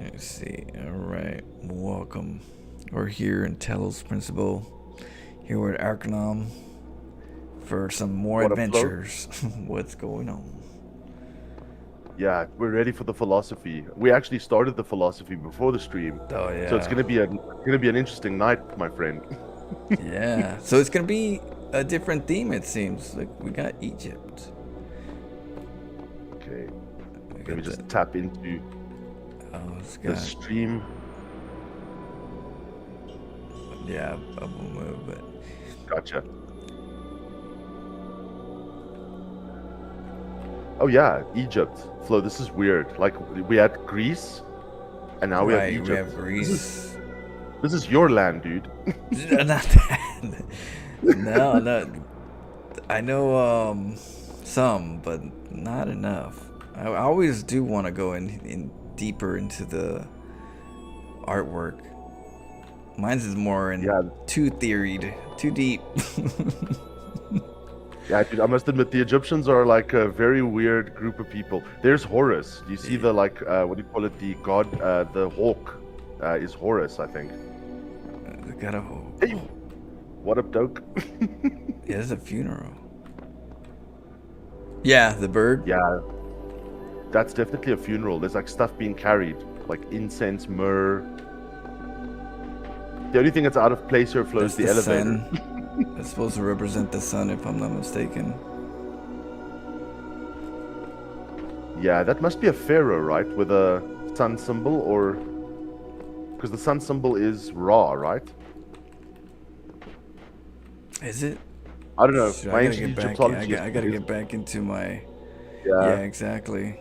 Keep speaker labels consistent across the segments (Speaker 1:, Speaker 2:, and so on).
Speaker 1: Let's see. All right. Welcome. We're here in Talos Principle, here with Arcanom for some more
Speaker 2: What up, Flo?
Speaker 1: adventures. What's going on?
Speaker 2: Yeah, we're ready for the philosophy. We actually started the philosophy before the stream,
Speaker 1: Oh
Speaker 2: so it's
Speaker 1: yeah,
Speaker 2: gonna be an interesting night, my friend.
Speaker 1: yeah. So it's gonna be a different theme, it seems. Like we got Egypt.
Speaker 2: Okay,
Speaker 1: We
Speaker 2: let me
Speaker 1: got the
Speaker 2: just tap into
Speaker 1: it's
Speaker 2: the
Speaker 1: got
Speaker 2: stream.
Speaker 1: yeah, bubble move, but
Speaker 2: Gotcha. Oh yeah, Egypt. Flo, this is weird. Like we had Greece, and now we have
Speaker 1: right. We
Speaker 2: Egypt.
Speaker 1: have
Speaker 2: This is
Speaker 1: Greece.
Speaker 2: this is your land, dude.
Speaker 1: Not that. No, no. I know some, but not enough. I always do want to go in deeper into the artwork. Mine's is more in
Speaker 2: Yeah,
Speaker 1: too theoried, too deep.
Speaker 2: yeah, dude. I must admit, the Egyptians are like a very weird group of people. There's Horus. Do you see the like what do you call it? The god, the hawk, is Horus, I think.
Speaker 1: Gotta
Speaker 2: Hey, what up, Doke?
Speaker 1: yeah, it's a funeral. Yeah, the bird.
Speaker 2: Yeah, that's definitely a funeral. There's like stuff being carried, like incense, myrrh. The only thing that's out of place here
Speaker 1: That's
Speaker 2: flows the
Speaker 1: the
Speaker 2: elevator.
Speaker 1: sun. That's supposed to represent the sun, if I'm not mistaken.
Speaker 2: Yeah, that must be a pharaoh, right? With a sun symbol, or because the sun symbol is Ra, right?
Speaker 1: Is it?
Speaker 2: I don't know.
Speaker 1: Shoot, I
Speaker 2: My
Speaker 1: gotta
Speaker 2: ancient
Speaker 1: get back.
Speaker 2: Egyptology
Speaker 1: I gotta
Speaker 2: is
Speaker 1: get back into my.
Speaker 2: yeah.
Speaker 1: Yeah, exactly.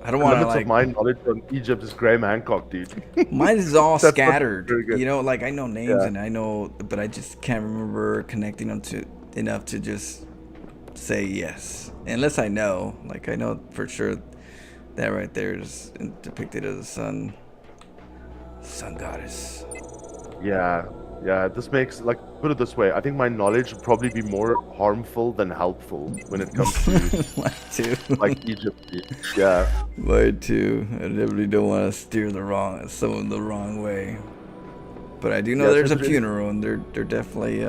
Speaker 1: I don't
Speaker 2: The
Speaker 1: want to
Speaker 2: limits of
Speaker 1: like.
Speaker 2: my knowledge on Egypt is Graham Hancock, dude.
Speaker 1: Mine is all
Speaker 2: That's not
Speaker 1: scattered.
Speaker 2: very good.
Speaker 1: You know, like I know names
Speaker 2: Yeah.
Speaker 1: and I know, but I just can't remember connecting them to enough to just say yes. Unless I know, like I know for sure that right there is depicted as a sun goddess.
Speaker 2: Yeah, yeah. This makes like put it this way. I think my knowledge would probably be more harmful than helpful when it comes to
Speaker 1: Mine too.
Speaker 2: like Egypt. Yeah,
Speaker 1: Mine too. I definitely don't want to steer someone the wrong way. But I do know
Speaker 2: yeah.
Speaker 1: there's a
Speaker 2: Since it is,
Speaker 1: funeral, and they're definitely you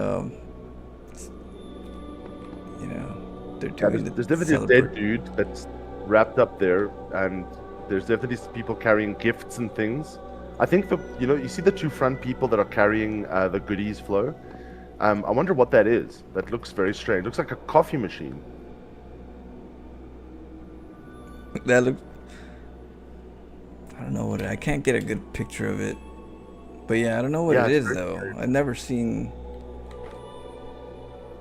Speaker 1: know, they're
Speaker 2: yeah,
Speaker 1: doing
Speaker 2: there's
Speaker 1: the
Speaker 2: definitely a dead
Speaker 1: celebrate.
Speaker 2: dude that's wrapped up there, and there's definitely people carrying gifts and things. I think you see the two front people that are carrying the goodies flow. I wonder what that is. That looks very strange. Looks like a coffee machine.
Speaker 1: That look. I don't know what I can't get a good picture of it. But yeah, I don't know what
Speaker 2: Yeah,
Speaker 1: it
Speaker 2: it's
Speaker 1: is
Speaker 2: very
Speaker 1: though.
Speaker 2: scary.
Speaker 1: I've never seen.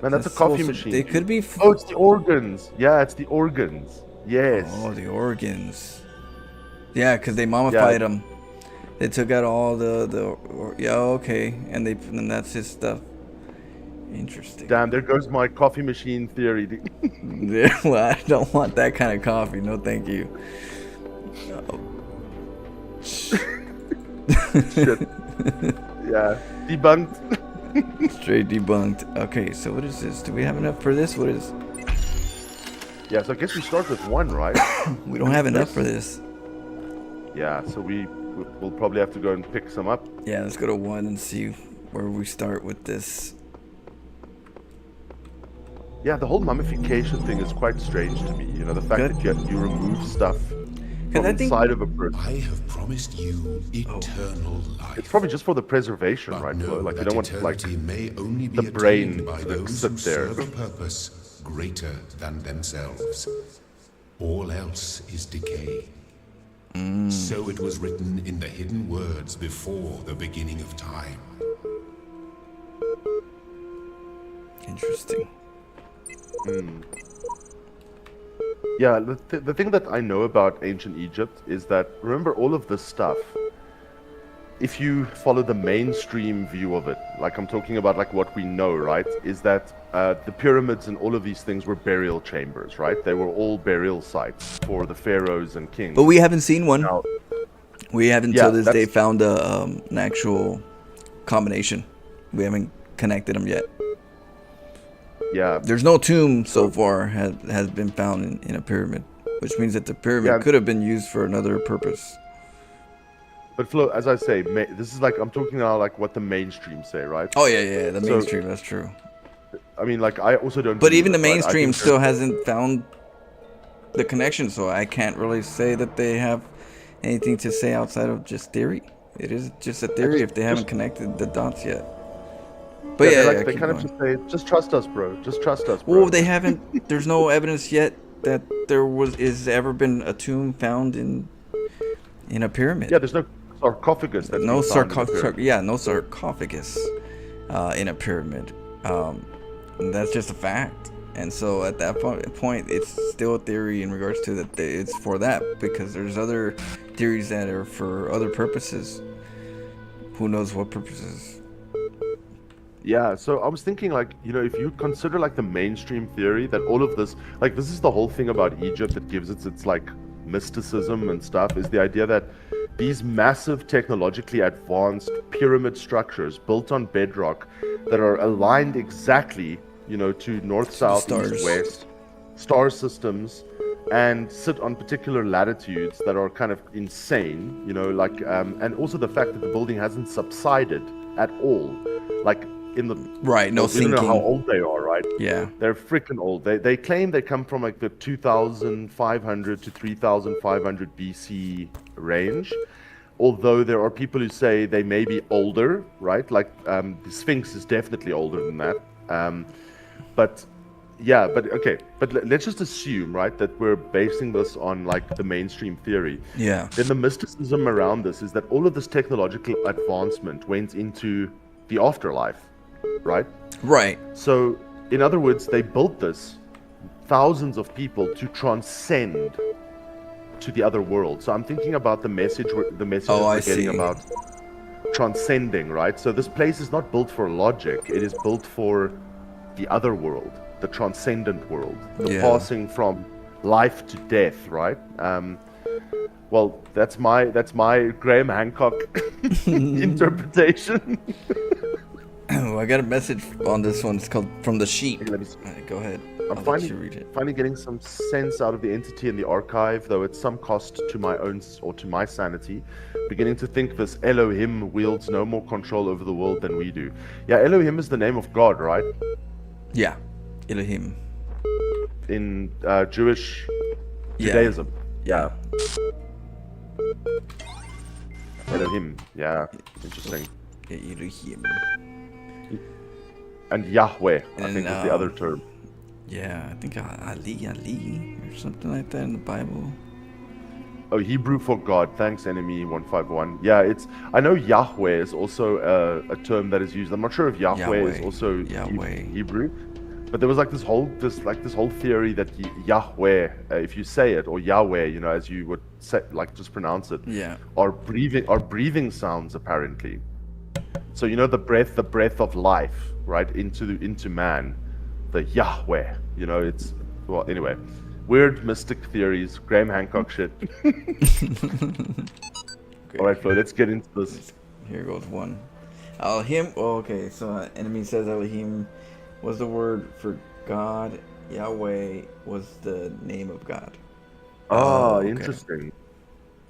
Speaker 2: Man, that's
Speaker 1: That's
Speaker 2: a coffee
Speaker 1: supposed to.
Speaker 2: machine,
Speaker 1: It
Speaker 2: dude.
Speaker 1: could be.
Speaker 2: Oh, it's the organs. Yeah, it's the organs. Yes.
Speaker 1: Oh, the organs. Yeah, because they
Speaker 2: Yeah,
Speaker 1: mummified him. They took out all yeah, okay, and that's his stuff. Interesting.
Speaker 2: damn, there goes my coffee machine theory. Dude.
Speaker 1: Yeah, well, I don't want that kind of coffee. No, thank you.
Speaker 2: Shit. Yeah, debunked.
Speaker 1: Straight debunked. Okay, so what is this? Do we have enough for this? What is?
Speaker 2: Yeah, so I guess we start with one, right?
Speaker 1: We don't have enough for this.
Speaker 2: Yeah, so we'll probably have to go and pick some up.
Speaker 1: Yeah, let's go to one and see where we start with this.
Speaker 2: Yeah, the whole mummification thing is quite strange to me. You know, the fact
Speaker 1: Good.
Speaker 2: that you remove stuff
Speaker 1: Cause
Speaker 2: from
Speaker 1: I think
Speaker 2: inside of a person.
Speaker 3: I have promised you eternal life.
Speaker 2: It's probably just for the preservation,
Speaker 3: But
Speaker 2: right?
Speaker 3: know
Speaker 2: Flo? Like you
Speaker 3: that
Speaker 2: don't want like
Speaker 3: eternity may only be
Speaker 2: the brain
Speaker 3: attained by
Speaker 2: to
Speaker 3: those
Speaker 2: sit
Speaker 3: who
Speaker 2: there.
Speaker 3: serve a purpose greater than themselves. All else is decay. So it was written in the hidden words before the beginning of time.
Speaker 1: Interesting.
Speaker 2: Yeah, the thing that I know about ancient Egypt is that remember all of this stuff. If you follow the mainstream view of it, like I'm talking about, like what we know, right, is that the pyramids and all of these things were burial chambers, right? They were all burial sites for the pharaohs and kings.
Speaker 1: But we haven't seen one.
Speaker 2: Now,
Speaker 1: We haven't
Speaker 2: yeah,
Speaker 1: till this day
Speaker 2: that's
Speaker 1: found an actual combination. We haven't connected them yet.
Speaker 2: yeah,
Speaker 1: There's no tomb so far has been found in a pyramid, which means that the pyramid
Speaker 2: yeah.
Speaker 1: could have been used for another purpose.
Speaker 2: But Flo, as I say, this is like I'm talking now like what the mainstream say, right?
Speaker 1: Oh yeah, the
Speaker 2: So
Speaker 1: mainstream. That's true.
Speaker 2: I mean, like I also don't.
Speaker 1: But
Speaker 2: believe
Speaker 1: even the
Speaker 2: it, right? I
Speaker 1: mainstream
Speaker 2: think
Speaker 1: still hasn't found the connection, so I can't really say that they have anything to say outside of just theory. It is just a
Speaker 2: I
Speaker 1: theory if they haven't connected the dots yet. But
Speaker 2: yeah,
Speaker 1: yeah,
Speaker 2: they
Speaker 1: keep
Speaker 2: kind of
Speaker 1: going.
Speaker 2: just say, just trust us, bro. Just trust us,
Speaker 1: Well,
Speaker 2: bro.
Speaker 1: they haven't. There's no evidence yet that there is ever been a tomb found in a pyramid.
Speaker 2: Yeah, there's no sarcophagus that's
Speaker 1: No
Speaker 2: been found in the pyramid.
Speaker 1: no sarcophagus in a pyramid. And that's just a fact. And so at that point, it's still a theory in regards to that it's for that, because there's other theories that are for other purposes. Who knows what purposes?
Speaker 2: Yeah, so I was thinking, like, you know, if you consider like the mainstream theory that all of this, like, this is the whole thing about Egypt that gives its like mysticism and stuff, is the idea that these massive technologically advanced pyramid structures built on bedrock that are aligned exactly, you know, to north, south,
Speaker 1: stars.
Speaker 2: east, west, star systems, and sit on particular latitudes that are kind of insane, you know, like, and also the fact that the building hasn't subsided at all, like in the
Speaker 1: Right, no
Speaker 2: we don't know how
Speaker 1: sinking.
Speaker 2: old they are, right?
Speaker 1: Yeah.
Speaker 2: They're freaking old. They claim they come from like the 2,500 to 3,500 BC range. Although there are people who say they may be older, right? Like the Sphinx is definitely older than that. But yeah, but okay. But let's just assume, right, that we're basing this on like the mainstream theory.
Speaker 1: Yeah.
Speaker 2: Then the mysticism around this is that all of this technological advancement went into the afterlife, right?
Speaker 1: Right.
Speaker 2: So, in other words, they built this, thousands of people, to transcend to the other world. So I'm thinking about the message we're getting about transcending, right? So this place is not built for logic. It is built for the other world, the transcendent world, the passing from life to death, right? Well, that's my Graham Hancock interpretation.
Speaker 1: Well, I got a message on this one. It's called "From the Sheep."
Speaker 2: Let me see.
Speaker 1: Go ahead.
Speaker 2: I'm
Speaker 1: I'll let you read it.
Speaker 2: finally getting some sense out of the entity in the archive, though at some cost to my own or to my sanity. Beginning to think this Elohim wields no more control over the world than we do. Yeah, Elohim is the name of God, right?
Speaker 1: Yeah, Elohim.
Speaker 2: In Jewish Judaism.
Speaker 1: Yeah.
Speaker 2: Elohim. Yeah, interesting.
Speaker 1: Yeah, Elohim.
Speaker 2: And Yahweh, I think, is the other
Speaker 1: um,
Speaker 2: term.
Speaker 1: Yeah, I think Ali or something like that in the Bible.
Speaker 2: Oh, Hebrew for God. Thanks, enemy 151. Yeah, I know Yahweh is also a term that is used. I'm not sure if Yahweh is also Hebrew, but there was like this whole theory that Yahweh, if you say it, or Yahweh, you know, as you would say, like just pronounce it, are breathing sounds apparently. So you know the breath of life, right, into man, the Yahweh. You know, it's well anyway. Weird mystic theories, Graham Hancock shit. All right, Flo, let's get into this.
Speaker 1: Here goes one. Elohim. Oh, okay, so enemy says Elohim was the word for God. Yahweh was the name of God.
Speaker 2: Oh, okay. Interesting.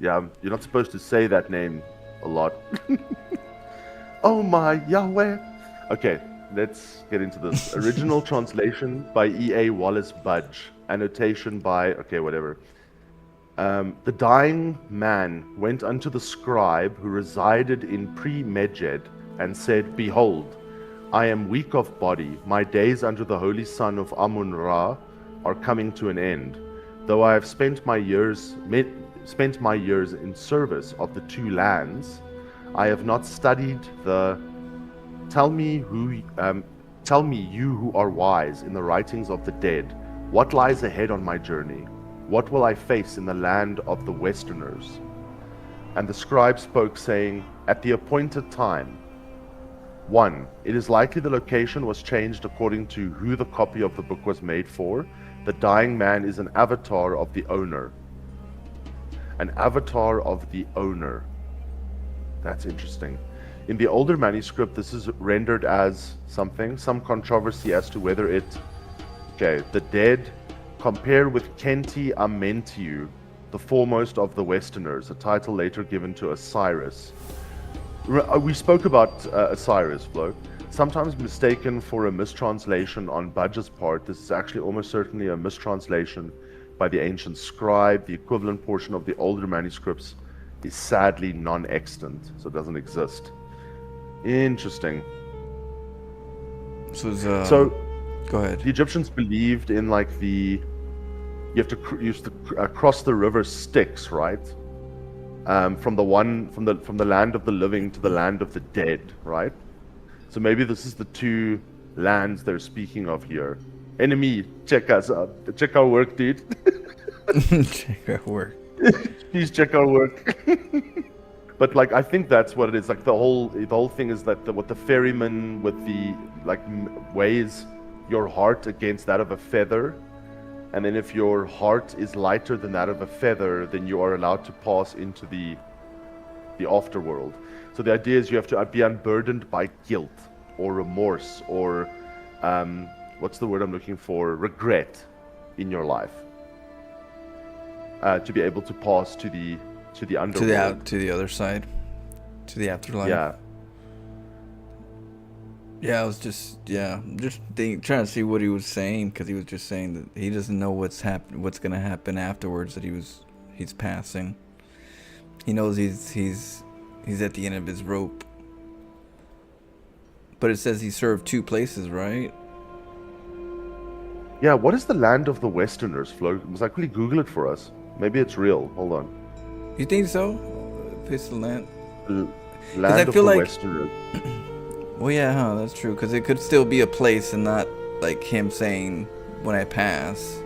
Speaker 2: Yeah, you're not supposed to say that name a lot. Oh my Yahweh. Okay, let's get into this. Original translation by E.A. Wallace Budge. Annotation by, okay, whatever. The dying man went unto the scribe who resided in Pre-Medjed and said, Behold, I am weak of body. My days under the holy son of Amun-Ra are coming to an end. Though I have spent my years in service of the two lands, I have not studied the. Tell me, you who are wise in the writings of the dead, what lies ahead on my journey? What will I face in the land of the Westerners? And the scribe spoke, saying, At the appointed time. 1. It is likely the location was changed according to who the copy of the book was made for. The dying man is an avatar of the owner. An avatar of the owner. That's interesting. In the older manuscript, this is rendered as something, some controversy as to whether it, okay, the dead, compare with Kenti Amentiu, the foremost of the Westerners, a title later given to Osiris. We spoke about Osiris, Flo. Sometimes mistaken for a mistranslation on Budge's part, this is actually almost certainly a mistranslation by the ancient scribe. The equivalent portion of the older manuscripts is sadly non-extant, so it doesn't exist. Interesting.
Speaker 1: So, go ahead.
Speaker 2: The Egyptians believed in like you have to cross the river Styx, right? From the land of the living to the land of the dead, right? So maybe this is the two lands they're speaking of here. Enemy, check us out. Check our work, dude.
Speaker 1: Check our work.
Speaker 2: Please check our work. But like, I think that's what it is. Like the whole thing is that what the ferryman with the weighs your heart against that of a feather, and then if your heart is lighter than that of a feather, then you are allowed to pass into the afterworld. So the idea is you have to be unburdened by guilt or remorse or what's the word I'm looking for? Regret in your life, to be able to pass to the underworld,
Speaker 1: to the other side, to the afterlife.
Speaker 2: Yeah.
Speaker 1: Yeah, I was trying to see what he was saying, because he was just saying that he doesn't know what's gonna happen afterwards. That he's passing. He knows he's at the end of his rope. But it says he served two places, right?
Speaker 2: Yeah. What is the land of the Westerners, Flo? Must I quickly Google it for us? Maybe it's real. Hold on.
Speaker 1: You think so? Place the land.
Speaker 2: Land of the Westerners.
Speaker 1: Well, yeah, huh? That's true. Because it could still be a place and not like him saying when I pass.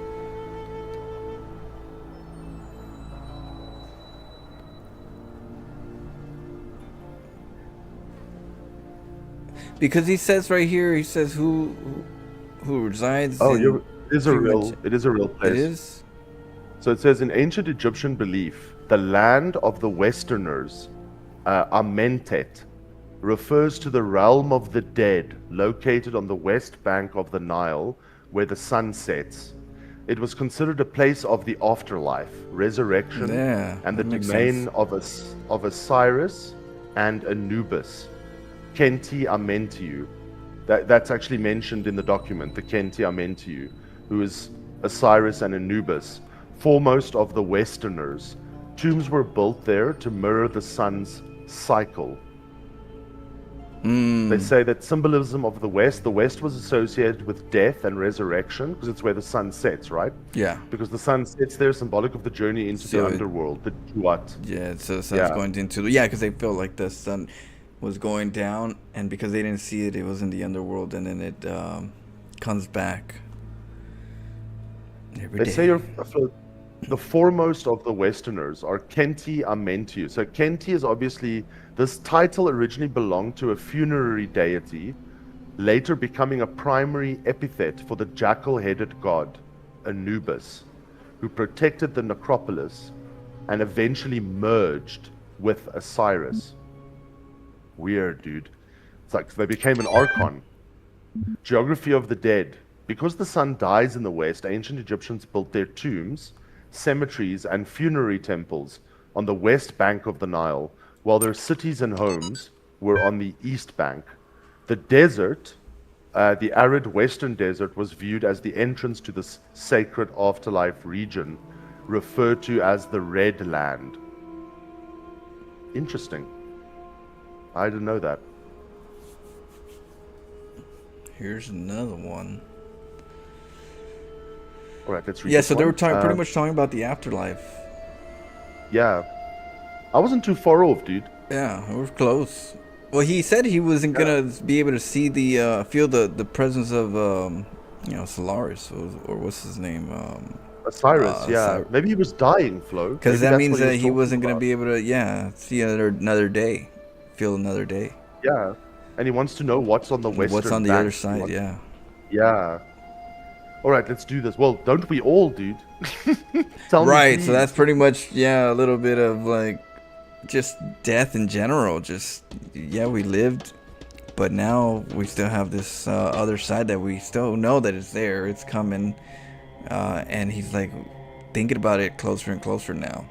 Speaker 1: Because he says right here, he says who resides.
Speaker 2: Oh, it is a real place.
Speaker 1: It is.
Speaker 2: So it says in ancient Egyptian belief, the land of the Westerners, Amentet, refers to the realm of the dead located on the west bank of the Nile where the sun sets. It was considered a place of the afterlife, resurrection, and the domain of Osiris and Anubis. Kenti Amentiu. That's actually mentioned in the document, the Kenti Amentiu, who is Osiris and Anubis, foremost of the Westerners. Tombs were built there to mirror the sun's cycle. They say that symbolism of the West was associated with death and resurrection, because it's where the sun sets, right?
Speaker 1: Yeah.
Speaker 2: Because the sun sets there, symbolic of the journey into the underworld, the Duat.
Speaker 1: Yeah, so the sun's going into because they felt like the sun was going down, and because they didn't see it, it was in the underworld, and then it comes back.
Speaker 2: They say the foremost of the Westerners are Kenti Amentiu. So Kenti is obviously, this title originally belonged to a funerary deity, later becoming a primary epithet for the jackal-headed god Anubis, who protected the necropolis and eventually merged with Osiris. Weird, dude. It's like they became an archon. Geography of the dead. Because the sun dies in the west, ancient Egyptians built their tombs, cemeteries, and funerary temples on the west bank of the Nile, while their cities and homes were on the east bank. The desert, the arid western desert, was viewed as the entrance to this sacred afterlife region, referred to as the Red Land. Interesting. I didn't know that.
Speaker 1: Here's another one.
Speaker 2: All right, let's read.
Speaker 1: Yeah, so they were pretty much talking about the afterlife.
Speaker 2: Yeah, I wasn't too far off, dude.
Speaker 1: Yeah, we were close. Well, he said he wasn't gonna be able to see feel the presence of Solaris or what's his name?
Speaker 2: Osiris. Maybe he was dying, Flo.
Speaker 1: Because that means that he wasn't gonna be able to see another day, feel another day.
Speaker 2: Yeah, and he wants to know what's on the western.
Speaker 1: What's on the other side? Yeah.
Speaker 2: Yeah. All right, let's do this. Well, don't we all, dude? Tell me,
Speaker 1: right,
Speaker 2: please.
Speaker 1: So that's pretty much, a little bit of, like, just death in general. Just, we lived, but now we still have this other side that we still know that it's there. It's coming. And he's like, thinking about it closer and closer now.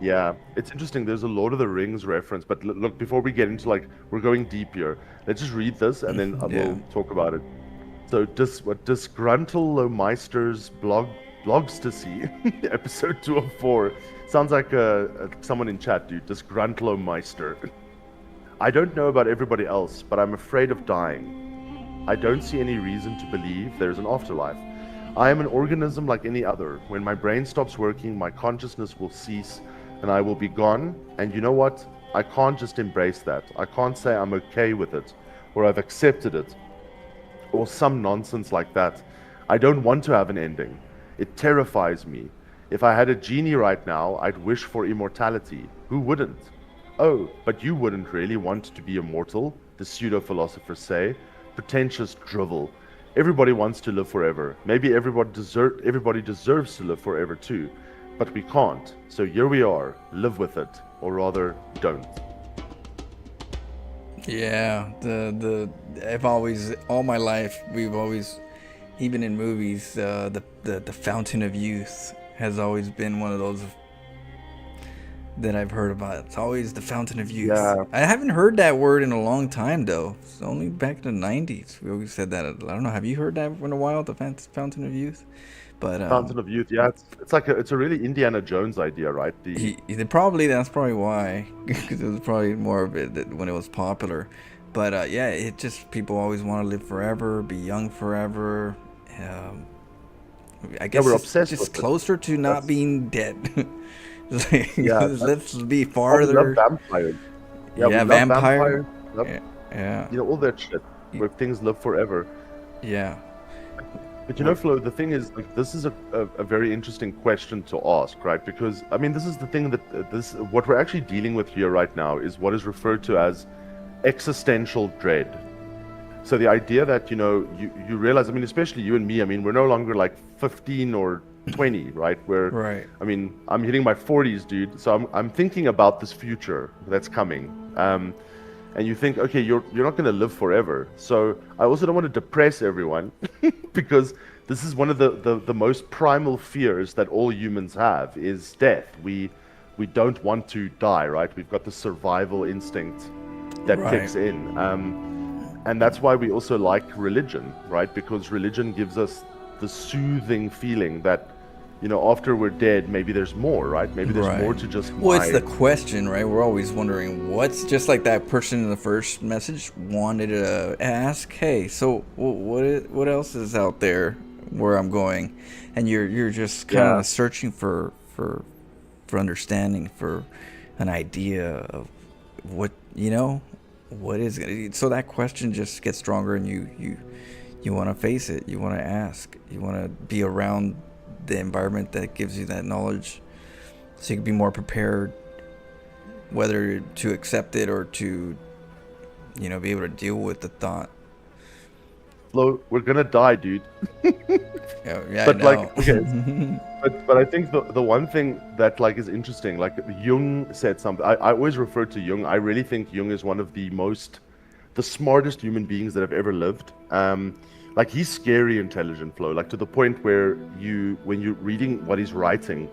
Speaker 2: Yeah, it's interesting. There's a Lord of the Rings reference, but look, before we get into like, we're going deep here. Let's just read this and then
Speaker 1: Yeah.
Speaker 2: we'll talk about it. So, Disgruntlemeister's blogstasy, episode 204. Sounds like someone in chat, dude. Disgruntlemeister. I don't know about everybody else, but I'm afraid of dying. I don't see any reason to believe there's an afterlife. I am an organism like any other. When my brain stops working, my consciousness will cease and I will be gone. And you know what? I can't just embrace that. I can't say I'm okay with it or I've accepted it or some nonsense like that. I don't want to have an ending. It terrifies me. If I had a genie right now, I'd wish for immortality. Who wouldn't? Oh, but you wouldn't really want to be immortal, the pseudo-philosophers say. Pretentious drivel. Everybody wants to live forever. Maybe everybody deserves to live forever too. But we can't. So here we are. Live with it. Or rather, don't.
Speaker 1: Yeah, I've always, all my life, we've always, even in movies, the Fountain of Youth has always been one of those that I've heard about. It's always the Fountain of Youth.
Speaker 2: Yeah.
Speaker 1: I haven't heard that word in a long time, though. It's only back in the 90s. We always said that. I don't know. Have you heard that in a while, the Fountain of Youth? But
Speaker 2: Fountain of Youth, yeah. It's like it's a really Indiana Jones idea, right?
Speaker 1: that's probably why, because it was probably more of it when it was popular. But yeah, it just, people always want to live forever, be young forever. I guess
Speaker 2: we're
Speaker 1: it's
Speaker 2: obsessed
Speaker 1: just
Speaker 2: with it.
Speaker 1: closer to not being dead.
Speaker 2: Yeah,
Speaker 1: let's be
Speaker 2: We
Speaker 1: farther.
Speaker 2: love vampires. Yeah, we love
Speaker 1: vampire.
Speaker 2: vampires. Love,
Speaker 1: Yeah,
Speaker 2: all that shit where things live forever.
Speaker 1: yeah.
Speaker 2: But you know, Flo, the thing is, like, this is a very interesting question to ask, right? Because, I mean, this is the thing that what we're actually dealing with here right now is what is referred to as existential dread. So the idea that, you realize, I mean, especially you and me, I mean, we're no longer like 15 or 20, right?
Speaker 1: Right.
Speaker 2: I mean, I'm hitting my 40s, dude. So I'm thinking about this future that's coming. And you think, okay, you're not going to live forever. So I also don't want to depress everyone because this is one of the most primal fears that all humans have is death. We don't want to die, right? We've got the survival instinct that kicks in. And that's why we also like religion, right? Because religion gives us the soothing feeling that, after we're dead, maybe there's more, right? Maybe there's more to just
Speaker 1: Well, it's the question, right? We're always wondering what's, just like that person in the first message wanted to ask, hey, so what else is out there where I'm going? And you're just kind of searching for understanding, for an idea of what is it. So that question just gets stronger, and you want to face it, you want to ask, you want to be around the environment that gives you that knowledge, so you can be more prepared, whether to accept it or to be able to deal with the thought.
Speaker 2: Flo, we're gonna die, dude.
Speaker 1: Yeah,
Speaker 2: But
Speaker 1: I know.
Speaker 2: like, okay, but I think the one thing that like is interesting, like Jung said something. I always refer to Jung. I really think Jung is one of the smartest human beings that have ever lived. Like, he's scary intelligent, Flo, like to the point where when you're reading what he's writing,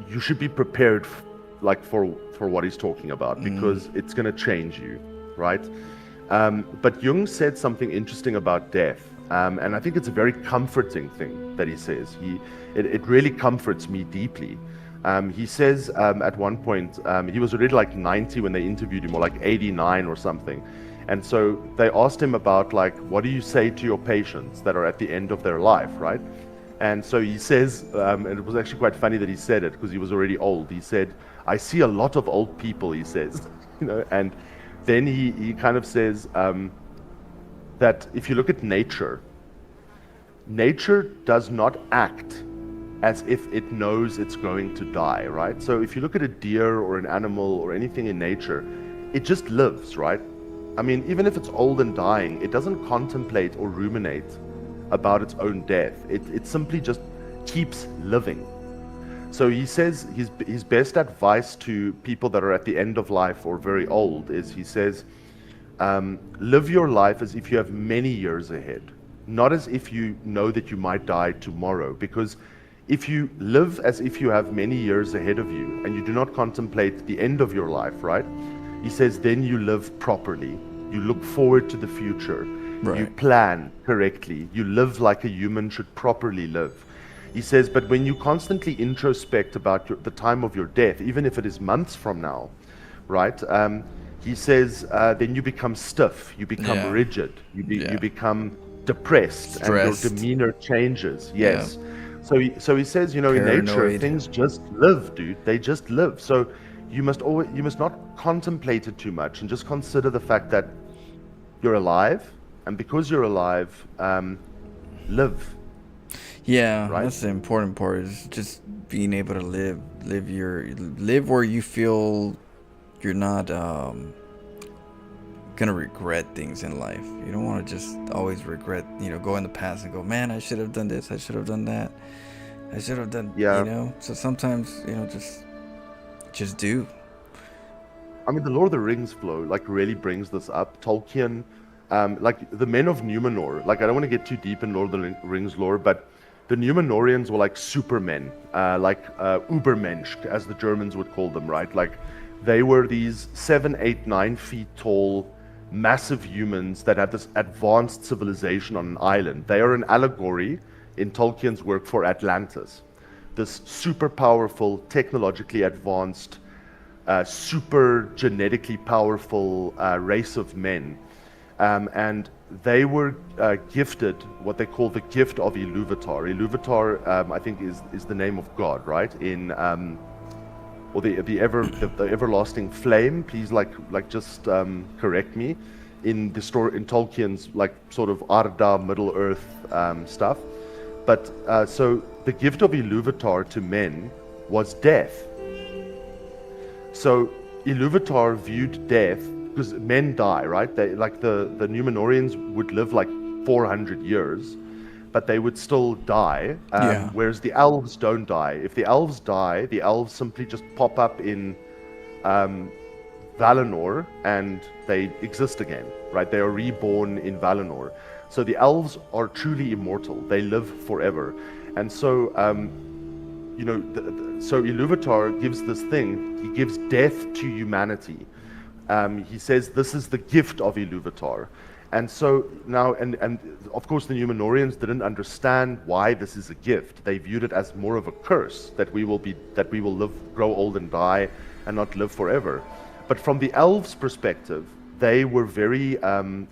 Speaker 2: you should be prepared for what he's talking about, because it's going to change you, right? But Jung said something interesting about death, and I think it's a very comforting thing that he says. It really comforts me deeply. He says at one point, he was already like 90 when they interviewed him, or like 89 or something. And so they asked him about, like, what do you say to your patients that are at the end of their life, right? And so he says, and it was actually quite funny that he said it because he was already old. He said, I see a lot of old people, he says, and then he kind of says that if you look at nature does not act as if it knows it's going to die, right? So if you look at a deer or an animal or anything in nature, it just lives, right? I mean, even if it's old and dying, it doesn't contemplate or ruminate about its own death. It simply just keeps living. So he says his best advice to people that are at the end of life or very old is, he says, live your life as if you have many years ahead, not as if you know that you might die tomorrow. Because if you live as if you have many years ahead of you and you do not contemplate the end of your life, right? He says, then you live properly. You look forward to the future. You
Speaker 1: Right.
Speaker 2: plan correctly. You live like a human should properly live. He says, but when you constantly introspect about the time of your death, even if it is months from now, right? He says, then you become stiff, you become
Speaker 1: Yeah.
Speaker 2: rigid,
Speaker 1: Yeah.
Speaker 2: you become depressed, and your
Speaker 1: Stressed.
Speaker 2: demeanor changes.
Speaker 1: Yeah.
Speaker 2: Yes. So he says, you know, in nature,
Speaker 1: Paranoid.
Speaker 2: things just live, dude. They just live. So you must not contemplate it too much, and just consider the fact that you're alive, and because you're alive, live,
Speaker 1: Yeah,
Speaker 2: right?
Speaker 1: that's the important part is just being able to live where you feel you're not gonna regret things in life. You don't want to just always regret, go in the past and go, man, I should have done this, I should have done that, I should have done,
Speaker 2: Yeah.
Speaker 1: So sometimes, just do.
Speaker 2: I mean, the Lord of the Rings flow like really brings this up. Tolkien, like the men of Numenor. Like I don't want to get too deep in Lord of the Rings lore, but the Numenorians were like supermen, Ubermensch, as the Germans would call them, right? Like they were these 7, 8, 9 feet tall, massive humans that had this advanced civilization on an island. They are an allegory in Tolkien's work for Atlantis. This super powerful, technologically advanced, super genetically powerful race of men. And they were gifted what they call the gift of Iluvatar. Iluvatar, I think, is the name of God, right? In or the everlasting flame. Please, just correct me. In the story in Tolkien's like sort of Arda, Middle Earth stuff. But so the gift of Iluvatar to men was death. So Iluvatar viewed death because men die, right? They like the Numenorians would live like 400 years, but they would still die.
Speaker 1: Yeah.
Speaker 2: Whereas the elves don't die. If the elves die, the elves simply just pop up in Valinor and they exist again, right? They are reborn in Valinor. So the elves are truly immortal. They live forever. And so, so Iluvatar gives this thing. He gives death to humanity. He says this is the gift of Iluvatar. And so now, and of course the Numenorians didn't understand why this is a gift. They viewed it as more of a curse, that we will live, grow old and die and not live forever. But from the elves' perspective, they were very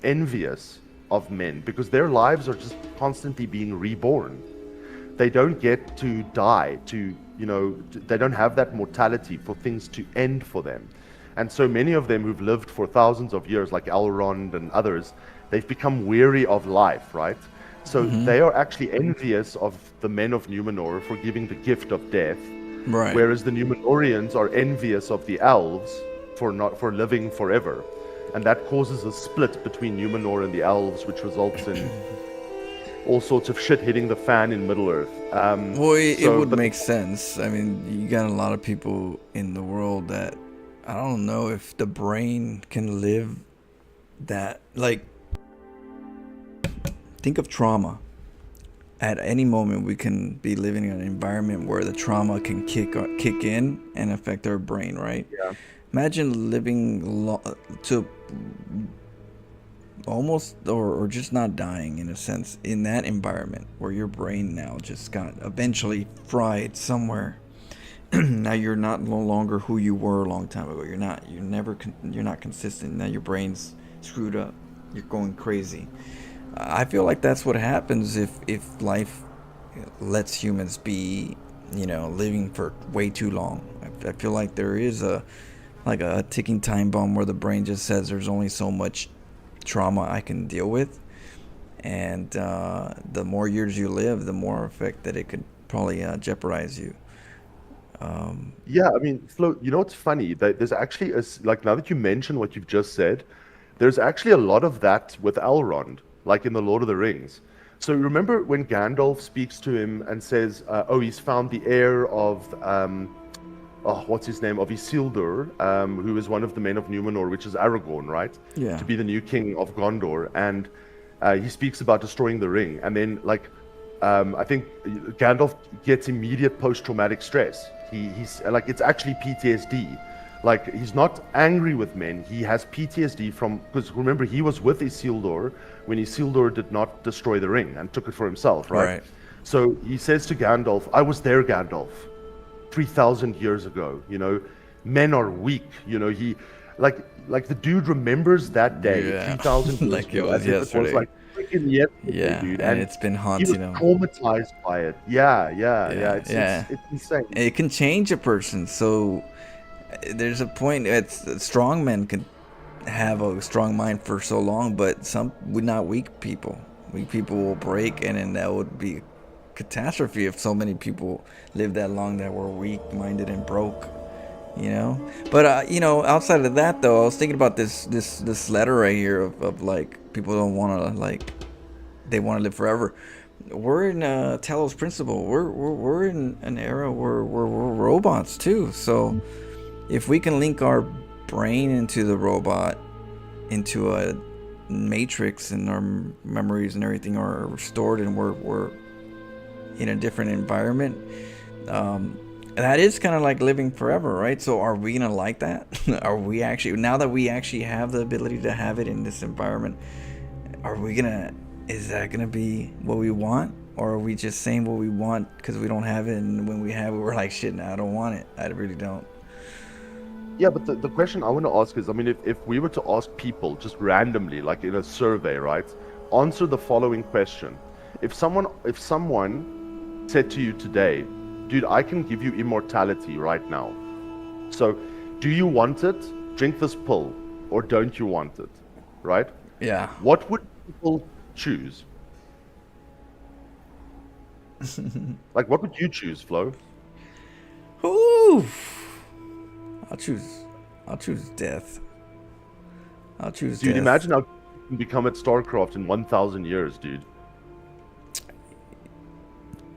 Speaker 2: envious of men because their lives are just constantly being reborn. They don't get to die, they don't have that mortality for things to end for them. And so many of them who've lived for thousands of years, like Elrond and others, they've become weary of life, right? So they are actually envious of the men of Numenor for giving the gift of death,
Speaker 1: Right.
Speaker 2: whereas the Numenorians are envious of the elves for living forever. And that causes a split between Numenor and the elves, which results in all sorts of shit hitting the fan in Middle-earth.
Speaker 1: Well, it would make sense. I mean, you got a lot of people in the world that I don't know if the brain can live that. Like, think of trauma. At any moment, we can be living in an environment where the trauma can kick in and affect our brain, right?
Speaker 2: Yeah.
Speaker 1: Imagine living to almost or just not dying in a sense in that environment where your brain now just got eventually fried somewhere. Now you're no longer who you were a long time ago. You're not consistent. Now your brain's screwed up. You're going crazy. I feel like that's what happens if life lets humans be, living for way too long. I feel like there is a ticking time bomb where the brain just says there's only so much trauma I can deal with, and the more years you live, the more effect that it could probably jeopardize you.
Speaker 2: Yeah, I mean, Flo, you know what's funny? There's actually, like, now that you mention what you've just said, there's actually a lot of that with Elrond, like in The Lord of the Rings. So remember when Gandalf speaks to him and says, he's found the heir of, what's his name? Of Isildur, who is one of the men of Numenor, which is Aragorn, right?
Speaker 1: Yeah.
Speaker 2: To be the new king of Gondor. And he speaks about destroying the ring. And then, like, I think Gandalf gets immediate post-traumatic stress. He's like, it's actually PTSD. Like, he's not angry with men. He has PTSD from, because remember, he was with Isildur when Isildur did not destroy the ring and took it for himself, right?
Speaker 1: Right.
Speaker 2: So he says to Gandalf, I was there, Gandalf, 3,000 years ago. You know, men are weak. You know, he, like the dude remembers that day,
Speaker 1: Yeah.
Speaker 2: 3,000 years
Speaker 1: Like it
Speaker 2: ago.
Speaker 1: was
Speaker 2: as if
Speaker 1: yesterday.
Speaker 2: It was like freaking yesterday,
Speaker 1: Yeah,
Speaker 2: dude.
Speaker 1: and it's been
Speaker 2: He
Speaker 1: haunting
Speaker 2: was
Speaker 1: him.
Speaker 2: traumatized by it. Yeah.
Speaker 1: Yeah,
Speaker 2: It's insane.
Speaker 1: It can change a person. So there's a point. It's strong men can have a strong mind for so long, but some would not weak people. Weak people will break, and then that would be a catastrophe if so many people live that long that were weak-minded and broke. You know, but outside of that though, I was thinking about this letter right here of like people don't want to, like, they want to live forever. We're in Talos Principle. We're in an era where we're robots too. So if we can link our brain into the robot, into a matrix, and our memories and everything are stored, and we're in a different environment, that is kind of like living forever, right? So are we gonna like that? Are we actually, now that we actually have the ability to have it in this environment, is that gonna be what we want? Or are we just saying what we want because we don't have it, and when we have it we're like, shit, no, I don't want it. I really don't.
Speaker 2: Yeah, but the question I want to ask is, I mean, if we were to ask people just randomly, like in a survey, right? Answer the following question. If someone said to you today, dude, I can give you immortality right now. So, do you want it? Drink this pill, or don't you want it? Right?
Speaker 1: Yeah.
Speaker 2: What would people choose? Like, what would you choose, Flo?
Speaker 1: Ooh. I'll choose death. I'll choose
Speaker 2: Dude,
Speaker 1: death.
Speaker 2: imagine how you can become at StarCraft in 1,000 years, dude.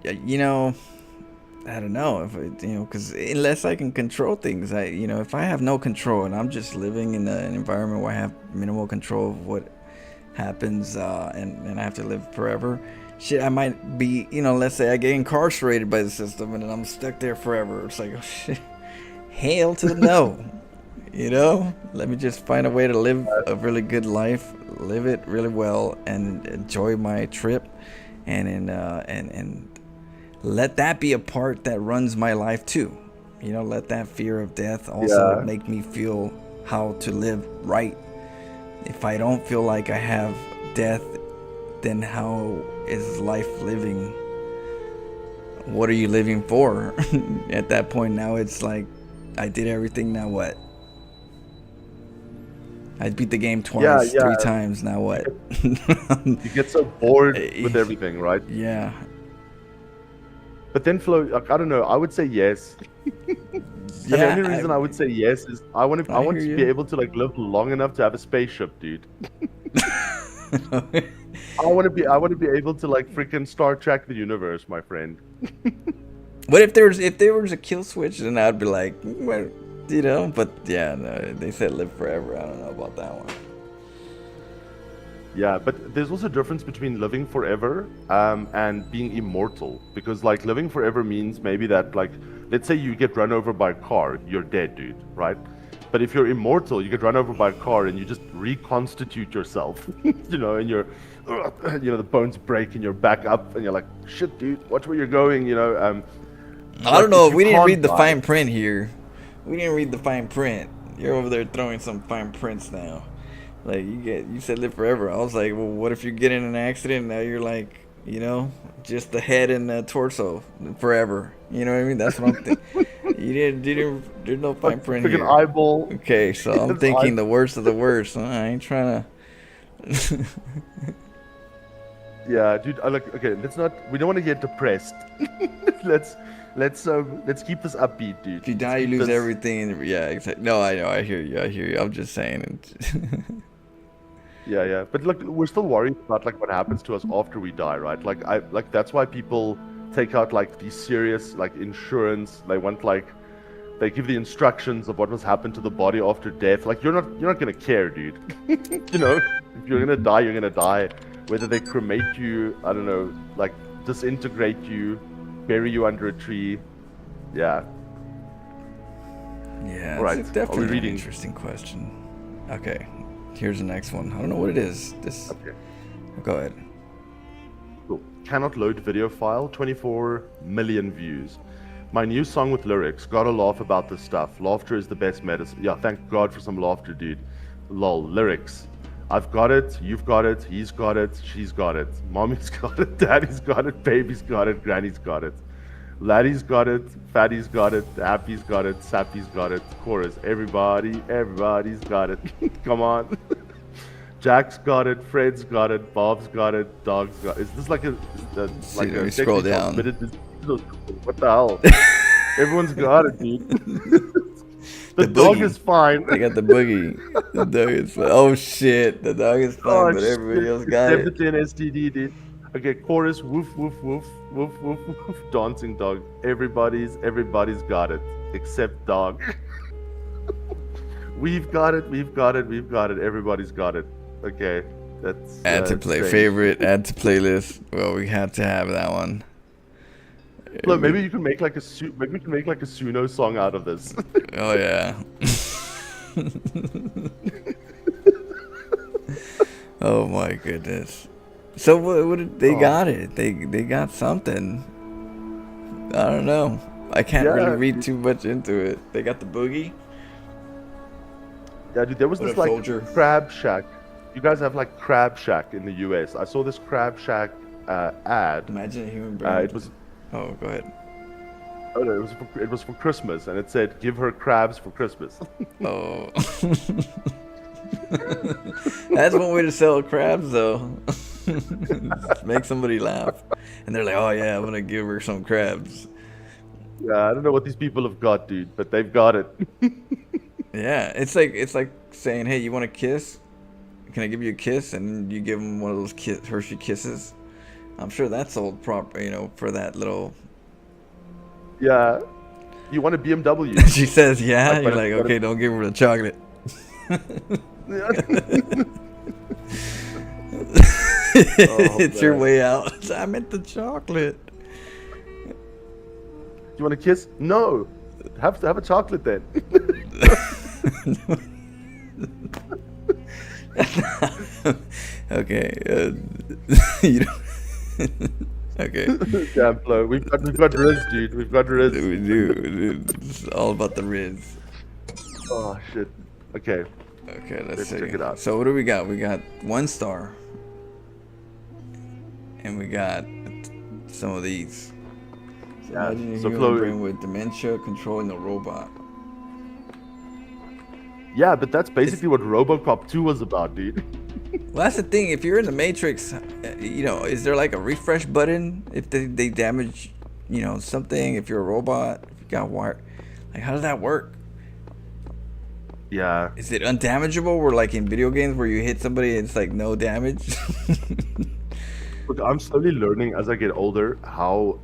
Speaker 1: You know, I don't know if because unless I can control things, if I have no control and I'm just living in an environment where I have minimal control of what happens, and I have to live forever, shit, I might be, let's say I get incarcerated by the system and then I'm stuck there forever. It's like, oh shit, hail to the no. Let me just find a way to live a really good life, live it really well, and enjoy my trip, and let that be a part that runs my life too. Let that fear of death also make me feel how to live right. If I don't feel like I have death, then how is life living? What are you living for? At that point, now it's like, I did everything, now what? I beat the game twice, 3 times, now what?
Speaker 2: You get so bored with everything, right?
Speaker 1: Yeah.
Speaker 2: But then, Flo, like, I don't know, I would say yes. And the only reason I would say yes is I want to be able to like live long enough to have a spaceship, dude. I want to be able to like freaking Star Trek the universe, my friend.
Speaker 1: What if there was a kill switch, then I'd be like, well, but yeah, no, they said live forever. I don't know about that one.
Speaker 2: Yeah, but there's also a difference between living forever and being immortal, because like living forever means maybe that, like, let's say you get run over by a car, you're dead, dude, right? But if you're immortal, you get run over by a car and you just reconstitute yourself, and the bones break and you're back up and you're like, shit, dude, watch where you're going, I
Speaker 1: don't know. We didn't read the fine print here. We didn't read the fine print. You're over there throwing some fine prints now. Like, you said live forever. I was like, well, what if you get in an accident and now you're like, just the head and the torso forever? You know what I mean? That's what I'm thinking. There's no fine print here.
Speaker 2: Freaking eyeball.
Speaker 1: Okay, so I'm thinking the worst of the worst. I ain't trying to.
Speaker 2: Yeah, dude. Okay, we don't want to get depressed. Let's keep this upbeat, dude.
Speaker 1: If you die, you lose everything. Yeah, exactly. No, I know. I hear you. I'm just saying.
Speaker 2: Yeah. But look, we're still worried about like what happens to us after we die, right? Like that's why people take out like these serious like insurance. They want they give the instructions of what must happen to the body after death. Like you're not gonna care, dude. If you're gonna die, you're gonna die. Whether they cremate you, I don't know, like disintegrate you, bury you under a tree. Yeah.
Speaker 1: Yeah,
Speaker 2: All right.
Speaker 1: it's
Speaker 2: Are we
Speaker 1: definitely an
Speaker 2: reading?
Speaker 1: interesting question. Okay, here's the next one. I don't know what it is. This.
Speaker 2: Okay.
Speaker 1: Go ahead.
Speaker 2: Cool. Cannot load video file. 24 million views. My new song with lyrics. Gotta laugh about this stuff. Laughter is the best medicine. Yeah, thank God for some laughter, dude. Lol. Lyrics. I've got it. You've got it. He's got it. She's got it. Mommy's got it. Daddy's got it. Baby's got it. Granny's got it. Laddie's got it. Fatty's got it. Happy's got it. Sappy's got it. Chorus. Everybody's got it. Come on. Jack's got it. Fred's got it. Bob's got it. Dog's got it. Is this like a
Speaker 1: See, let me scroll down.
Speaker 2: What the hell? Everyone's got it, dude. The dog
Speaker 1: boogie.
Speaker 2: is fine.
Speaker 1: They got the boogie. The dog is fine. Oh shit, the dog is fine, but everybody else got it.
Speaker 2: 10 STD, dude. Okay, chorus. Woof woof woof woof woof woof. Dancing dog. Everybody's got it except dog. We've got it. Everybody's got it. Okay, that's
Speaker 1: Add to play
Speaker 2: strange.
Speaker 1: favorite. Add to playlist. Well, we had to have that one.
Speaker 2: Look, maybe you can make like a maybe we can make like a Suno song out of this.
Speaker 1: Oh yeah. Oh my goodness. So what did they got it? They got something. I don't know. I can't really read too much into it. They got the boogie.
Speaker 2: Yeah, dude, there was
Speaker 1: What
Speaker 2: this
Speaker 1: a
Speaker 2: like
Speaker 1: soldier.
Speaker 2: Crab Shack. You guys have like Crab Shack in the US. I saw this Crab Shack ad.
Speaker 1: Imagine a human brain.
Speaker 2: It was
Speaker 1: Oh, go ahead.
Speaker 2: oh no, it was for Christmas, and it said give her crabs for Christmas.
Speaker 1: Oh. That's one way to sell crabs, though. Make somebody laugh, and they're like, "Oh yeah, I'm gonna give her some crabs."
Speaker 2: Yeah, I don't know what these people have got, dude, but they've got it.
Speaker 1: Yeah, it's like saying, "Hey, you want a kiss? Can I give you a kiss?" And you give them one of those Hershey kisses. I'm sure that's sold proper, for that little.
Speaker 2: Yeah. You want a BMW?
Speaker 1: She says, "Yeah."
Speaker 2: Like,
Speaker 1: You're
Speaker 2: but
Speaker 1: like,
Speaker 2: it-
Speaker 1: "Okay, don't give her the chocolate." It's your
Speaker 2: man.
Speaker 1: way out. I meant the chocolate.
Speaker 2: You want a kiss? No. Have a chocolate then.
Speaker 1: Okay. You don't. Okay.
Speaker 2: Damn, Flo. We've got Riz, dude. We've got Riz.
Speaker 1: We do. It's all about the Riz.
Speaker 2: Oh shit. Okay.
Speaker 1: Okay, let's
Speaker 2: Let's
Speaker 1: see.
Speaker 2: check it out.
Speaker 1: So what do we got? We got 1 star. And we got some of these. So
Speaker 2: Yeah,
Speaker 1: imagine a
Speaker 2: so
Speaker 1: human
Speaker 2: Flo-
Speaker 1: brain with dementia controlling a robot.
Speaker 2: Yeah, but that's basically what RoboCop 2 was about, dude.
Speaker 1: Well, that's the thing. If you're in the Matrix, is there like a refresh button if they damage, something? If you're a robot, if you got wire, like how does that work?
Speaker 2: Yeah.
Speaker 1: Is it undamageable? Where like in video games where you hit somebody, it's like no damage.
Speaker 2: Look, I'm slowly learning as I get older how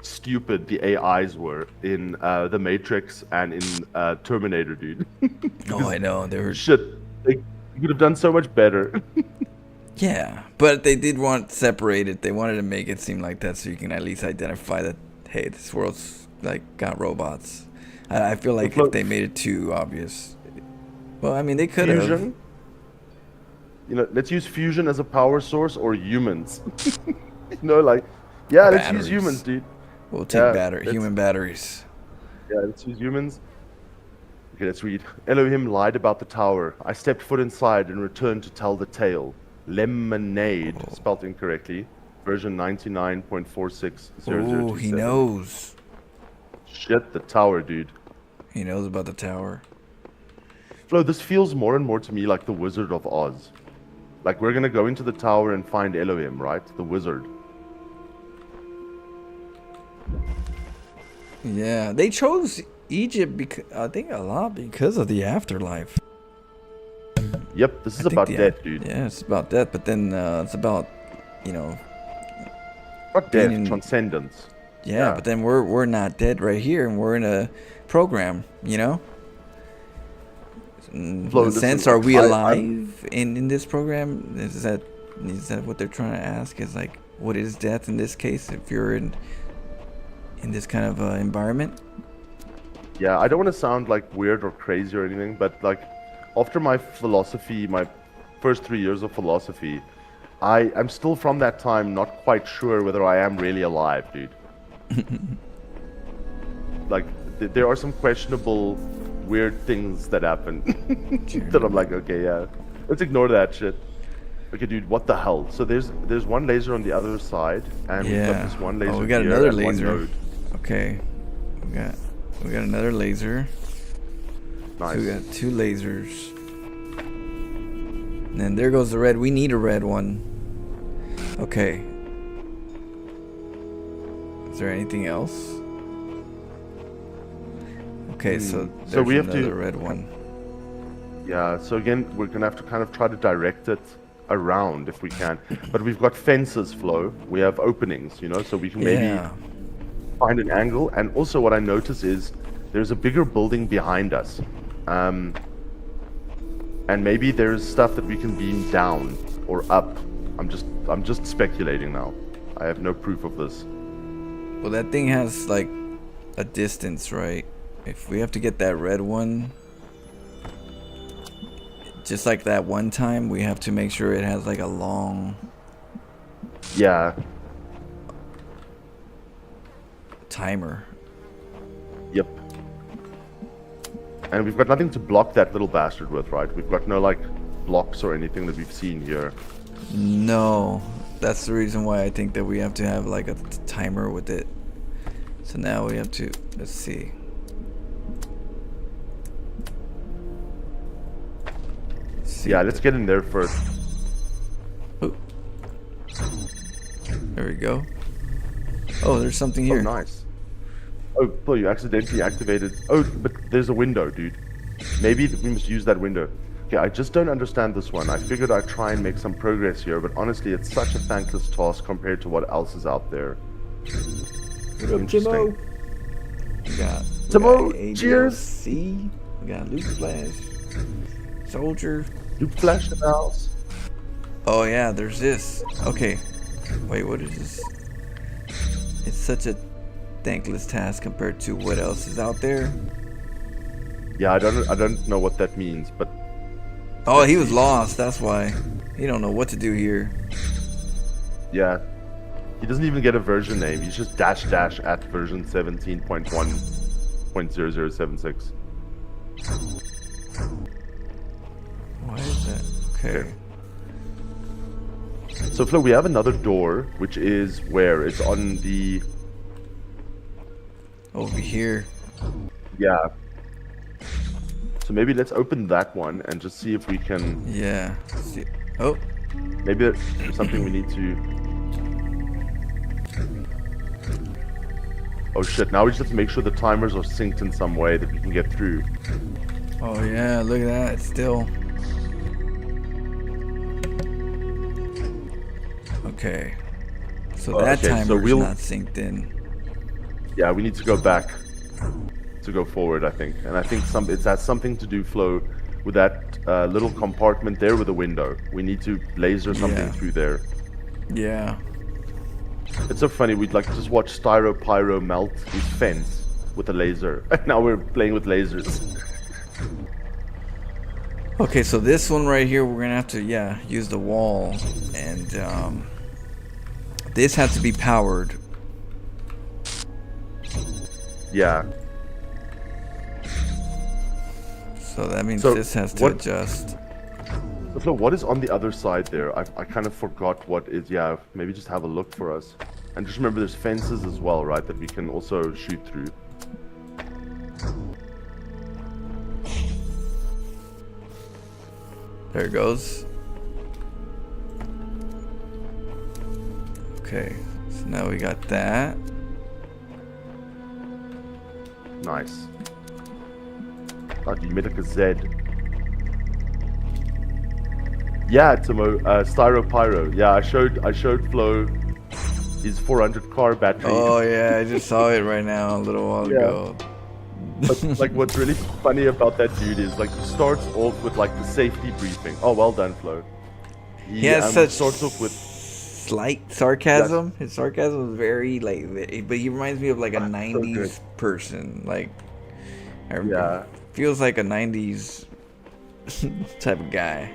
Speaker 2: stupid the AIs were in The Matrix and in Terminator, dude.
Speaker 1: Oh, I know. They were.
Speaker 2: Shit. They could have done so much better.
Speaker 1: Yeah, but they did want separated. They wanted to make it seem like that so you can at least identify that, hey, this world's like got robots. I feel like if they made it too obvious, well, I mean, they could have.
Speaker 2: Fusion. Let's use fusion as a power source or humans. Let's
Speaker 1: Batteries.
Speaker 2: use humans, dude.
Speaker 1: We'll take human batteries.
Speaker 2: Yeah, let's use humans. Okay, let's read. Elohim lied about the tower. I stepped foot inside and returned to tell the tale. Lemonade, spelled incorrectly. Version 99.46027.
Speaker 1: Oh, he knows.
Speaker 2: Shit, the tower, dude.
Speaker 1: He knows about the tower.
Speaker 2: Flo, this feels more and more to me like the Wizard of Oz. Like we're gonna go into the tower and find Elohim, right? The wizard.
Speaker 1: Yeah, they chose Egypt because I think a lot because of the afterlife.
Speaker 2: Yep, this is
Speaker 1: I think
Speaker 2: about
Speaker 1: the-
Speaker 2: death, dude.
Speaker 1: Yeah, it's about death, but then it's about,
Speaker 2: Not death,
Speaker 1: being in-
Speaker 2: transcendence.
Speaker 1: yeah, but then we're not dead right here, and we're in a program, In
Speaker 2: Flo,
Speaker 1: a
Speaker 2: listen,
Speaker 1: sense, are we
Speaker 2: I-
Speaker 1: alive in this program? Is that what they're trying to ask? Is like, what is death in this case if you're in this kind of environment.
Speaker 2: Yeah, I don't want to sound like weird or crazy or anything, but like after my philosophy, my first 3 years of philosophy, I'm still from that time not quite sure whether I am really alive, dude. Like there are some questionable, weird things that happen that I'm like, okay, yeah, let's ignore that shit. Okay, dude, what the hell? So there's one laser on the other side, and we've got this one laser.
Speaker 1: Oh, we got
Speaker 2: here
Speaker 1: another
Speaker 2: and one
Speaker 1: laser.
Speaker 2: node.
Speaker 1: Okay, we got another laser.
Speaker 2: Nice.
Speaker 1: So we got 2 lasers. And then there goes the red. We need a red one. Okay. Is there anything else? Okay, so there's
Speaker 2: we have
Speaker 1: another red one.
Speaker 2: Yeah, so again, we're gonna have to kind of try to direct it around if we can. But we've got fences, Flo. We have openings, you know, so we can maybe find an angle. And also what I notice is there's a bigger building behind us. And maybe there's stuff that we can beam down or up. I'm just speculating now. I have no proof of this.
Speaker 1: Well, that thing has like a distance, right? If we have to get that red one, just like that one time, we have to make sure it has like a long timer.
Speaker 2: Yep. And we've got nothing to block that little bastard with, right? We've got no like blocks or anything that we've seen here.
Speaker 1: No, that's the reason why I think that we have to have like a timer with it. So now we have to, let's see.
Speaker 2: Yeah, let's get in there first.
Speaker 1: Oh. There we go. Oh, there's something here.
Speaker 2: Oh, nice. Oh, Flo, you accidentally activated. Oh, but there's a window, dude. Maybe we must use that window. Okay, I just don't understand this one. I figured I'd try and make some progress here, but honestly, it's such a thankless task compared to what else is out there.
Speaker 1: What up, Timo? We got
Speaker 2: Timo, cheers!
Speaker 1: C. We got Luke Flash. Soldier.
Speaker 2: Luke Flash the house.
Speaker 1: Oh yeah, there's this. Okay. Wait, what is this? It's such a thankless task compared to what else is out there.
Speaker 2: Yeah, I don't know what that means, but
Speaker 1: oh, he was lost, that's why. He don't know what to do here.
Speaker 2: Yeah. He doesn't even get a version name. He's just dash at version 17.1.0076.
Speaker 1: Why is that? Okay.
Speaker 2: So Flo, we have another door, which is where? It's on the...
Speaker 1: Over here.
Speaker 2: Yeah. So maybe let's open that one and just see if we can...
Speaker 1: Yeah. See. Oh.
Speaker 2: Maybe there's something we need to... Oh shit, now we just have to make sure the timers are synced in some way that we can get through.
Speaker 1: Oh yeah, look at that, it's still... Okay. So that timer's not synced in.
Speaker 2: Yeah, we need to go back to go forward, I think. And I think it has something to do, Flo, with that little compartment there with a window. We need to laser something through there.
Speaker 1: Yeah.
Speaker 2: It's so funny, we'd like just watch Styro Pyro melt his fence with a laser. And now we're playing with lasers.
Speaker 1: Okay, so this one right here, we're gonna have to, use the wall. And this has to be powered.
Speaker 2: Yeah.
Speaker 1: So that means this has to adjust.
Speaker 2: So what is on the other side there? I kind of forgot what is. Yeah, maybe just have a look for us. And just remember there's fences as well, right? That we can also shoot through.
Speaker 1: There it goes. Okay, so now we got that.
Speaker 2: Nice. Oh, you made like a Z. Yeah, Timo, Styro Pyro. Yeah, I showed Flo his 400 car battery.
Speaker 1: Oh yeah, I just saw it right now a little while ago.
Speaker 2: But like, what's really funny about that dude is like he starts off with like the safety briefing. Oh, well done, Flo.
Speaker 1: He has such
Speaker 2: starts off with
Speaker 1: slight sarcasm. His sarcasm is very like, but he reminds me of like a
Speaker 2: So
Speaker 1: '90s
Speaker 2: good.
Speaker 1: person. Like,
Speaker 2: Yeah.
Speaker 1: feels like a '90s type of guy.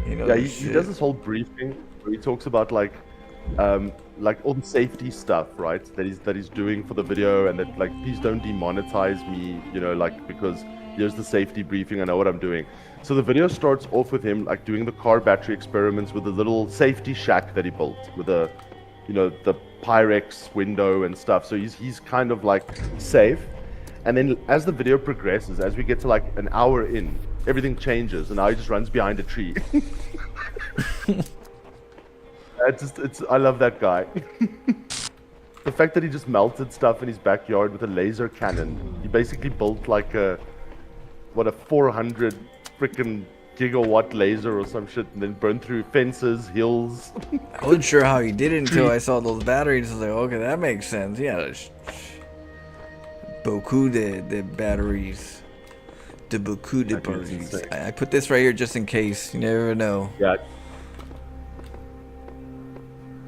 Speaker 1: You know,
Speaker 2: Yeah,
Speaker 1: this
Speaker 2: he does
Speaker 1: shit.
Speaker 2: this whole briefing where he talks about like all the safety stuff, right? That he's doing for the video, and that like please don't demonetize me, you know, like because here's the safety briefing. I know what I'm doing. So the video starts off with him like doing the car battery experiments with a little safety shack that he built with a, you know, the Pyrex window and stuff. So he's kind of like safe. And then as the video progresses, as we get to like an hour in, everything changes, and now he just runs behind a tree. I love that guy. The fact that he just melted stuff in his backyard with a laser cannon. He basically built like a 400 freaking gigawatt laser or some shit, and then burned through fences, hills.
Speaker 1: I wasn't sure how he did it until I saw those batteries. I was like, okay, that makes sense. Yeah, beaucoup de batteries. De beaucoup de
Speaker 2: That dude is
Speaker 1: batteries.
Speaker 2: insane.
Speaker 1: I put this right here just in case. You never know.
Speaker 2: Yeah.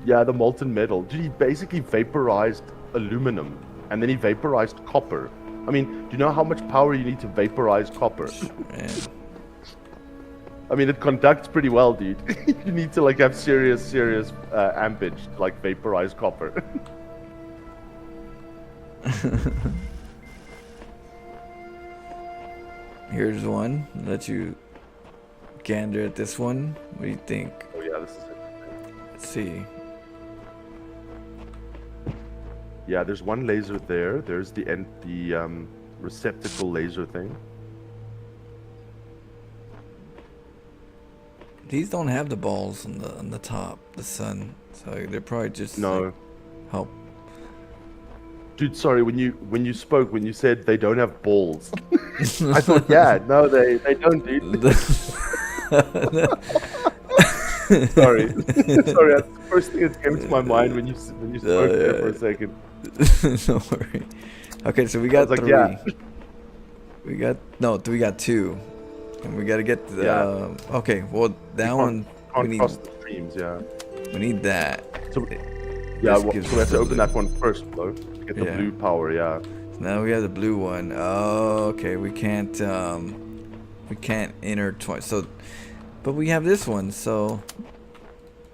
Speaker 2: Yeah, the molten metal. Dude, he basically vaporized aluminum, and then he vaporized copper. I mean, do you know how much power you need to vaporize copper?
Speaker 1: Man.
Speaker 2: I mean, it conducts pretty well, dude. You need to like have serious ampage to like vaporize copper.
Speaker 1: Here's one. Let you gander at this one. What do you think?
Speaker 2: Oh yeah, this is it.
Speaker 1: Let's see.
Speaker 2: Yeah, there's one laser there. There's the receptacle laser thing.
Speaker 1: These don't have the balls on the top, the sun. So they're probably just
Speaker 2: No.
Speaker 1: like, help.
Speaker 2: Dude, sorry, when you spoke, when you said they don't have balls, I thought, yeah, no, they don't, dude. Sorry, sorry. That's the first thing that came to my mind when you spoke there for a second.
Speaker 1: Don't worry. Okay, so we got
Speaker 2: like,
Speaker 1: three.
Speaker 2: yeah.
Speaker 1: We got two, and we gotta get the.
Speaker 2: Yeah.
Speaker 1: Okay, well that one
Speaker 2: Can't
Speaker 1: we need.
Speaker 2: cross the streams, yeah.
Speaker 1: We need that.
Speaker 2: So,
Speaker 1: This
Speaker 2: yeah, so we
Speaker 1: gives
Speaker 2: have
Speaker 1: us
Speaker 2: to
Speaker 1: the
Speaker 2: open
Speaker 1: blue.
Speaker 2: that one first, though. To get the
Speaker 1: Yeah.
Speaker 2: blue power, yeah.
Speaker 1: So now we have the blue one. Oh, okay. We can't intertwine. So, but we have this one. So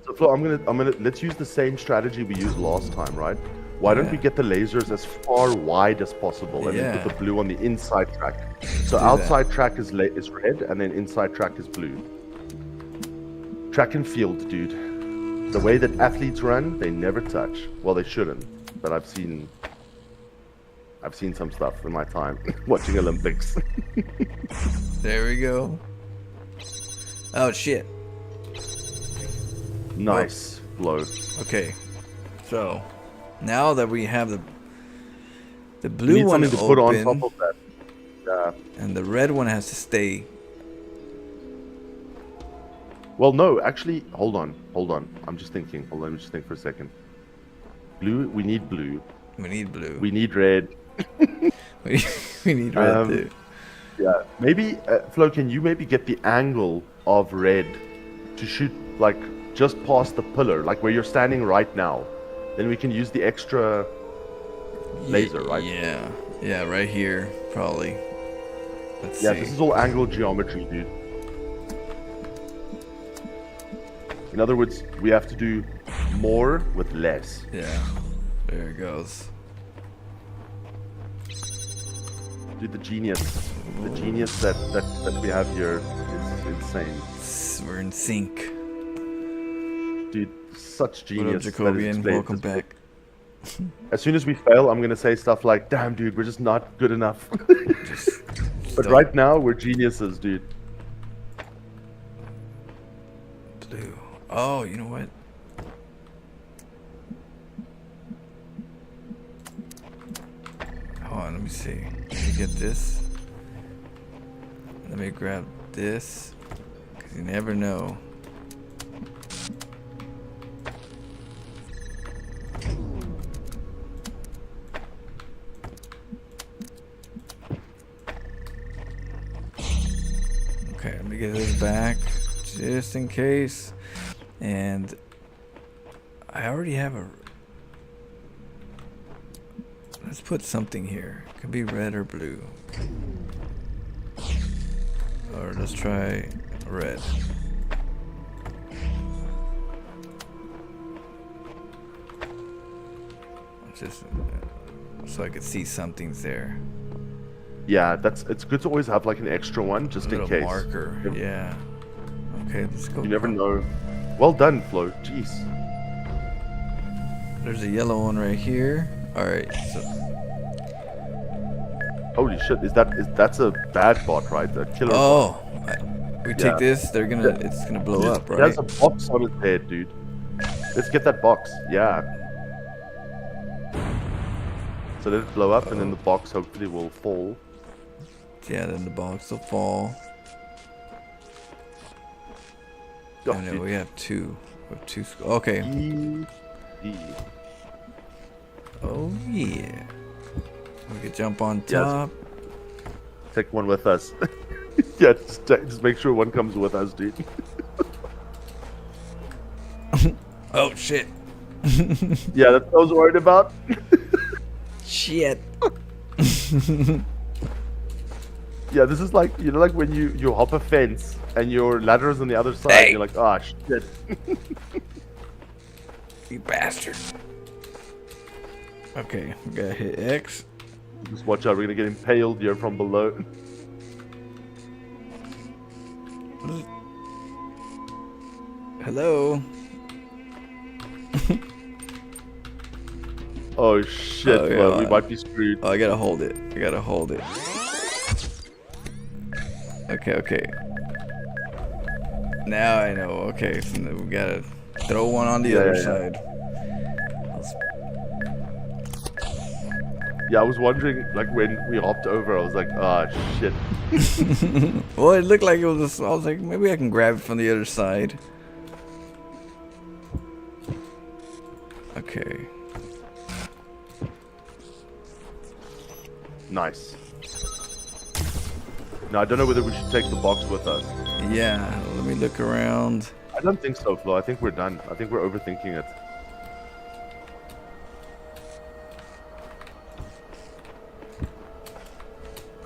Speaker 2: So Flo, I'm gonna let's use the same strategy we used last time, right? Why don't we
Speaker 1: Yeah.
Speaker 2: get the lasers as far wide as possible, and then
Speaker 1: Yeah.
Speaker 2: put the blue on the inside track? So
Speaker 1: do
Speaker 2: outside track is red, and then inside track is blue. Track and field, dude. The way that athletes run, they never touch. Well, they shouldn't, but I've seen some stuff in my time watching Olympics.
Speaker 1: there we go. Oh shit.
Speaker 2: Nice blow.
Speaker 1: Okay. So now that we have the
Speaker 2: We
Speaker 1: blue
Speaker 2: need
Speaker 1: one
Speaker 2: something to put on
Speaker 1: open
Speaker 2: top of that. Yeah.
Speaker 1: and the red one has to stay.
Speaker 2: Well, no, actually, hold on. I'm just thinking. Hold on, let me just think for a second. Blue, we need blue.
Speaker 1: We need blue.
Speaker 2: We need red.
Speaker 1: we need red too.
Speaker 2: Yeah, maybe, Flo, can you maybe get the angle of red to shoot, like, just past the pillar, like where you're standing right now? Then we can use the extra laser, right?
Speaker 1: Yeah. Yeah, right here, probably. Let's
Speaker 2: Yeah,
Speaker 1: see.
Speaker 2: this is all angle geometry, dude. In other words, we have to do more with less.
Speaker 1: Yeah. There it goes.
Speaker 2: Dude, the genius that we have here is insane.
Speaker 1: We're in sync.
Speaker 2: Dude, such
Speaker 1: What up,
Speaker 2: genius. that is
Speaker 1: Jacobian?
Speaker 2: explained
Speaker 1: Welcome
Speaker 2: this way.
Speaker 1: back.
Speaker 2: As soon as we fail, I'm gonna say stuff like, "Damn, dude, we're just not good enough." But
Speaker 1: don't-
Speaker 2: right now, we're geniuses, dude.
Speaker 1: Blue. Oh, you know what? Hold on, let me see. Let me get this. Let me grab this. Because you never know. Okay, let me get this back. Just in case. And I already have a... Let's put something here. Could be red or blue. Or let's try red. Just so I could see something's there.
Speaker 2: Yeah, it's good to always have like an extra one just in case.
Speaker 1: Marker. Yeah. Okay, let's go.
Speaker 2: You never know. Well done, Flo. Jeez.
Speaker 1: There's a yellow one right here. All right. So
Speaker 2: holy shit! That's a bad bot, right? A killer.
Speaker 1: oh, we take
Speaker 2: Yeah.
Speaker 1: this. It's gonna blow up,
Speaker 2: It
Speaker 1: right?
Speaker 2: has a box on its head, dude. Let's get that box. Yeah. So let it blow up, and then the box hopefully will fall.
Speaker 1: Yeah, then the box will fall.
Speaker 2: Oh,
Speaker 1: I know
Speaker 2: dude.
Speaker 1: we have two. Okay.
Speaker 2: Easy.
Speaker 1: Oh yeah. We could jump on
Speaker 2: Yes.
Speaker 1: top.
Speaker 2: Take one with us. Yeah, just make sure one comes with us, dude.
Speaker 1: Oh shit.
Speaker 2: Yeah, that's what I was worried about.
Speaker 1: Shit.
Speaker 2: Yeah, this is like, you know, like when you hop a fence and your ladder is on the other side.
Speaker 1: Hey.
Speaker 2: You're like, ah, shit.
Speaker 1: You bastard. Okay, we gotta hit X.
Speaker 2: Just watch out, we're gonna get impaled here from below.
Speaker 1: Hello.
Speaker 2: Oh shit,
Speaker 1: Oh, yeah.
Speaker 2: well, we might be screwed.
Speaker 1: Oh, I gotta hold it. I gotta hold it. Okay. Now I know. Okay, so then we gotta throw one on the
Speaker 2: Yeah,
Speaker 1: other
Speaker 2: yeah, yeah.
Speaker 1: side.
Speaker 2: Yeah, I was wondering, like, when we hopped over, I was like, ah, shit.
Speaker 1: Well, it looked like it was. I was like, maybe I can grab it from the other side. Okay.
Speaker 2: Nice. Now, I don't know whether we should take the box with us.
Speaker 1: Yeah. Let me look around.
Speaker 2: I don't think so, Flo. I think we're done. I think we're overthinking it.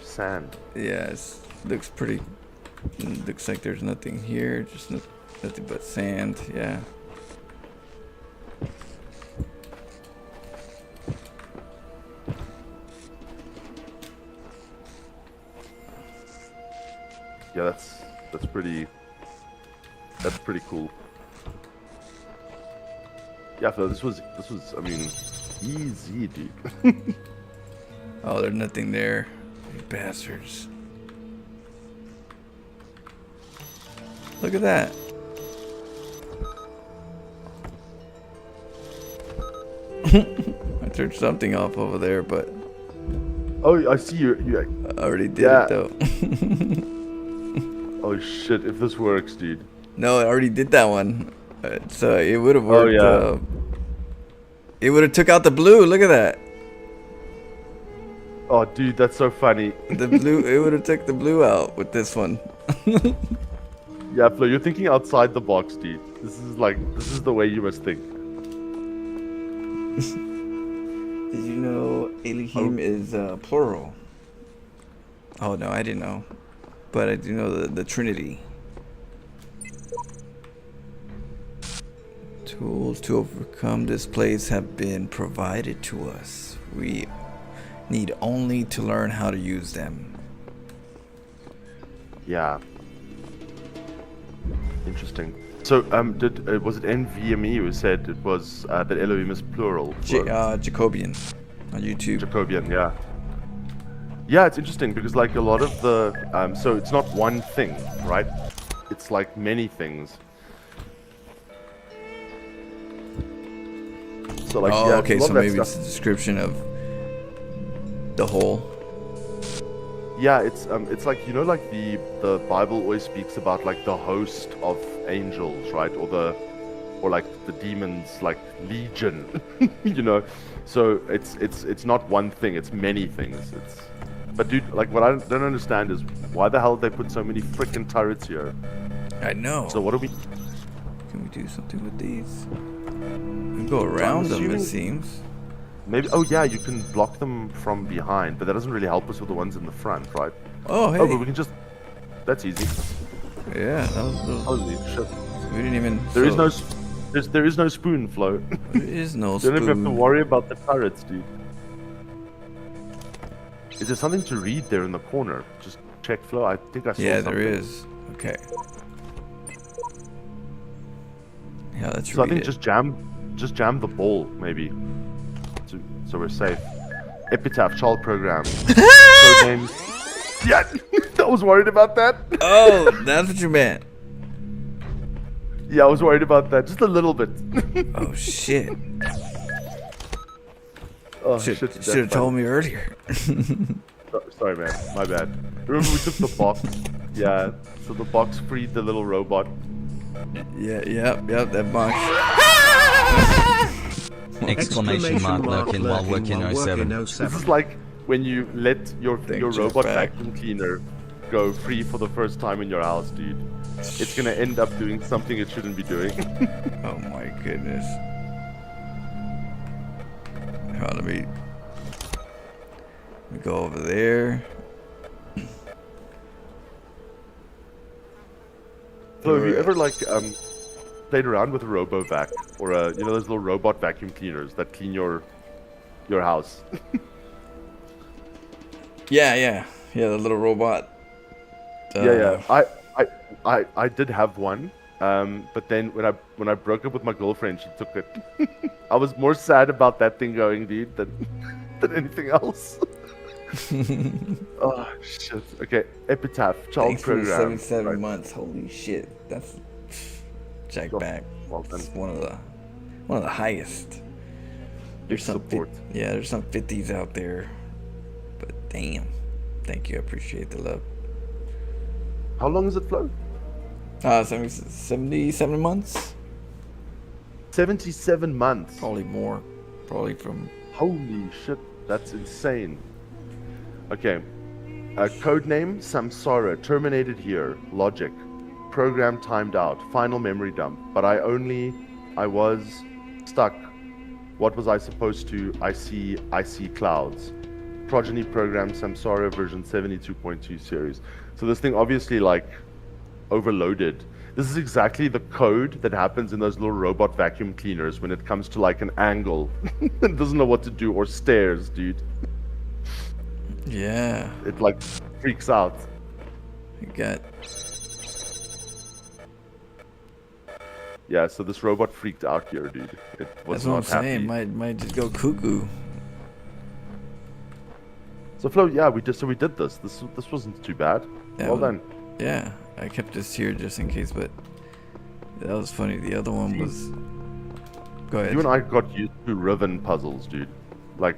Speaker 2: Sand.
Speaker 1: Yeah, looks pretty. Looks like there's nothing here. Just nothing but sand. Yeah.
Speaker 2: Yeah, that's pretty cool. Yeah, Flo, this was I mean, easy, dude.
Speaker 1: Oh, there's nothing there. You bastards. Look at that. I turned something off over there, but
Speaker 2: Oh, I see you.
Speaker 1: I already did
Speaker 2: Yeah.
Speaker 1: it though.
Speaker 2: Oh shit! If this works, dude.
Speaker 1: No, I already did that one. So it would have worked.
Speaker 2: yeah.
Speaker 1: It would have took out the blue. Look at that.
Speaker 2: Oh, dude, that's so funny.
Speaker 1: The blue. It would have took the blue out with this one.
Speaker 2: Yeah, Flo, you're thinking outside the box, dude. This is the way you must think.
Speaker 1: Did you know Elohim is plural? Oh no, I didn't know. But I do know the Trinity. Tools to overcome this place have been provided to us. We need only to learn how to use them.
Speaker 2: Yeah. Interesting. So, was it NVMe who said it was that Elohim is plural?
Speaker 1: Jacobian on YouTube.
Speaker 2: Jacobian, yeah. Yeah, it's interesting because like a lot of the so it's not one thing, right? It's like many things. So like
Speaker 1: Oh,
Speaker 2: yeah,
Speaker 1: okay,
Speaker 2: a lot
Speaker 1: so
Speaker 2: of that
Speaker 1: maybe
Speaker 2: stuff-
Speaker 1: it's a description of the whole.
Speaker 2: Yeah, it's like, you know, like the Bible always speaks about like the host of angels, right? Or like the demons, like legion, you know. So it's not one thing, it's many things. But dude, like what I don't understand is why the hell they put so many freaking turrets here?
Speaker 1: I know.
Speaker 2: So what do we?
Speaker 1: Can we do something with these? We can go around them, it seems.
Speaker 2: Maybe. Oh yeah, you can block them from behind, but that doesn't really help us with the ones in the front, right?
Speaker 1: Oh hey.
Speaker 2: Oh, but we can just. That's easy.
Speaker 1: Yeah, that was little...
Speaker 2: Holy shit.
Speaker 1: We didn't even.
Speaker 2: There is no spoon, Flo.
Speaker 1: There is no
Speaker 2: You
Speaker 1: spoon.
Speaker 2: don't even have to worry about the turrets, dude. Is there something to read there in the corner? Just check, Flo. I think I saw
Speaker 1: Yeah,
Speaker 2: something.
Speaker 1: there is. Okay. Yeah, let's
Speaker 2: So I
Speaker 1: read
Speaker 2: think
Speaker 1: it.
Speaker 2: just jam the ball, maybe. So we're safe. Epitaph, child program. Codename. Yeah, I was worried about that.
Speaker 1: Oh, that's what you meant.
Speaker 2: Yeah, I was worried about that. Just a little bit.
Speaker 1: Oh shit.
Speaker 2: Oh,
Speaker 1: Should
Speaker 2: shit.
Speaker 1: have told me earlier.
Speaker 2: Sorry, man. My bad. Remember we took the box? Yeah. So the box freed the little robot.
Speaker 1: Yep, that box.
Speaker 4: Exclamation mark lurking while working 07.
Speaker 2: This is like when you let your robot vacuum cleaner go free for the first time in your house, dude. It's gonna end up doing something it shouldn't be doing.
Speaker 1: Oh my goodness. Let me go over there.
Speaker 2: So have you ever played around with a RoboVac or those little robot vacuum cleaners that clean your house?
Speaker 1: Yeah, the little robot.
Speaker 2: Yeah. I did have one, but then when I broke up with my girlfriend, she took it. I was more sad about that thing going, dude, than anything else. Oh shit. Okay, Epitaph, child
Speaker 1: Thanks for the
Speaker 2: program.
Speaker 1: 77 months. Holy shit, that's jack back.
Speaker 2: Well done.
Speaker 1: It's one of the highest. There's some
Speaker 2: support.
Speaker 1: there's some 50s out there, but damn. Thank you, I appreciate the love.
Speaker 2: How long is it, Flo?
Speaker 1: 77 months?
Speaker 2: 77 months.
Speaker 1: Probably more. Probably from...
Speaker 2: Holy shit, that's insane. Okay. Codename Samsara, terminated here. Logic. Program timed out. Final memory dump. But I was stuck. What was I supposed to? I see clouds. Progeny program Samsara version 72.2 series. So this thing obviously overloaded. This is exactly the code that happens in those little robot vacuum cleaners when it comes to an angle. It doesn't know what to do, or stairs, dude.
Speaker 1: Yeah.
Speaker 2: It freaks out.
Speaker 1: You got...
Speaker 2: Yeah, so this robot freaked out here, dude. It was
Speaker 1: That's what I'm
Speaker 2: not happy.
Speaker 1: saying. Might just go cuckoo.
Speaker 2: So Flo, yeah, we did this. This wasn't too bad.
Speaker 1: Yeah,
Speaker 2: Well done.
Speaker 1: Yeah, I kept this here just in case, but that was funny. The other one was... Go ahead.
Speaker 2: You and I got used to Riven puzzles, dude.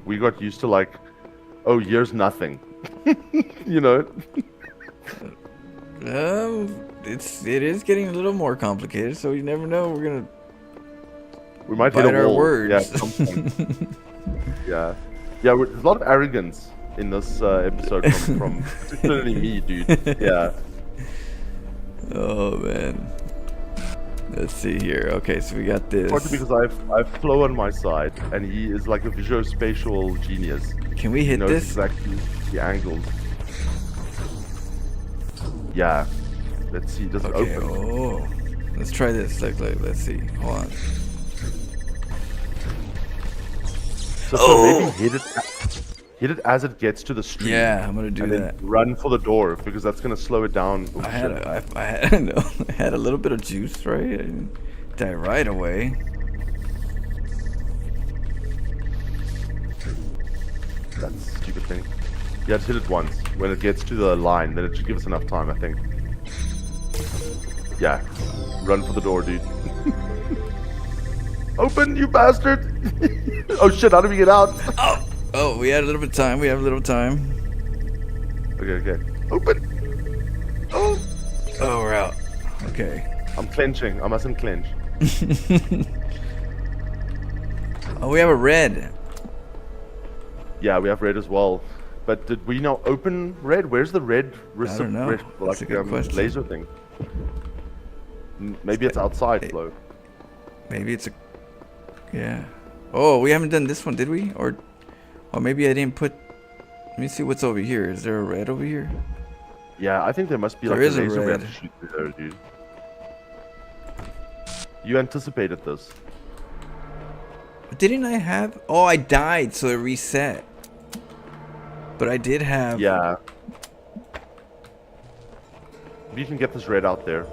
Speaker 2: We got used to oh, here's nothing. You know?
Speaker 1: It is getting a little more complicated, so you never know.
Speaker 2: We might
Speaker 1: bite
Speaker 2: hit a
Speaker 1: our
Speaker 2: wall.
Speaker 1: words.
Speaker 2: Yeah, at some point. Yeah. There's a lot of arrogance in this episode from particularly me, dude. Yeah.
Speaker 1: Oh man. Let's see here. Okay, so we got this.
Speaker 2: Partly because I've Flo on my side, and he is like a visuospatial genius.
Speaker 1: Can we hit
Speaker 2: He knows
Speaker 1: this?
Speaker 2: exactly the angles. Yeah. Let's see. Does it
Speaker 1: Okay.
Speaker 2: open?
Speaker 1: Oh, let's try this. Let's see. Hold on.
Speaker 2: So maybe hit it as it gets to the street.
Speaker 1: Yeah, I'm gonna do
Speaker 2: and
Speaker 1: that.
Speaker 2: then run for the door because that's gonna slow it down. Oh,
Speaker 1: I had a little bit of juice, right? I didn't die right away.
Speaker 2: That's a stupid thing. Yeah, just hit it once. When it gets to the line, then it should give us enough time, I think. Yeah. Run for the door, dude. Open, you bastard! Oh shit, how do we get out?
Speaker 1: Oh, we had a little bit of time. We have a little time.
Speaker 2: Okay. Open! Oh!
Speaker 1: Oh, we're out. Okay.
Speaker 2: I'm clenching. I mustn't clench.
Speaker 1: Oh, we have a red.
Speaker 2: Yeah, we have red as well. But did we now open red? Where's the red
Speaker 1: I don't know.
Speaker 2: red,
Speaker 1: That's a good question.
Speaker 2: laser thing? Maybe it's outside, Flo.
Speaker 1: Maybe it's a... Yeah. Oh, we haven't done this one, did we? Or maybe I didn't put... Let me see what's over here. Is there a red over here?
Speaker 2: Yeah, I think there must be
Speaker 1: There
Speaker 2: like
Speaker 1: is
Speaker 2: a
Speaker 1: a
Speaker 2: laser we have
Speaker 1: red.
Speaker 2: to shoot through there, dude. You anticipated this.
Speaker 1: Didn't I have... Oh, I died, so it reset. But I did have...
Speaker 2: Yeah. You can get this red out there.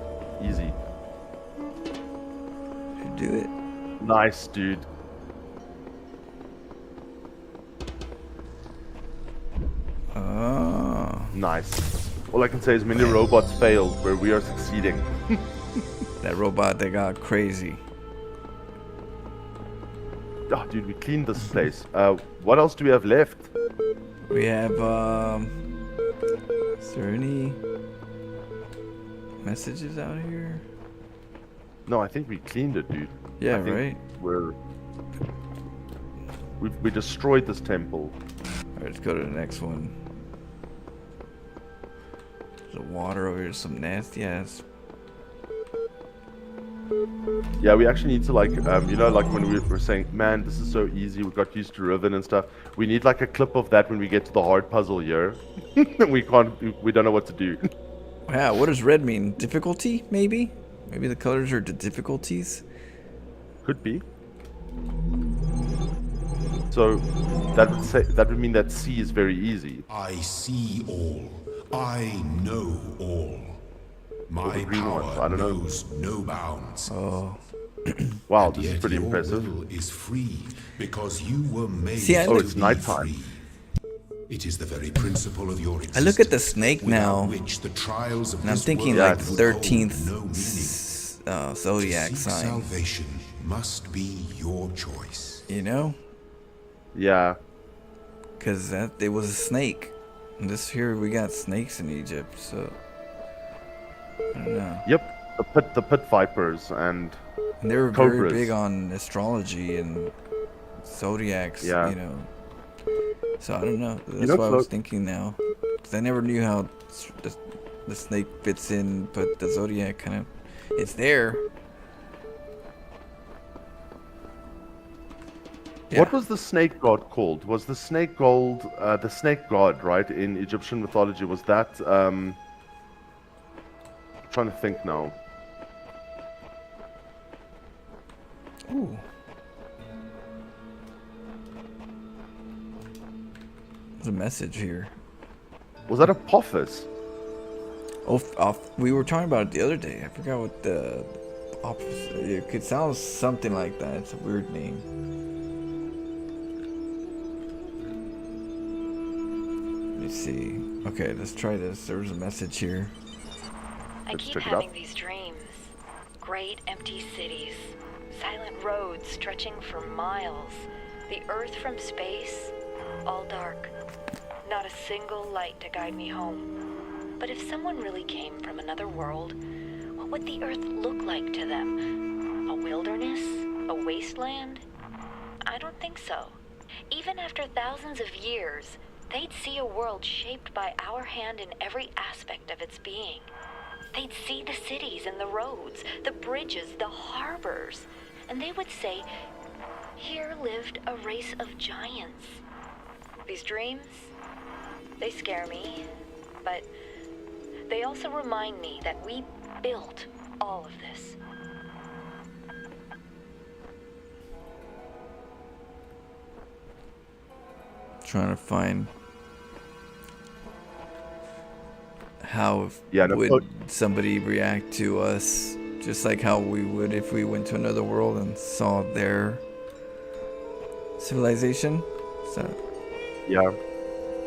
Speaker 2: Easy.
Speaker 1: Do it.
Speaker 2: Nice, dude.
Speaker 1: Oh.
Speaker 2: Nice. All I can say is many robots failed where we are succeeding.
Speaker 1: That robot that got crazy.
Speaker 2: Oh, dude, we cleaned this place. What else do we have left?
Speaker 1: We have, is there any messages out here?
Speaker 2: No, I think we cleaned it, dude.
Speaker 1: Yeah,
Speaker 2: I think
Speaker 1: right?
Speaker 2: We destroyed this temple.
Speaker 1: Alright, let's go to the next one. There's water over here, some nasty ass.
Speaker 2: Yeah, we actually need to like, you know, like when we were saying, man, this is so easy, we got used to Riven and stuff. We need like a clip of that when we get to the hard puzzle here. we don't know what to do.
Speaker 1: Yeah, what does red mean? Difficulty, maybe? Maybe the colors are the difficulties?
Speaker 2: Could be. So that would mean that C is very easy.
Speaker 3: I see all. I know all. My
Speaker 2: green
Speaker 3: power
Speaker 2: ones, I don't know.
Speaker 3: knows no bounds.
Speaker 1: Oh.
Speaker 2: Wow,
Speaker 3: And
Speaker 2: this is
Speaker 3: yet
Speaker 2: pretty
Speaker 3: your
Speaker 2: impressive.
Speaker 3: will is free because you were made
Speaker 1: See, I
Speaker 3: to
Speaker 1: look-
Speaker 2: it's
Speaker 3: be
Speaker 2: nighttime.
Speaker 3: free. It is the very principle of your existence.
Speaker 1: I look at the snake
Speaker 3: without
Speaker 1: now,
Speaker 3: which the trials of
Speaker 1: and I'm
Speaker 3: this
Speaker 1: thinking
Speaker 3: world
Speaker 1: like
Speaker 2: it's-
Speaker 3: would
Speaker 1: 13th
Speaker 3: hold no meaning.
Speaker 1: zodiac
Speaker 3: To seek
Speaker 1: sign.
Speaker 3: salvation must be your choice.
Speaker 1: You know?
Speaker 2: Yeah.
Speaker 1: Because it was a snake. And this here, we got snakes in Egypt, so... I don't know.
Speaker 2: Yep. The pit vipers and
Speaker 1: And they were
Speaker 2: Cobras.
Speaker 1: very big on astrology and zodiacs,
Speaker 2: Yeah.
Speaker 1: you know. So I don't know. That's
Speaker 2: know,
Speaker 1: what I was
Speaker 2: Flo-
Speaker 1: thinking now. Because I never knew how the snake fits in, but the zodiac kind of... It's there. Yeah.
Speaker 2: What was the snake god called? Was the snake the snake god, right, in Egyptian mythology? Was that I'm trying to think now.
Speaker 1: Ooh. There's a message here.
Speaker 2: Was that Apophis?
Speaker 1: We were talking about it the other day. I forgot what the opposite. It could sound something like that. It's a weird name. Let me see. Okay, let's try this. There's a message here.
Speaker 5: I
Speaker 2: Let's
Speaker 5: keep
Speaker 2: check it
Speaker 5: having
Speaker 2: out.
Speaker 5: these dreams. Great empty cities, silent roads stretching for miles, the earth from space, all dark. Not a single light to guide me home. But if someone really came from another world, what would the earth look like to them? A wilderness? A wasteland? I don't think so. Even after thousands of years, they'd see a world shaped by our hand in every aspect of its being. They'd see the cities and the roads, the bridges, the harbors, and they would say, here lived a race of giants. These dreams, they scare me, but they also remind me that we built all of this.
Speaker 1: Trying to find how
Speaker 2: Yeah, no,
Speaker 1: would
Speaker 2: but-
Speaker 1: somebody react to us, just like how we would if we went to another world and saw their civilization. So
Speaker 2: Yeah.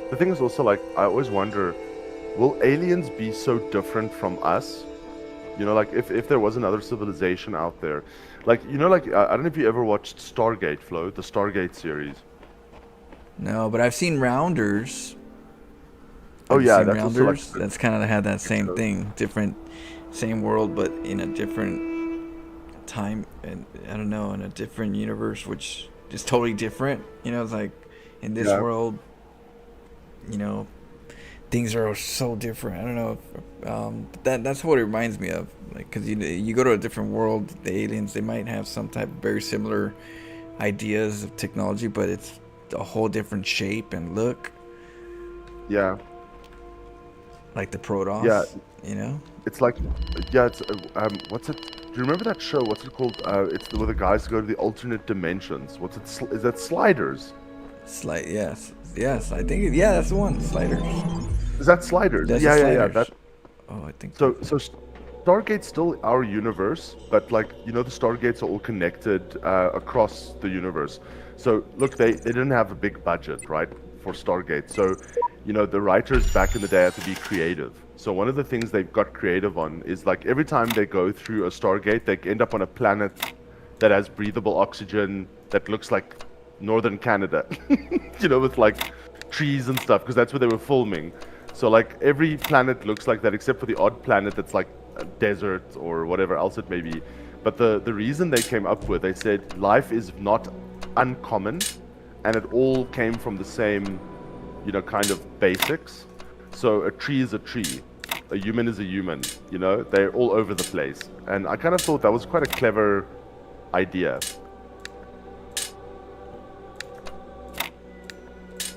Speaker 2: The thing is also, like, I always wonder, will aliens be so different from us? You know, like, if there was another civilization out there. Like, you know, like, I don't know if you ever watched Stargate, Flo, the Stargate series.
Speaker 1: no, but I've seen Rounders.
Speaker 2: Oh,
Speaker 1: Have you
Speaker 2: yeah,
Speaker 1: seen
Speaker 2: that's also,
Speaker 1: Rounders?
Speaker 2: like,
Speaker 1: That's kind of had that same
Speaker 2: so-
Speaker 1: thing, same world, but in a different time, and I don't know, in a different universe, which is totally different. You know, it's like in this
Speaker 2: Yeah.
Speaker 1: world, you know, things are so different. I don't know. That's what it reminds me of. Like, cause you go to a different world, the aliens they might have some type of very similar ideas of technology, but it's a whole different shape and look.
Speaker 2: Yeah.
Speaker 1: Like the Protoss.
Speaker 2: Yeah.
Speaker 1: You know.
Speaker 2: It's like, yeah. It's what's it? Do you remember that show? What's it called? It's where the guys go to the alternate dimensions. What's it? Is that Sliders?
Speaker 1: Yes. I think that's the one. Sliders.
Speaker 2: Is that Sliders?
Speaker 1: That's
Speaker 2: Yeah.
Speaker 1: Sliders.
Speaker 2: That.
Speaker 1: Oh, I think
Speaker 2: So Stargate's still our universe, but like the Stargates are all connected across the universe. So look, they didn't have a big budget, right, for Stargate. So the writers back in the day had to be creative. So one of the things they've got creative on is like every time they go through a Stargate, they end up on a planet that has breathable oxygen that looks like northern Canada, with like trees and stuff, because that's where they were filming. So like every planet looks like that, except for the odd planet that's like a desert or whatever else it may be. But the reason they came up with, they said life is not uncommon, and it all came from the same, kind of basics. So a tree is a tree, a human is a human. They're all over the place, and I kind of thought that was quite a clever idea.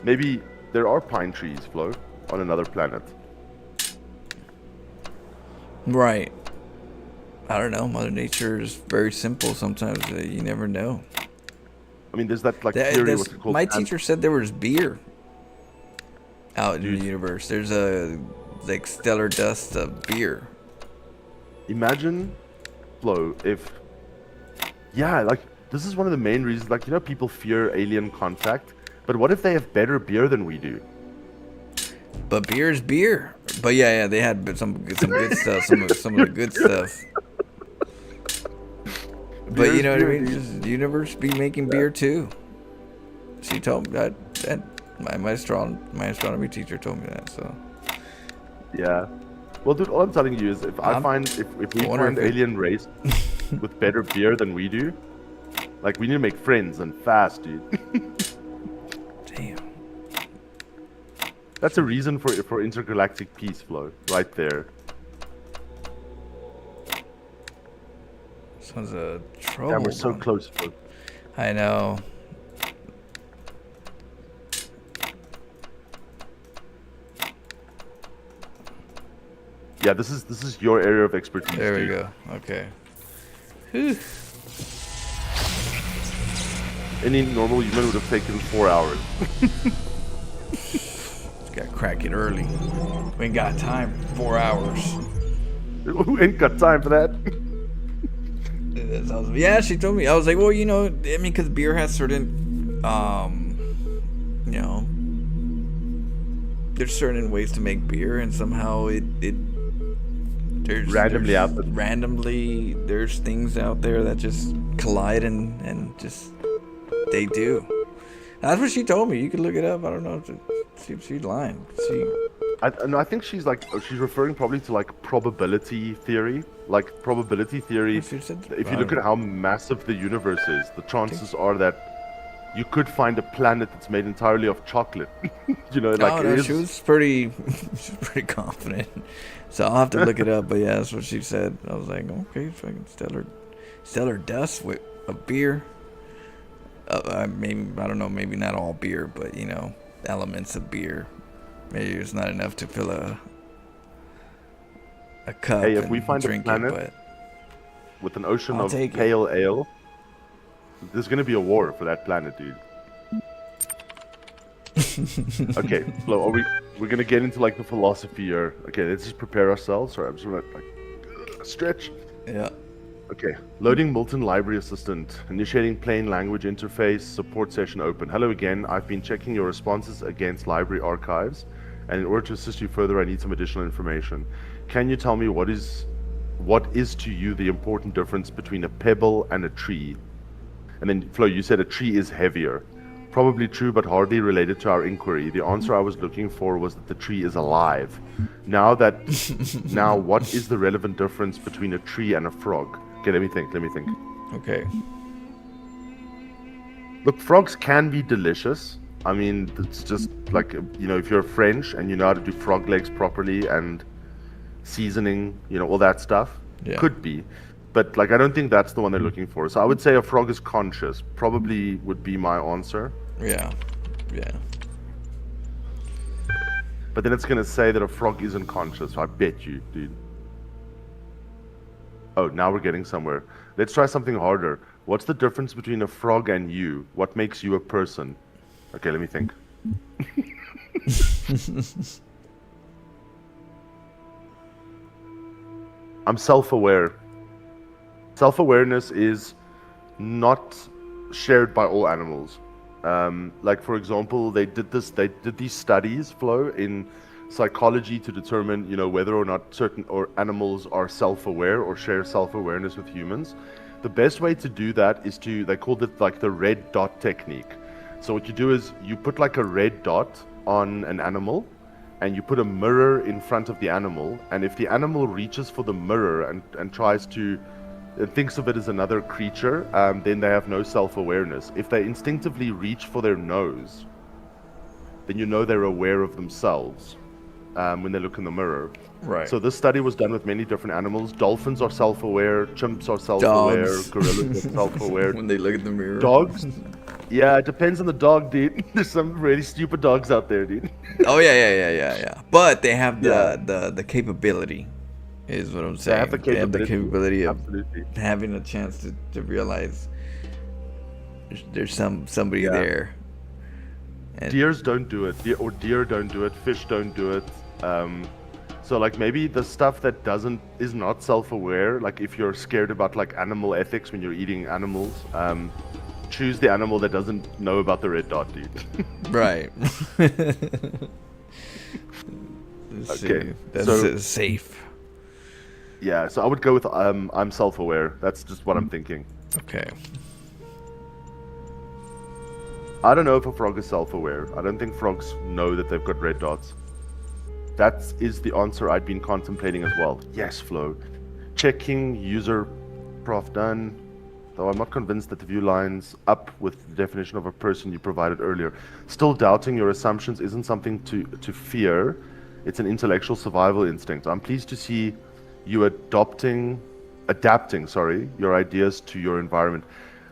Speaker 2: Maybe there are pine trees, Flo, on another planet.
Speaker 1: Right. I don't know. Mother Nature is very simple. Sometimes you never know.
Speaker 2: I mean, there's that like theory. What's it called?
Speaker 1: My teacher said there was beer out in the universe. There's a like stellar dust of beer.
Speaker 2: Imagine, Flo, if like this is one of the main reasons. Like people fear alien contact, but what if they have better beer than we do?
Speaker 1: But beer is beer. But yeah, they had some good stuff. Some of the good stuff. But you know what I mean? Just the universe be making beer too. She told me that my astronomy teacher told me that. So
Speaker 2: yeah. Well, dude, all I'm telling you is if we find alien race with better beer than we do, like we need to make friends and fast, dude.
Speaker 1: Damn.
Speaker 2: That's a reason for intergalactic peace, Flo, right there.
Speaker 1: Sounds a trouble.
Speaker 2: Yeah, we're so close, Flo.
Speaker 1: I know.
Speaker 2: Yeah, this is your area of expertise.
Speaker 1: There we
Speaker 2: dude.
Speaker 1: go. Okay. Whew.
Speaker 2: Any normal human would have taken 4 hours.
Speaker 1: Just got cracking early. We ain't got time for 4 hours.
Speaker 2: Who ain't got time for that?
Speaker 1: Yeah, she told me. I was like, well, because beer has certain, there's certain ways to make beer, and somehow there's things out there that just collide and just they do. That's what she told me. You could look it up. I don't know. See if she's lying.
Speaker 2: I think she's referring probably to like probability theory. Like probability theory, if you look at how massive the universe is, the chances are that you could find a planet that's made entirely of chocolate. She was
Speaker 1: pretty confident. So I'll have to look it up. But yeah, that's what she said. I was like, okay, fucking stellar dust with a beer. Maybe, I don't know, maybe not all beer, but elements of beer. Maybe it's not enough to fill a cup.
Speaker 2: Hey, if we find
Speaker 1: a
Speaker 2: planet with an ocean of pale ale, there's gonna be a war for that planet, dude. Okay, Flo, we're gonna get into like the philosophy here. Okay, let's just prepare ourselves. Sorry, I'm just gonna stretch.
Speaker 1: Yeah.
Speaker 2: Okay, loading Milton Library Assistant, initiating plain language interface, support session open. Hello again, I've been checking your responses against library archives, and in order to assist you further, I need some additional information. Can you tell me what is to you the important difference between a pebble and a tree? And then, Flo, you said a tree is heavier. Probably true, but hardly related to our inquiry. The answer I was looking for was that the tree is alive. Now, what is the relevant difference between a tree and a frog? Okay, let me think.
Speaker 1: Okay.
Speaker 2: Look, frogs can be delicious. I mean, it's just like, if you're French and you know how to do frog legs properly and seasoning, all that stuff,
Speaker 1: Yeah.
Speaker 2: Could be. But like I don't think that's the one they're looking for. So I would say a frog is conscious. Probably would be my answer.
Speaker 1: Yeah. Yeah.
Speaker 2: But then it's gonna say that a frog isn't conscious. I bet you, dude. Oh, now we're getting somewhere. Let's try something harder. What's the difference between a frog and you? What makes you a person? Okay, let me think. I'm self-aware. Self-awareness is not shared by all animals. Like for example, they did these studies, Flo, in psychology to determine, whether or not certain animals are self-aware or share self-awareness with humans. The best way to do that is they called it like the red dot technique. So what you do is you put like a red dot on an animal and you put a mirror in front of the animal, and if the animal reaches for the mirror and tries to thinks of it as another creature, then they have no self-awareness. If they instinctively reach for their nose, then they're aware of themselves when they look in the mirror.
Speaker 1: Right.
Speaker 2: So this study was done with many different animals. Dolphins are self-aware, chimps are self-aware,
Speaker 1: Dogs.
Speaker 2: Gorillas are self-aware.
Speaker 1: When they look in the mirror.
Speaker 2: Dogs? Yeah, it depends on the dog, dude. There's some really stupid dogs out there, dude.
Speaker 1: Oh yeah. But they have the capability, is what I'm saying.
Speaker 2: They have the capability
Speaker 1: of
Speaker 2: absolutely.
Speaker 1: having a chance to realize there's somebody there. And
Speaker 2: Deers don't do it, deer don't do it, fish don't do it. So like maybe the stuff that is not self-aware, like if you're scared about like animal ethics when you're eating animals, choose the animal that doesn't know about the red dot, dude.
Speaker 1: right.
Speaker 2: Okay,
Speaker 1: That's safe.
Speaker 2: Yeah, so I would go with I'm self-aware. That's just what I'm thinking.
Speaker 1: Okay.
Speaker 2: I don't know if a frog is self-aware. I don't think frogs know that they've got red dots. That is the answer I'd been contemplating as well. Yes, Flo. Checking user prof done. Though I'm not convinced that the view lines up with the definition of a person you provided earlier. Still doubting your assumptions isn't something to fear. It's an intellectual survival instinct. I'm pleased to see you adapting, your ideas to your environment.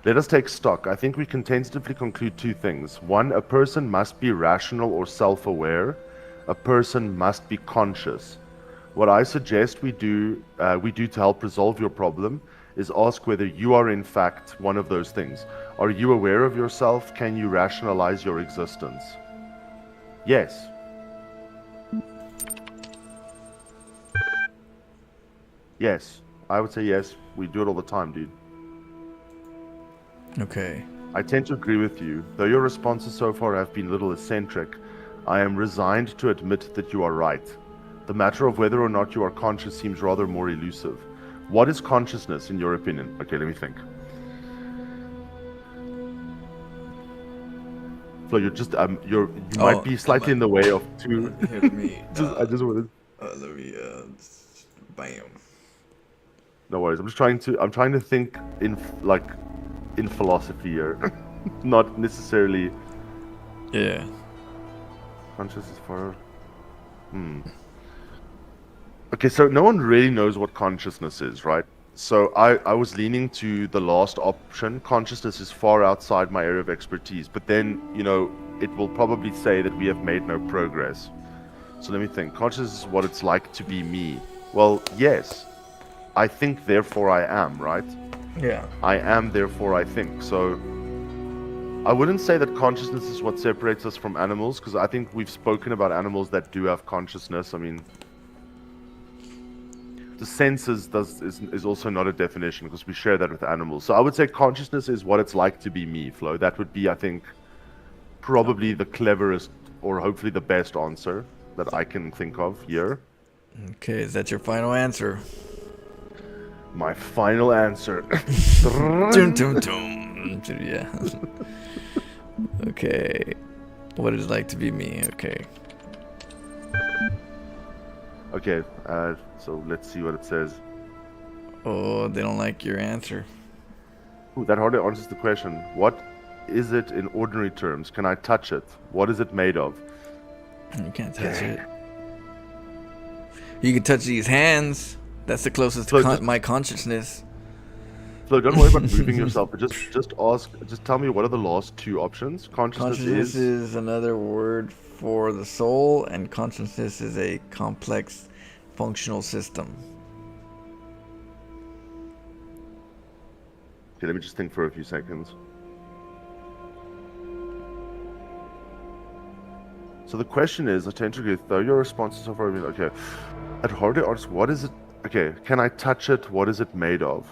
Speaker 2: Let us take stock. I think we can tentatively conclude two things. One, a person must be rational or self-aware. A person must be conscious. What I suggest we do to help resolve your problem is ask whether you are in fact one of those things. Are you aware of yourself? Can you rationalize your existence? Yes. Yes. I would say yes. We do it all the time, dude.
Speaker 1: Okay.
Speaker 2: I tend to agree with you. Though your responses so far have been a little eccentric, I am resigned to admit that you are right. The matter of whether or not you are conscious seems rather more elusive. What is consciousness, in your opinion? Okay, let me think. So you're just you might be slightly in the way of two.
Speaker 1: Hit me.
Speaker 2: I just wanted.
Speaker 1: Let me bam.
Speaker 2: No worries. I'm trying to think in philosophy here, not necessarily.
Speaker 1: Yeah.
Speaker 2: Conscious is for. Okay, so no one really knows what consciousness is, right? So I was leaning to the last option. Consciousness is far outside my area of expertise, but then, it will probably say that we have made no progress. So let me think. Consciousness is what it's like to be me. Well, yes. I think, therefore I am, right?
Speaker 1: Yeah.
Speaker 2: I am, therefore I think. So I wouldn't say that consciousness is what separates us from animals, because I think we've spoken about animals that do have consciousness. I mean, the senses is also not a definition, because we share that with animals. So I would say consciousness is what it's like to be me, Flo. That would be, I think, probably the cleverest, or hopefully the best answer that I can think of here.
Speaker 1: Okay, is that your final answer?
Speaker 2: My final answer.
Speaker 1: Dum, dum, dum. Yeah. Okay. What is it like to be me? Okay.
Speaker 2: Okay, so let's see what it says.
Speaker 1: Oh, they don't like your answer.
Speaker 2: Ooh, that hardly answers the question. What is it in ordinary terms? Can I touch it? What is it made of?
Speaker 1: You can't touch it. You can touch these hands. That's the closest
Speaker 2: So
Speaker 1: to my consciousness.
Speaker 2: So don't worry about moving yourself, but just tell me what are the last two options?
Speaker 1: Consciousness is another word for the soul, and consciousness is a complex functional system.
Speaker 2: Okay, let me just think for a few seconds. So the question is, I tend to agree, though your responses so far have been, okay, at heart it asks, what is it, okay, can I touch it, what is it made of?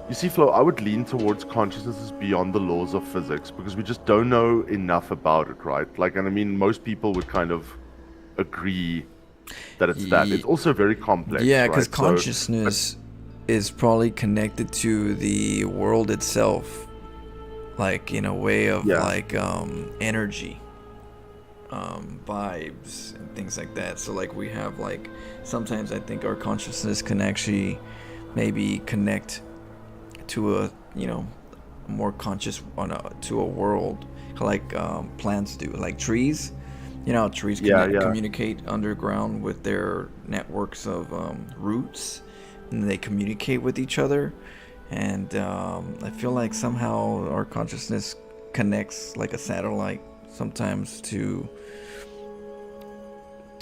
Speaker 2: You see, Flo, I would lean towards consciousness beyond the laws of physics because we just don't know enough about it, right? Like, and I mean, most people would kind of agree that it's that. It's also very complex,
Speaker 1: yeah, because
Speaker 2: right?
Speaker 1: consciousness is probably connected to the world itself, like in a way of like energy, vibes and things like that. So like we have like, sometimes I think our consciousness can actually maybe connect to a, you know, more conscious to a world, like plants do, like trees. You know, trees communicate underground with their networks of roots, and they communicate with each other. And I feel like somehow our consciousness connects like a satellite sometimes to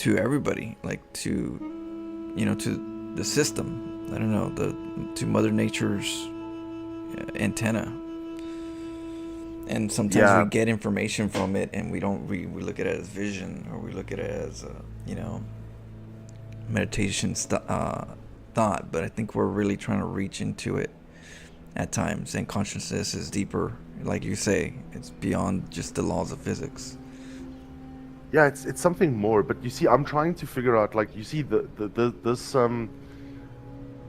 Speaker 1: everybody, like to, you know, to the system. I don't know, to Mother Nature's antenna. And sometimes we get information from it, and we look at it as vision, or we look at it as you know, meditation thought. But I think we're really trying to reach into it at times, and consciousness is deeper, like you say. It's beyond just the laws of physics.
Speaker 2: Yeah, it's something more. But you see, I'm trying to figure out, like, you see,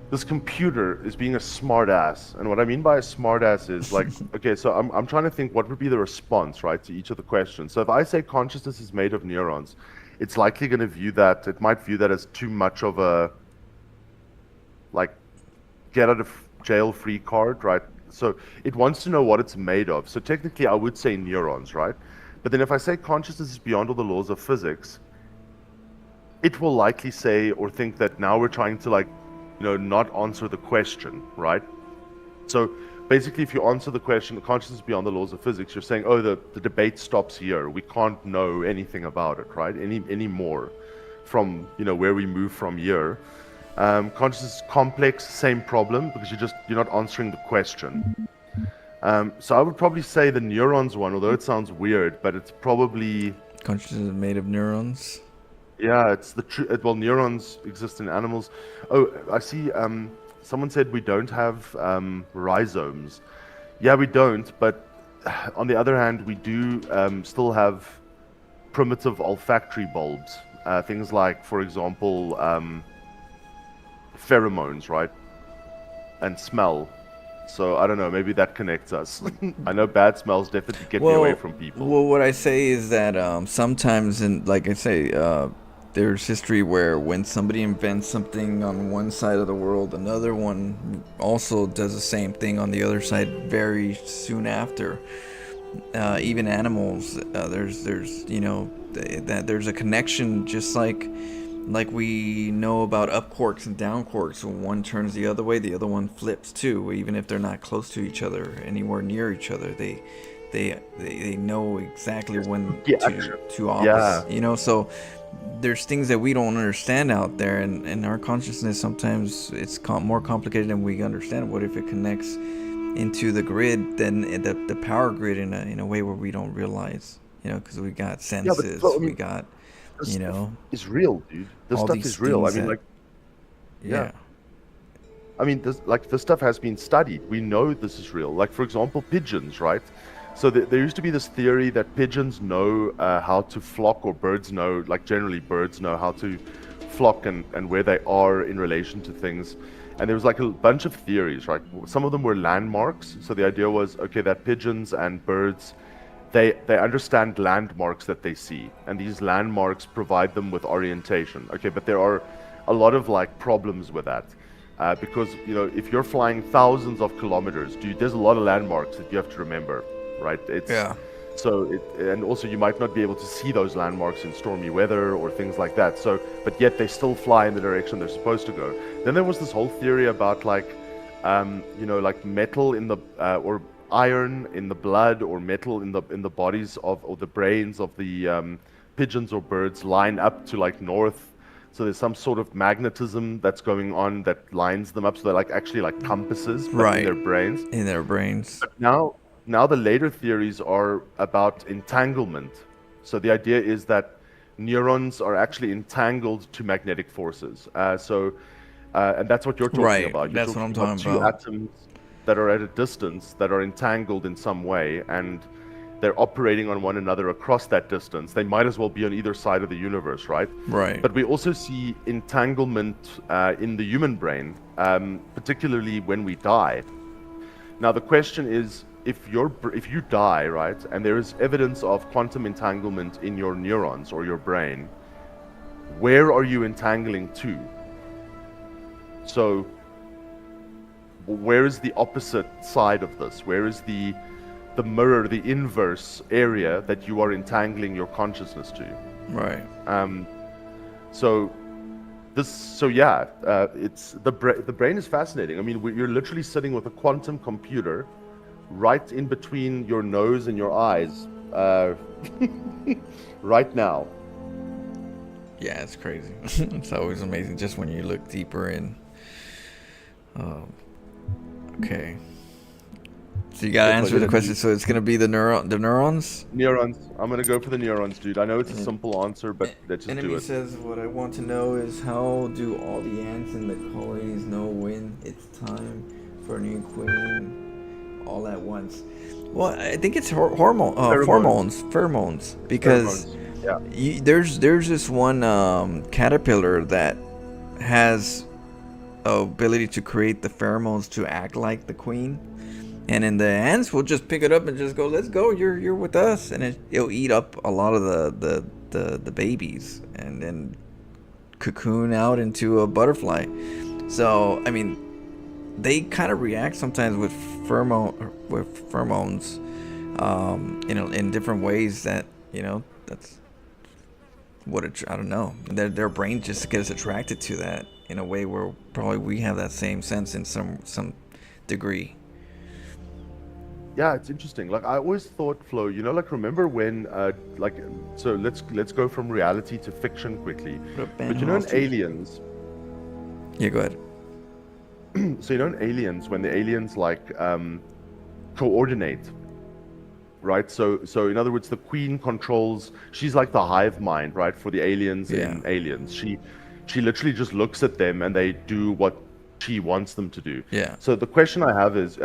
Speaker 2: this computer is being a smart ass. And what I mean by a smart ass is like, okay, so I'm trying to think what would be the response, right, to each of the questions. So if I say consciousness is made of neurons, it's likely going to it might view that as too much of a, like, get out of jail free card, right? So it wants to know what it's made of. So technically I would say neurons, right? But then if I say consciousness is beyond all the laws of physics, it will likely say or think that now we're trying to, like, you know, not answer the question, right? So basically, if you answer the question, consciousness beyond the laws of physics, you're saying, oh, the debate stops here. We can't know anything about it, right? Any more from, you know, where we move from here. Consciousness is complex, same problem, because you're not answering the question. So I would probably say the neurons one, although it sounds weird, but it's probably...
Speaker 1: Consciousness is made of neurons?
Speaker 2: Yeah, it's the true. Well, neurons exist in animals. Oh, I see. Someone said we don't have rhizomes. Yeah, we don't. But on the other hand, we do still have primitive olfactory bulbs. Things like, for example, pheromones, right? And smell. So I don't know. Maybe that connects us. I know bad smells definitely get me away from people.
Speaker 1: Well, what I say is that sometimes, like I say, there's history where when somebody invents something on one side of the world, another one also does the same thing on the other side very soon after. Even animals, there's you know, that there's a connection, just like we know about up quarks and down quarks. When one turns the other way, the other one flips too. Even if they're not close to each other, anywhere near each other, they know exactly when to opposite. Yeah. You know, so there's things that we don't understand out there, and our consciousness sometimes it's more complicated than we understand. What if it connects into the grid, then the power grid in a way where we don't realize, you know, because we got senses, we got, you know,
Speaker 2: it's real, dude. This stuff is real. I mean, like, yeah. I mean, this stuff has been studied. We know this is real. Like, for example, pigeons, right? So there used to be this theory that pigeons know how to flock, or birds know, like generally birds know how to flock and where they are in relation to things. And there was like a bunch of theories, right? Some of them were landmarks. So the idea was, okay, that pigeons and birds, they understand landmarks that they see. And these landmarks provide them with orientation. Okay, but there are a lot of like problems with that. Because, you know, if you're flying thousands of kilometers, dude, there's a lot of landmarks that you have to remember. Right? and also you might not be able to see those landmarks in stormy weather or things like that. So, but yet they still fly in the direction they're supposed to go. Then there was this whole theory about like, like metal in the or iron in the blood, or metal in the bodies of, or the brains of the pigeons or birds line up to like north. So there's some sort of magnetism that's going on that lines them up. So they're like actually like compasses, but
Speaker 1: Right.
Speaker 2: in their brains.
Speaker 1: In their brains.
Speaker 2: But now the later theories are about entanglement. So the idea is that neurons are actually entangled to magnetic forces. And that's what you're talking
Speaker 1: Right,
Speaker 2: about. You're
Speaker 1: that's what I'm
Speaker 2: talking
Speaker 1: talking
Speaker 2: about.
Speaker 1: about.
Speaker 2: Two atoms that are at a distance that are entangled in some way, and they're operating on one another across that distance. They might as well be on either side of the universe, right?
Speaker 1: Right.
Speaker 2: But we also see entanglement in the human brain, particularly when we die. Now the question is, if you die, right, and there is evidence of quantum entanglement in your neurons or your brain, where are you entangling to? So where is the opposite side of this? Where is the mirror, the inverse area that you are entangling your consciousness to?
Speaker 1: Right.
Speaker 2: It's the brain is fascinating. I mean, you're literally sitting with a quantum computer right in between your nose and your eyes, right now.
Speaker 1: Yeah, it's crazy. It's always amazing just when you look deeper in. Okay. So you gotta answer the question. So it's gonna be the neurons.
Speaker 2: Neurons. I'm gonna go for the neurons, dude. I know it's a simple answer, but let's just do
Speaker 1: Enemy
Speaker 2: it.
Speaker 1: says, what I want to know is how do all the ants in the colonies know when it's time for a new queen all at once? Well, I think it's pheromones, because
Speaker 2: Pheromones. Yeah.
Speaker 1: there's this one caterpillar that has ability to create the pheromones to act like the queen. And then the ants will just pick it up and just go, let's go, you're with us. And it'll eat up a lot of the babies and then cocoon out into a butterfly. So, I mean, they kind of react sometimes with pheromones, in different ways that, that's what I don't know. Their brain just gets attracted to that in a way where probably we have that same sense in some degree.
Speaker 2: Yeah, it's interesting. Like I always thought, Flo, like remember when, so let's go from reality to fiction quickly. But in Aliens.
Speaker 1: Yeah, go ahead.
Speaker 2: So in Aliens, when the aliens coordinate, right? So in other words, the queen controls. She's like the hive mind, right, for the aliens in Aliens. She literally just looks at them and they do what she wants them to do.
Speaker 1: Yeah.
Speaker 2: So the question I have is,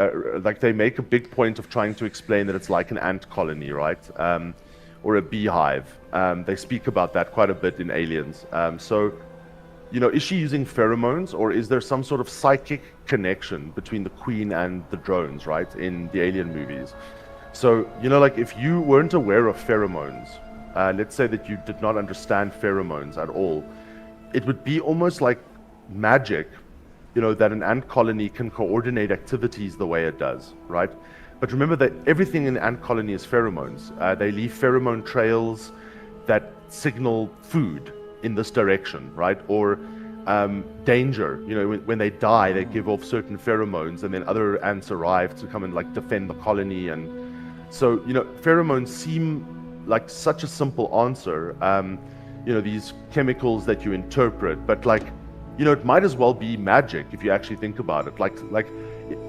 Speaker 2: they make a big point of trying to explain that it's like an ant colony, right? Or a beehive. They speak about that quite a bit in Aliens. Is she using pheromones, or is there some sort of psychic connection between the queen and the drones, right, in the Alien movies? So, if you weren't aware of pheromones, let's say that you did not understand pheromones at all, it would be almost like magic, that an ant colony can coordinate activities the way it does, right? But remember that everything in an ant colony is pheromones. They leave pheromone trails that signal food in this direction, right? Or danger. When they die, they give off certain pheromones, and then other ants arrive to come and defend the colony. And so, pheromones seem like such a simple answer. These chemicals that you interpret, but it might as well be magic if you actually think about it. Like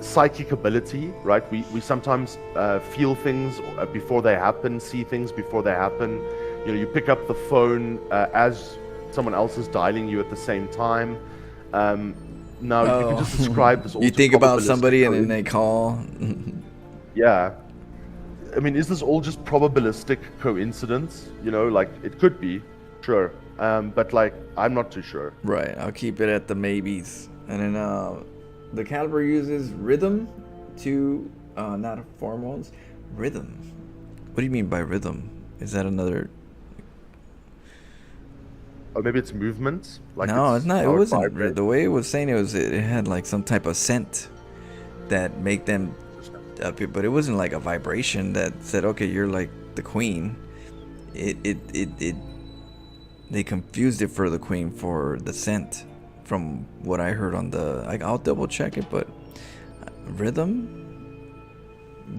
Speaker 2: psychic ability, right? We sometimes feel things before they happen, see things before they happen. You pick up the phone as someone else is dialing you at the same time. Now you can just describe this.
Speaker 1: You think about somebody and then they call.
Speaker 2: Yeah. I mean, is this all just probabilistic coincidence? It could be, sure. But I'm not too sure.
Speaker 1: Right, I'll keep it at the maybes. And then the caliber uses rhythm to not pheromones. Rhythm. What do you mean by rhythm? Is that another?
Speaker 2: Or maybe it's movements.
Speaker 1: No, it's not. It wasn't. The way it was saying it had some type of scent that make them. But it wasn't like a vibration that said, okay, you're the queen. It they confused it for the queen for the scent, from what I heard on the. I'll double check it, but rhythm.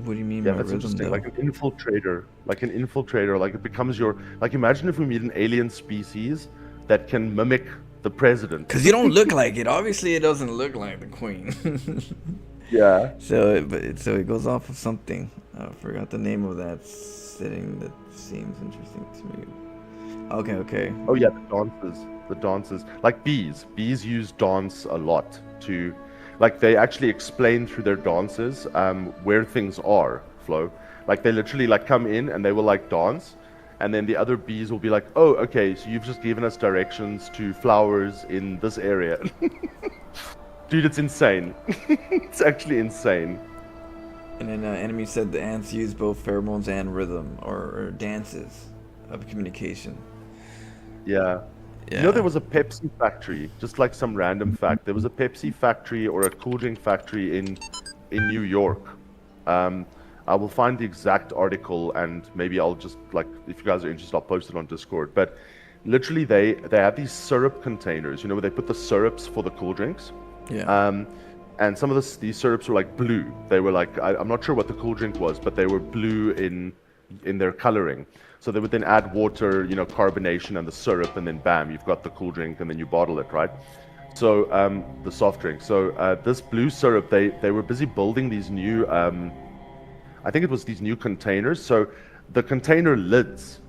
Speaker 1: What do you mean
Speaker 2: Yeah,
Speaker 1: by
Speaker 2: that's
Speaker 1: rhythm?
Speaker 2: interesting.
Speaker 1: Though?
Speaker 2: Like an infiltrator, like it becomes your. Like imagine if we meet an alien species that can mimic the president.
Speaker 1: Because you don't look like it. Obviously, it doesn't look like the queen.
Speaker 2: Yeah.
Speaker 1: So it goes off of something. I forgot the name of that setting. That seems interesting to me. Okay.
Speaker 2: Oh yeah, the dances. Like bees. Bees use dance a lot to, like they actually explain through their dances where things are. Flo. Like they literally like come in and they will like dance, and then the other bees will be like, oh, okay, so you've just given us directions to flowers in this area. Dude, it's insane. It's actually insane.
Speaker 1: And then enemy said the ants use both pheromones and rhythm or dances of communication.
Speaker 2: Yeah. You know, there was a Pepsi factory, just like some random fact. There was a Pepsi factory or a cool drink factory in New York. I will find the exact article, and maybe I'll just, like, if you guys are interested, I'll post it on Discord. But literally, they have these syrup containers, you know, where they put the syrups for the cool drinks.
Speaker 1: Yeah.
Speaker 2: And some of these syrups were like blue. They were like, I'm not sure what the cool drink was, but they were blue in their coloring. So they would then add water, you know, carbonation and the syrup, and then bam, you've got the cool drink, and then you bottle it, right? So the soft drink. So this blue syrup, they were busy building these new, I think it was these new containers. So the container lids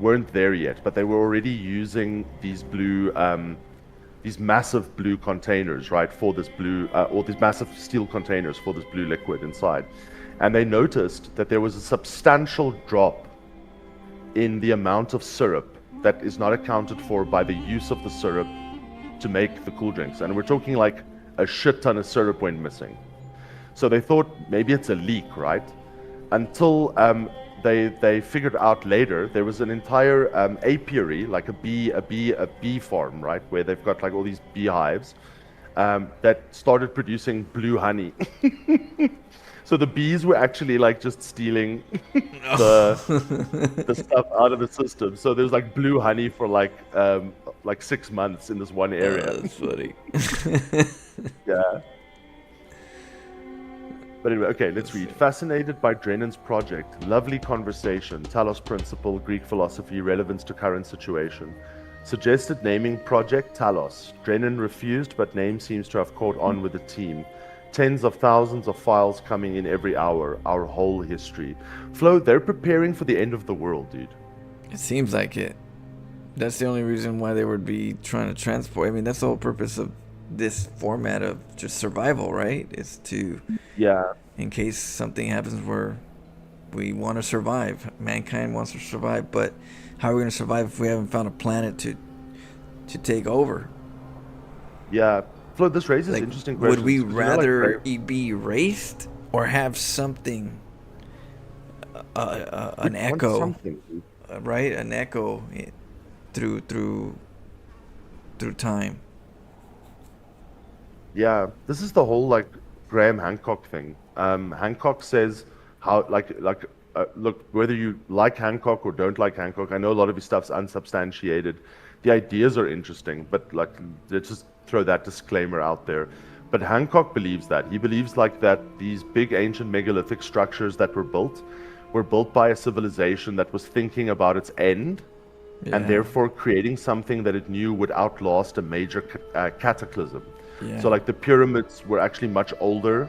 Speaker 2: weren't there yet, but they were already using these blue, these massive blue containers, right, for this blue, or these massive steel containers for this blue liquid inside. And they noticed that there was a substantial drop in the amount of syrup that is not accounted for by the use of the syrup to make the cool drinks. And we're talking like a shit ton of syrup went missing. So they thought maybe it's a leak, right? Until they figured out later there was an entire apiary, like a bee farm, right, where they've got like all these beehives that started producing blue honey. So the bees were actually like just stealing the stuff out of the system. So there's like blue honey for like 6 months in this one area.
Speaker 1: That's funny.
Speaker 2: Yeah. But anyway, okay, let's read. Fascinated by Drennan's project. Lovely conversation. Talos Principle, Greek philosophy, relevance to current situation. Suggested naming Project Talos. Drennan refused, but name seems to have caught on with the team. Tens of thousands of files coming in every hour. Our whole history. Flo, they're preparing for the end of the world, dude.
Speaker 1: It seems like it. That's the only reason why they would be trying to transport. I mean, that's the whole purpose of this format of just survival, right? Is to, in case something happens where we want to survive, mankind wants to survive, but how are we going to survive if we haven't found a planet to take over?
Speaker 2: Yeah, Flo, this raises interesting questions.
Speaker 1: Would we rather be erased or have something, an echo, right? An echo through time.
Speaker 2: Yeah, this is the whole like Graham Hancock thing. Hancock says how look, whether you like Hancock or don't like Hancock, I know a lot of his stuff's unsubstantiated. The ideas are interesting, but like let's just throw that disclaimer out there. But Hancock believes that. He believes like that these big ancient megalithic structures that were built by a civilization that was thinking about its end, and therefore creating something that it knew would outlast a major cataclysm. So like the pyramids were actually much older.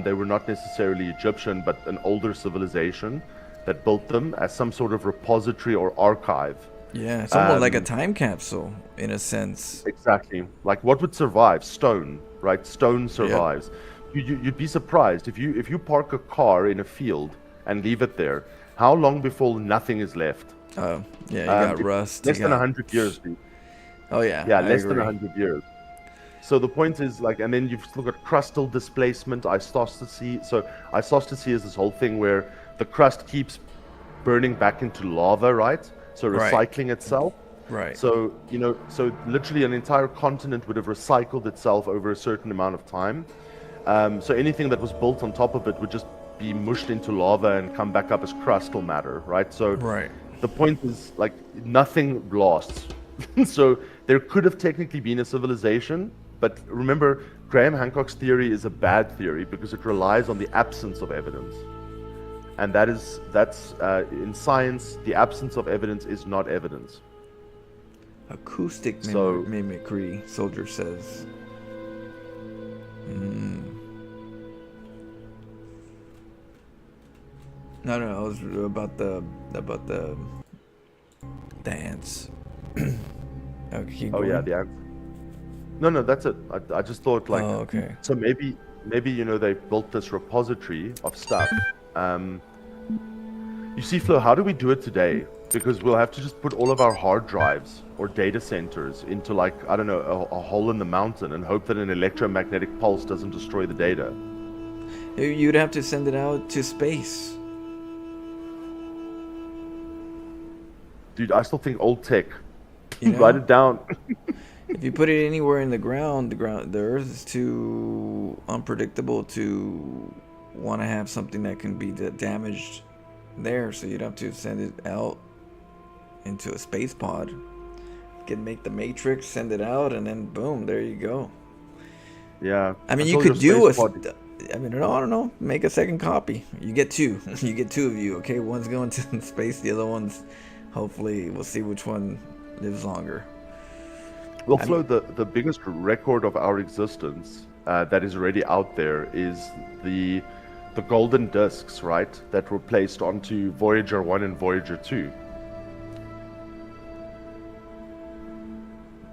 Speaker 2: They were not necessarily Egyptian, but an older civilization that built them as some sort of repository or archive.
Speaker 1: Yeah, it's almost like a time capsule in a sense.
Speaker 2: Exactly. Like what would survive? Stone, right? Stone survives. You'd be surprised if you park a car in a field and leave it there. How long before nothing is left?
Speaker 1: Oh, yeah, you got rust.
Speaker 2: Less than 100 years, dude.
Speaker 1: Oh yeah.
Speaker 2: Yeah, less than 100 years. So the point is like, and then you've still got crustal displacement, isostasy. So isostasy is this whole thing where the crust keeps burning back into lava, right? So recycling itself.
Speaker 1: Right.
Speaker 2: So, you know, so literally an entire continent would have recycled itself over a certain amount of time. So anything that was built on top of it would just be mushed into lava and come back up as crustal matter, right? So
Speaker 1: Right.
Speaker 2: the point is, like, nothing lasts. So there could have technically been a civilization, but remember, Graham Hancock's theory is a bad theory because it relies on the absence of evidence. And that's in science, the absence of evidence is not evidence.
Speaker 1: Acoustic
Speaker 2: So-
Speaker 1: mimicry, Soldier says. No, it was about the ants. Okay,
Speaker 2: Oh yeah, the answer. No, that's it. I just thought, like,
Speaker 1: Oh, okay.
Speaker 2: so maybe they built this repository of stuff. You see, Flo, how do we do it today? Because we'll have to just put all of our hard drives or data centers into, like, I don't know, a hole in the mountain and hope that an electromagnetic pulse doesn't destroy the data.
Speaker 1: You'd have to send it out to space.
Speaker 2: Dude, I still think old tech.
Speaker 1: You know?
Speaker 2: Write it down.
Speaker 1: If you put it anywhere in the ground, the Earth is too unpredictable to want to have something that can be damaged there. So you'd have to send it out into a space pod. Make the matrix, send it out, and then boom, there you go.
Speaker 2: Yeah.
Speaker 1: I mean,
Speaker 2: Until
Speaker 1: you could
Speaker 2: your
Speaker 1: do
Speaker 2: space pod-
Speaker 1: I mean, I don't know. Make a second copy. You get two. You get two of you. Okay, one's going to space. The other one's, hopefully, we'll see which one lives longer.
Speaker 2: Well, Flo, the biggest record of our existence that is already out there is the golden discs, right? That were placed onto Voyager 1 and Voyager 2.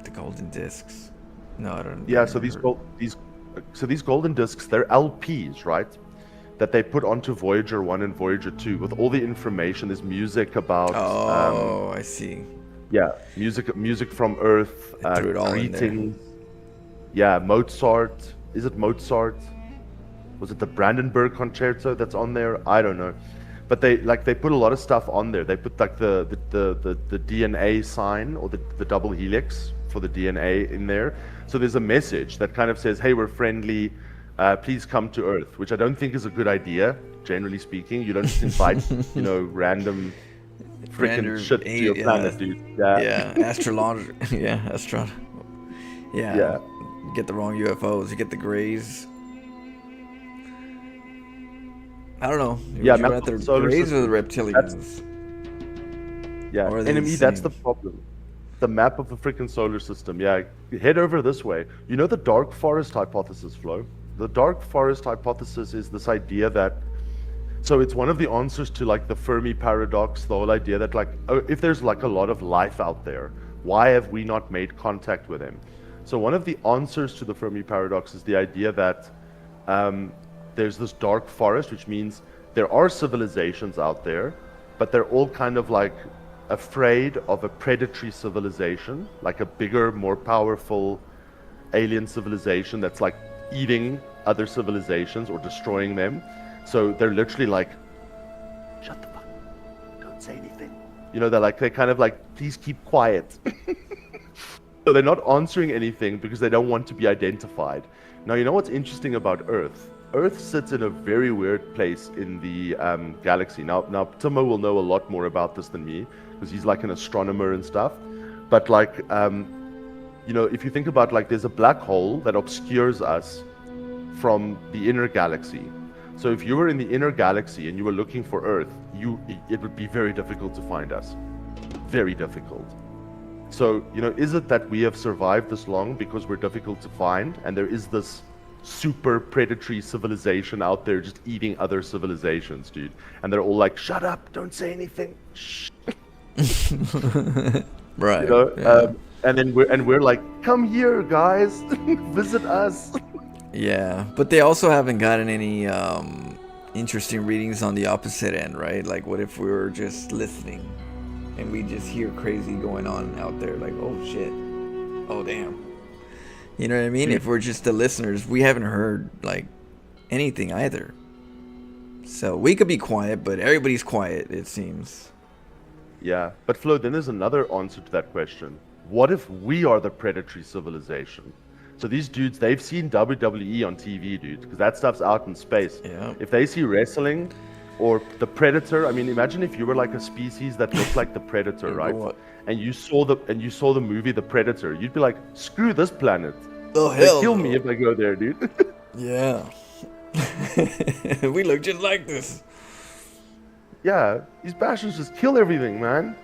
Speaker 1: The golden discs. No, I don't.
Speaker 2: Yeah, so these golden discs, they're LPs, right? That they put onto Voyager 1 and Voyager 2 with all the information. There's music about.
Speaker 1: Oh, I see.
Speaker 2: Yeah, music from Earth.
Speaker 1: They threw it all in there.
Speaker 2: Greetings. Yeah, Mozart. Is it Mozart? Was it the Brandenburg Concerto that's on there? I don't know. But they put a lot of stuff on there. They put, like, the DNA sign, or the double helix for the DNA in there. So there's a message that kind of says, hey, we're friendly, please come to Earth, which I don't think is a good idea, generally speaking. You don't just invite, random freaking shit to your planet, dude.
Speaker 1: Yeah, astrologer. Yeah, Yeah.
Speaker 2: Yeah.
Speaker 1: You get the wrong UFOs. You get the Greys. I don't know.
Speaker 2: Yeah,
Speaker 1: Would you
Speaker 2: map
Speaker 1: rather
Speaker 2: of the solar
Speaker 1: Greys or the
Speaker 2: system.
Speaker 1: reptilians?
Speaker 2: Yeah,
Speaker 1: Or are they
Speaker 2: enemy,
Speaker 1: the
Speaker 2: that's
Speaker 1: same?
Speaker 2: the problem. The map of the freaking solar system. Yeah, head over this way. You know the dark forest hypothesis, Flo? The dark forest hypothesis is this idea that, so it's one of the answers to, like, the Fermi paradox, the whole idea that, like, if there's, like, a lot of life out there, why have we not made contact with them? So one of the answers to the Fermi paradox is the idea that there's this dark forest, which means there are civilizations out there, but they're all kind of, like, afraid of a predatory civilization, like a bigger, more powerful alien civilization that's, like, eating other civilizations or destroying them. So they're literally like, shut the fuck, don't say anything. They're kind of like, please keep quiet. So they're not answering anything because they don't want to be identified. Now, you know what's interesting about Earth? Earth sits in a very weird place in the galaxy. Now, Timo will know a lot more about this than me because he's, like, an astronomer and stuff. But, like, if you think about, like, there's a black hole that obscures us from the inner galaxy. So if you were in the inner galaxy and you were looking for Earth, it would be very difficult to find us. Very difficult. So, is it that we have survived this long because we're difficult to find, and there is this super predatory civilization out there just eating other civilizations, dude? And they're all like, shut up, don't say anything. Shh.
Speaker 1: Right.
Speaker 2: And then we're like, come here, guys, visit us.
Speaker 1: Yeah, but they also haven't gotten any interesting readings on the opposite end, right? Like, what if we were just listening and we just hear crazy going on out there? Like, oh shit, oh damn. You know what I mean? If we're just the listeners, we haven't heard, like, anything either. So we could be quiet, but everybody's quiet, it seems.
Speaker 2: Yeah, but Flo, then there's another answer to that question. What if we are the predatory civilization? So these dudes, they've seen WWE on TV, dude, because that stuff's out in space.
Speaker 1: Yeah.
Speaker 2: If they see wrestling or the Predator, I mean, imagine if you were like a species that looked like the Predator, right?
Speaker 1: What?
Speaker 2: And you saw the movie The Predator, you'd be like, screw this planet.
Speaker 1: Oh
Speaker 2: They
Speaker 1: hell!
Speaker 2: kill
Speaker 1: no.
Speaker 2: me if I go there, dude.
Speaker 1: Yeah. We look just like this.
Speaker 2: Yeah, these bastards just kill everything, man.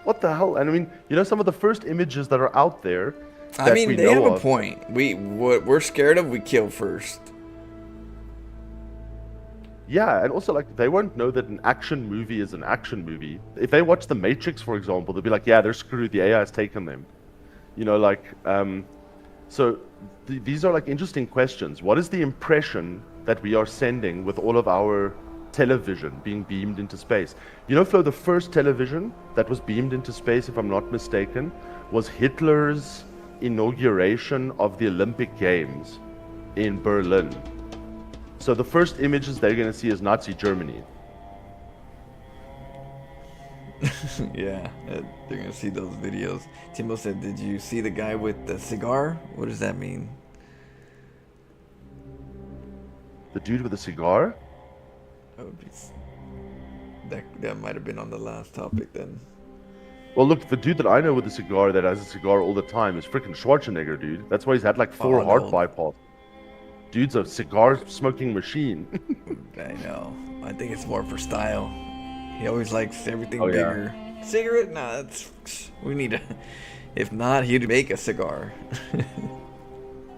Speaker 2: What the hell? And I mean, you know, some of the first images that are out there.
Speaker 1: I mean,
Speaker 2: we
Speaker 1: they
Speaker 2: know
Speaker 1: have a
Speaker 2: of,
Speaker 1: point. What we're scared of, we kill first.
Speaker 2: Yeah, and also like they won't know that an action movie is an action movie. If they watch The Matrix, for example, they'll be like, "Yeah, they're screwed. The AI has taken them." You know, like, so these are like interesting questions. What is the impression that we are sending with all of our television being beamed into space? You know, Flo, the first television that was beamed into space, if I'm not mistaken, was Hitler's inauguration of the Olympic Games in Berlin. So the first images they're going to see is Nazi Germany.
Speaker 1: Yeah, they're gonna see those videos. Timo said, "Did you see the guy with the cigar? What does that mean?"
Speaker 2: The dude with the cigar?
Speaker 1: That would be. That might have been on the last topic then.
Speaker 2: Well, look, the dude that I know with the cigar that has a cigar all the time is freaking Schwarzenegger, dude. That's why he's had like 4 heart
Speaker 1: no.
Speaker 2: bypass. Dude's a cigar smoking machine.
Speaker 1: I know. I think it's more for style. He always likes everything
Speaker 2: Oh, yeah.
Speaker 1: bigger. Cigarette? Nah, we need to. If not, he'd make a cigar.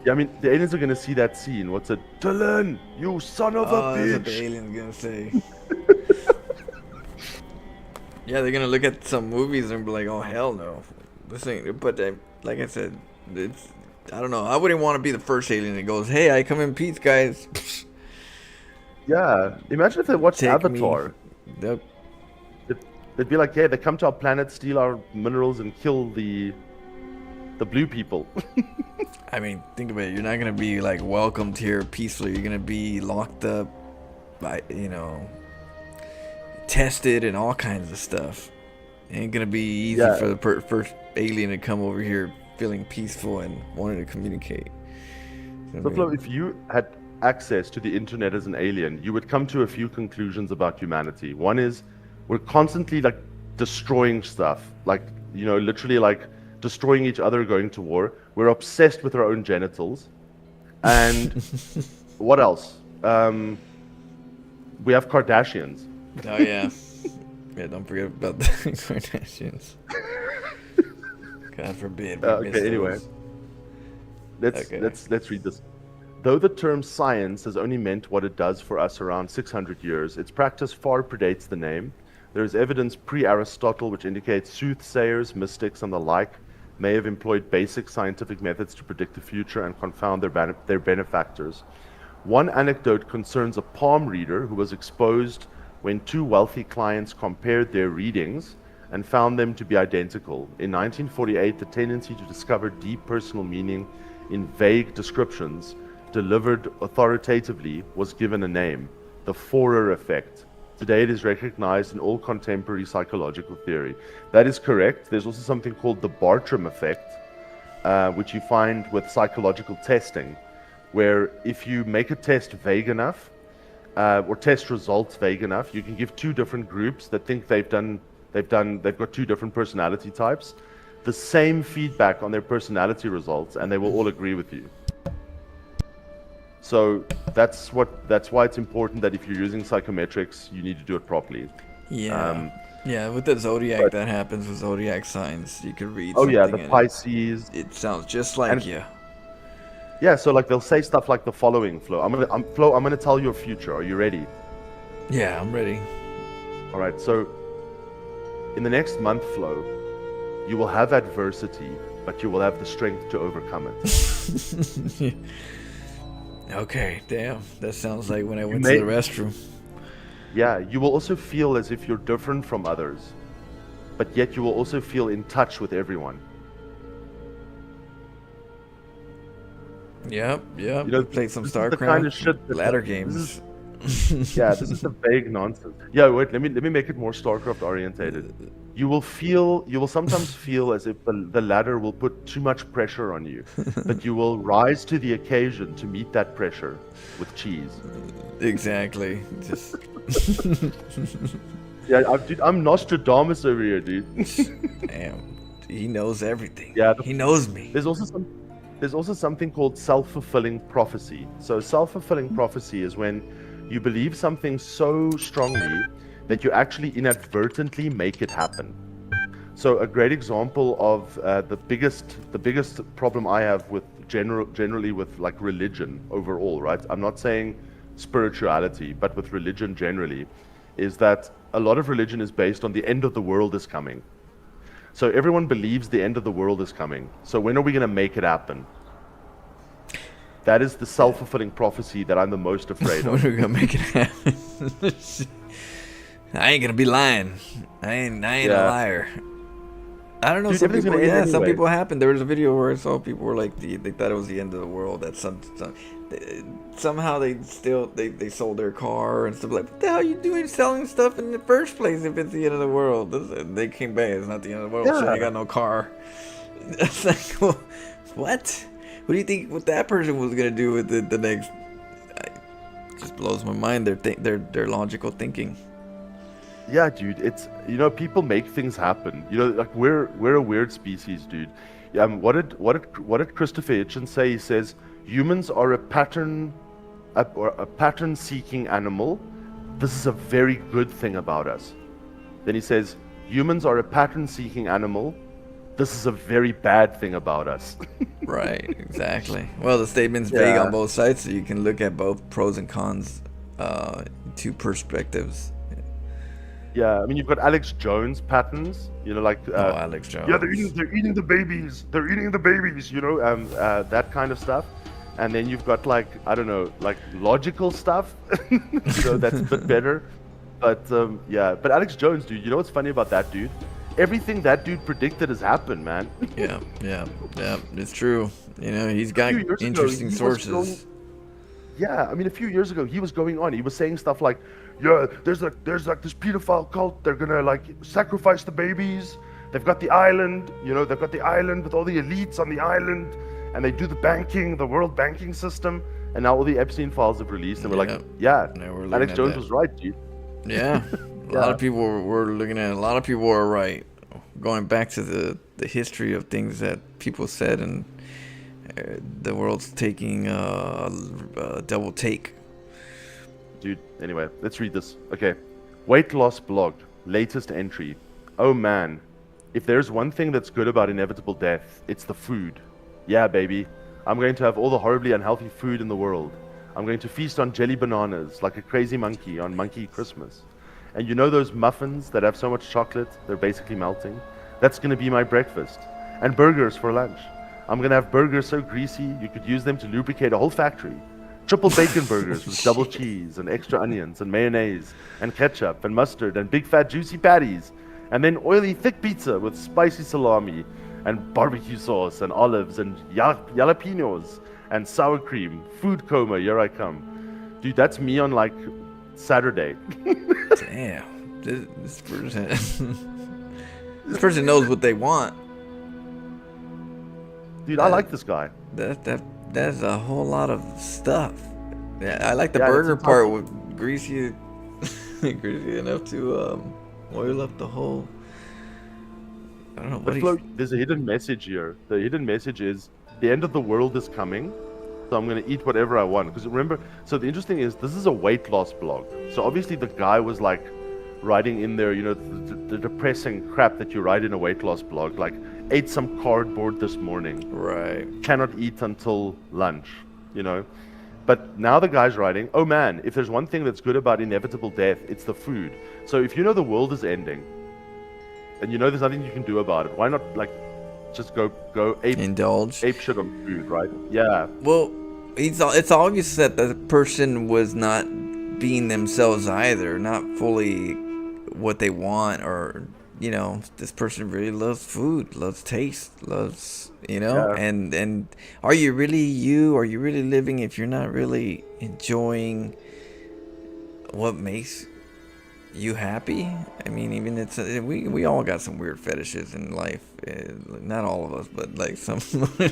Speaker 2: Yeah, I mean, the aliens are gonna see that scene. What's it? Dylan, you son of a
Speaker 1: That's what the
Speaker 2: bitch!
Speaker 1: alien's gonna say. Yeah, they're gonna look at some movies and be like, "Oh hell no, this ain't." But like I said, it's. I don't know. I wouldn't want to be the first alien that goes, "Hey, I come in peace, guys."
Speaker 2: Yeah, imagine if they watched
Speaker 1: Take
Speaker 2: Avatar.
Speaker 1: Yep.
Speaker 2: They'd be like, "Yeah, they come to our planet, steal our minerals, and kill the blue people."
Speaker 1: I mean, think of it. You're not gonna be like welcomed here peacefully. You're gonna be locked up, by tested and all kinds of stuff. It ain't gonna be easy
Speaker 2: Yeah.
Speaker 1: for the first alien to come over here feeling peaceful and wanting to communicate.
Speaker 2: So, Flo, if you had access to the internet as an alien, you would come to a few conclusions about humanity. One is we're constantly like destroying stuff, like, you know, literally like destroying each other, going to war. We're obsessed with our own genitals. And what else? We have Kardashians.
Speaker 1: Oh yeah, yeah. Don't forget about the Kardashians. God forbid. we miss
Speaker 2: Okay, anyway.
Speaker 1: those.
Speaker 2: Let's read this. Though the term science has only meant what it does for us around 600 years, its practice far predates the name. There is evidence pre-Aristotle which indicates soothsayers, mystics, and the like may have employed basic scientific methods to predict the future and confound their benefactors. One anecdote concerns a palm reader who was exposed when 2 wealthy clients compared their readings and found them to be identical. In 1948, the tendency to discover deep personal meaning in vague descriptions delivered authoritatively was given a name, the Forer effect. Today it is recognized in all contemporary psychological theory. That is correct. There's also something called the Bartram effect, which you find with psychological testing, where if you make a test vague enough, or test results vague enough, you can give 2 different groups that think they've got 2 different personality types, the same feedback on their personality results, and they will all agree with you. So that's why it's important that if you're using psychometrics, you need to do it properly.
Speaker 1: Yeah. Yeah, with the zodiac, that happens with zodiac signs. You could read.
Speaker 2: Oh yeah,
Speaker 1: something
Speaker 2: the
Speaker 1: and
Speaker 2: Pisces.
Speaker 1: It sounds just like you.
Speaker 2: Yeah, so like they'll say stuff like the following, Flo. I'm gonna tell your future. Are you ready?
Speaker 1: Yeah, I'm ready.
Speaker 2: All right. So in the next month, Flo, you will have adversity, but you will have the strength to overcome it.
Speaker 1: Okay, damn. That sounds like when I went
Speaker 2: may-
Speaker 1: to the restroom.
Speaker 2: Yeah, you will also feel as if you're different from others, but yet you will also feel in touch with everyone.
Speaker 1: Yep.
Speaker 2: You know,
Speaker 1: Played some
Speaker 2: this is
Speaker 1: StarCraft,
Speaker 2: the kind of shit that-
Speaker 1: ladder
Speaker 2: this
Speaker 1: games.
Speaker 2: Yeah, this is the vague nonsense. Yeah, wait, let me make it more StarCraft orientated. you will sometimes feel as if the ladder will put too much pressure on you, but you will rise to the occasion to meet that pressure with cheese.
Speaker 1: Exactly. Just
Speaker 2: Yeah, dude, I'm Nostradamus over here, dude.
Speaker 1: damn. He knows everything.
Speaker 2: Yeah,
Speaker 1: He knows me.
Speaker 2: there's also something called self-fulfilling prophecy. So self-fulfilling prophecy is when you believe something so strongly that you actually inadvertently make it happen. So a great example of the biggest problem I have with generally with like religion overall, right? I'm not saying spirituality, but with religion generally, is that a lot of religion is based on the end of the world is coming. So everyone believes the end of the world is coming. So when are we going to make it happen? That is the self-fulfilling prophecy that I'm the most afraid
Speaker 1: When
Speaker 2: of.
Speaker 1: are we gonna make it happen? I ain't gonna be lying. I ain't a
Speaker 2: Yeah.
Speaker 1: liar. I don't know.
Speaker 2: Dude,
Speaker 1: Some
Speaker 2: everything's
Speaker 1: people,
Speaker 2: gonna end
Speaker 1: some
Speaker 2: anyway.
Speaker 1: people happened. There was a video where I saw people were like, they thought it was the end of the world. That somehow they sold their car and stuff. Like, what the hell are you doing selling stuff in the first place if it's the end of the world? They came back. It's not the end of the world. So
Speaker 2: Yeah.
Speaker 1: you got no car. It's like, well, what? What do you think? What that person was gonna do with the next? Just blows my mind. Their logical thinking.
Speaker 2: Yeah, dude, it's people make things happen. Like we're a weird species, dude. What did Christopher Hitchens say? He says humans are a pattern seeking animal. This is a very good thing about us. Then he says humans are a pattern seeking animal. This is a very bad thing about us.
Speaker 1: Right, exactly. Well, the statement's vague
Speaker 2: Yeah.
Speaker 1: on both sides, so you can look at both pros and cons, two perspectives.
Speaker 2: Yeah, I mean you've got Alex Jones patterns.
Speaker 1: Alex Jones.
Speaker 2: Yeah, they're eating the babies. They're eating the babies. That kind of stuff. And then you've got like I don't know, like logical stuff. That's a bit better. But yeah, but Alex Jones, dude, you know what's funny about that dude? Everything that dude predicted has happened, man.
Speaker 1: Yeah, it's true. He's got
Speaker 2: few years ago,
Speaker 1: interesting
Speaker 2: he was
Speaker 1: sources.
Speaker 2: Yeah, I mean, a few years ago, he was going on. He was saying stuff like, "Yeah, there's like this pedophile cult. They're gonna like sacrifice the babies. They've got the island. They've got the island with all the elites on the island, and they do the banking, the world banking system. And now all the Epstein files have released, and we're like, yeah,
Speaker 1: Now we're looking
Speaker 2: Alex
Speaker 1: at
Speaker 2: Jones
Speaker 1: that.
Speaker 2: was right, dude.
Speaker 1: Yeah, a lot of people were looking at it. A lot of people were right. Going back to the history of things that people said, and the world's taking a double take.
Speaker 2: Dude, anyway, let's read this. Okay. Weight loss blog, latest entry. Oh man, if there's one thing that's good about inevitable death, it's the food. Yeah, baby. I'm going to have all the horribly unhealthy food in the world. I'm going to feast on jelly bananas like a crazy monkey on Monkey Christmas. And you know those muffins that have so much chocolate, they're basically melting? That's going to be my breakfast. And burgers for lunch. I'm going to have burgers so greasy, you could use them to lubricate a whole factory. Triple bacon burgers with double cheese and extra onions and mayonnaise and ketchup and mustard and big fat juicy patties. And then oily thick pizza with spicy salami and barbecue sauce and olives and jalapenos and sour cream. Food coma, here I come. Dude, that's me on like Saturday.
Speaker 1: Damn, this person, this person knows what they want.
Speaker 2: Dude, I like this guy.
Speaker 1: That's a whole lot of stuff. Yeah, I like the
Speaker 2: Yeah,
Speaker 1: burger
Speaker 2: it's a
Speaker 1: part
Speaker 2: tough-
Speaker 1: with greasy, greasy enough to oil up the whole. I don't know what
Speaker 2: But
Speaker 1: he's.
Speaker 2: Flo, there's a hidden message here. The hidden message is the end of the world is coming, so I'm going to eat whatever I want. Because remember, so the interesting is this is a weight loss blog. So obviously the guy was like writing in there, the depressing crap that you write in a weight loss blog, like ate some cardboard this morning,
Speaker 1: Right.
Speaker 2: cannot eat until lunch, But now the guy's writing, oh man, if there's one thing that's good about inevitable death, it's the food. So if you know the world is ending, and there's nothing you can do about it, why not just go
Speaker 1: Indulge.
Speaker 2: ape shit on food, right? Yeah.
Speaker 1: Well, it's obvious that the person was not being themselves either, not fully what they want, or this person really loves food, loves taste, loves
Speaker 2: Yeah.
Speaker 1: and are you really you? Are you really living if you're not really enjoying what makes you happy? I mean, even we all got some weird fetishes in life. Not all of us, but like some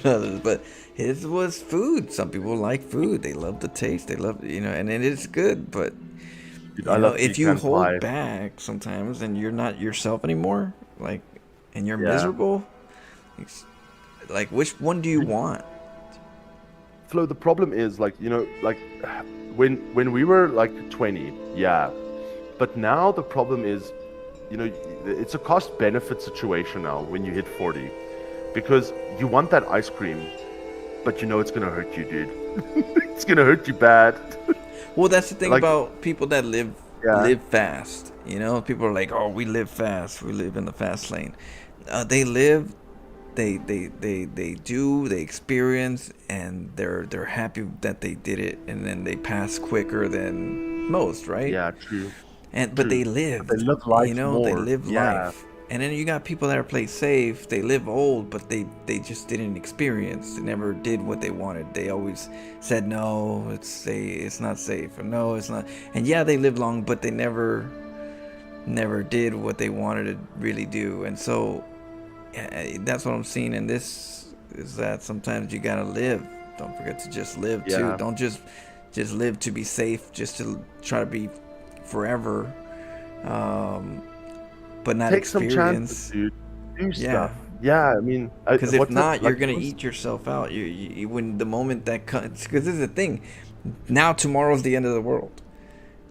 Speaker 1: others. But his was food. Some people like food. They love the taste. They love, and it is good. But
Speaker 2: Dude, I love
Speaker 1: if you
Speaker 2: pecan
Speaker 1: hold
Speaker 2: pie.
Speaker 1: back sometimes and you're not yourself anymore, like, and you're
Speaker 2: Yeah.
Speaker 1: miserable, like, which one do you want?
Speaker 2: Flo, the problem is like, like when we were like 20, yeah. But now the problem is, it's a cost benefit situation now when you hit 40. Because you want that ice cream, but it's gonna hurt you, dude. It's gonna hurt you bad.
Speaker 1: Well, that's the thing
Speaker 2: Like,
Speaker 1: about people that live
Speaker 2: yeah.
Speaker 1: fast. People are like, "Oh, we live fast. We live in the fast lane." They do, they experience, and they're happy that they did it, and then they pass quicker than most, right?
Speaker 2: Yeah, true.
Speaker 1: But they
Speaker 2: True. But
Speaker 1: lived,
Speaker 2: they live life
Speaker 1: they
Speaker 2: more.
Speaker 1: live
Speaker 2: Yeah.
Speaker 1: life. And then you got people that are play safe. They live old, but they just didn't experience. They never did what they wanted. They always said no, it's not safe, or no, it's not. And yeah, they lived long, but they never did what they wanted to really do. And so that's what I'm seeing in this, is that sometimes you gotta live. Don't forget to just live too.
Speaker 2: Yeah.
Speaker 1: Don't just live to be safe, just to try to be forever, but not
Speaker 2: Take some chances,
Speaker 1: experience.
Speaker 2: dude. Do
Speaker 1: Yeah.
Speaker 2: stuff. Yeah, I mean,
Speaker 1: Because if
Speaker 2: what's it
Speaker 1: not, you're
Speaker 2: like?
Speaker 1: gonna eat yourself out. You when the moment that comes, because this is the thing. Now tomorrow's the end of the world.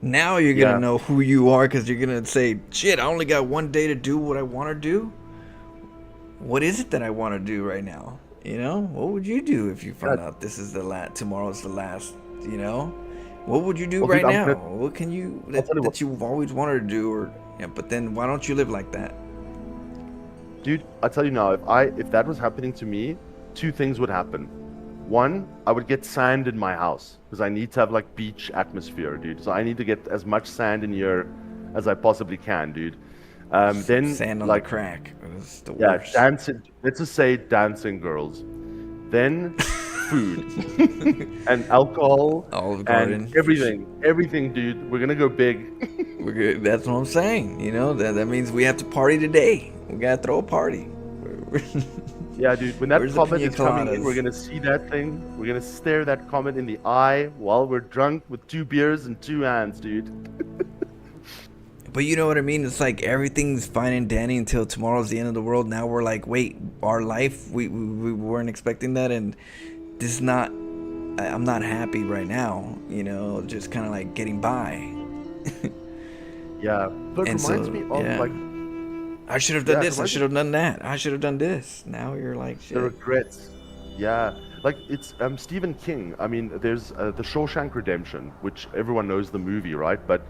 Speaker 1: Now you're gonna
Speaker 2: Yeah.
Speaker 1: know who you are, because you're gonna say, "Shit, I only got one day to do what I want to do. What is it that I want to do right now? What would you do if you found out this is tomorrow's the last? What would you do
Speaker 2: Well,
Speaker 1: right
Speaker 2: dude,
Speaker 1: now? What can you
Speaker 2: I'll tell you what.
Speaker 1: that you've always wanted to do, but then why don't you live like that?
Speaker 2: Dude, I tell you now, if that was happening to me, two things would happen. One, I would get sand in my house because I need to have like beach atmosphere, dude. So I need to get as much sand in here as I possibly can, dude. Then
Speaker 1: Sand on
Speaker 2: like
Speaker 1: the crack. It's the
Speaker 2: yeah,
Speaker 1: worst.
Speaker 2: dancing. Let's just say dancing girls. Then food and alcohol
Speaker 1: Olive Garden.
Speaker 2: and everything, dude. We're gonna go big.
Speaker 1: We're good. That's what I'm saying. That means we have to party today. We gotta throw a party.
Speaker 2: Yeah, dude. When that
Speaker 1: Where's the
Speaker 2: comet
Speaker 1: pina
Speaker 2: is coming in,
Speaker 1: coladas?
Speaker 2: we're gonna see that thing. We're gonna stare that comet in the eye while we're drunk with 2 beers and 2 hands, dude.
Speaker 1: But you know what I mean? It's like everything's fine and dandy until tomorrow's the end of the world. Now we're like, wait, our life, we weren't expecting that, and this is not. I'm not happy right now. Just kind of like getting by.
Speaker 2: Yeah, but it
Speaker 1: And
Speaker 2: reminds
Speaker 1: so,
Speaker 2: me of
Speaker 1: yeah.
Speaker 2: like
Speaker 1: I should have done
Speaker 2: Yeah,
Speaker 1: this. I
Speaker 2: reminds
Speaker 1: should have done that. I should have done this. Now you're like,
Speaker 2: the
Speaker 1: shit.
Speaker 2: regrets. Yeah, like it's Stephen King. I mean, there's the Shawshank Redemption, which everyone knows the movie, right? But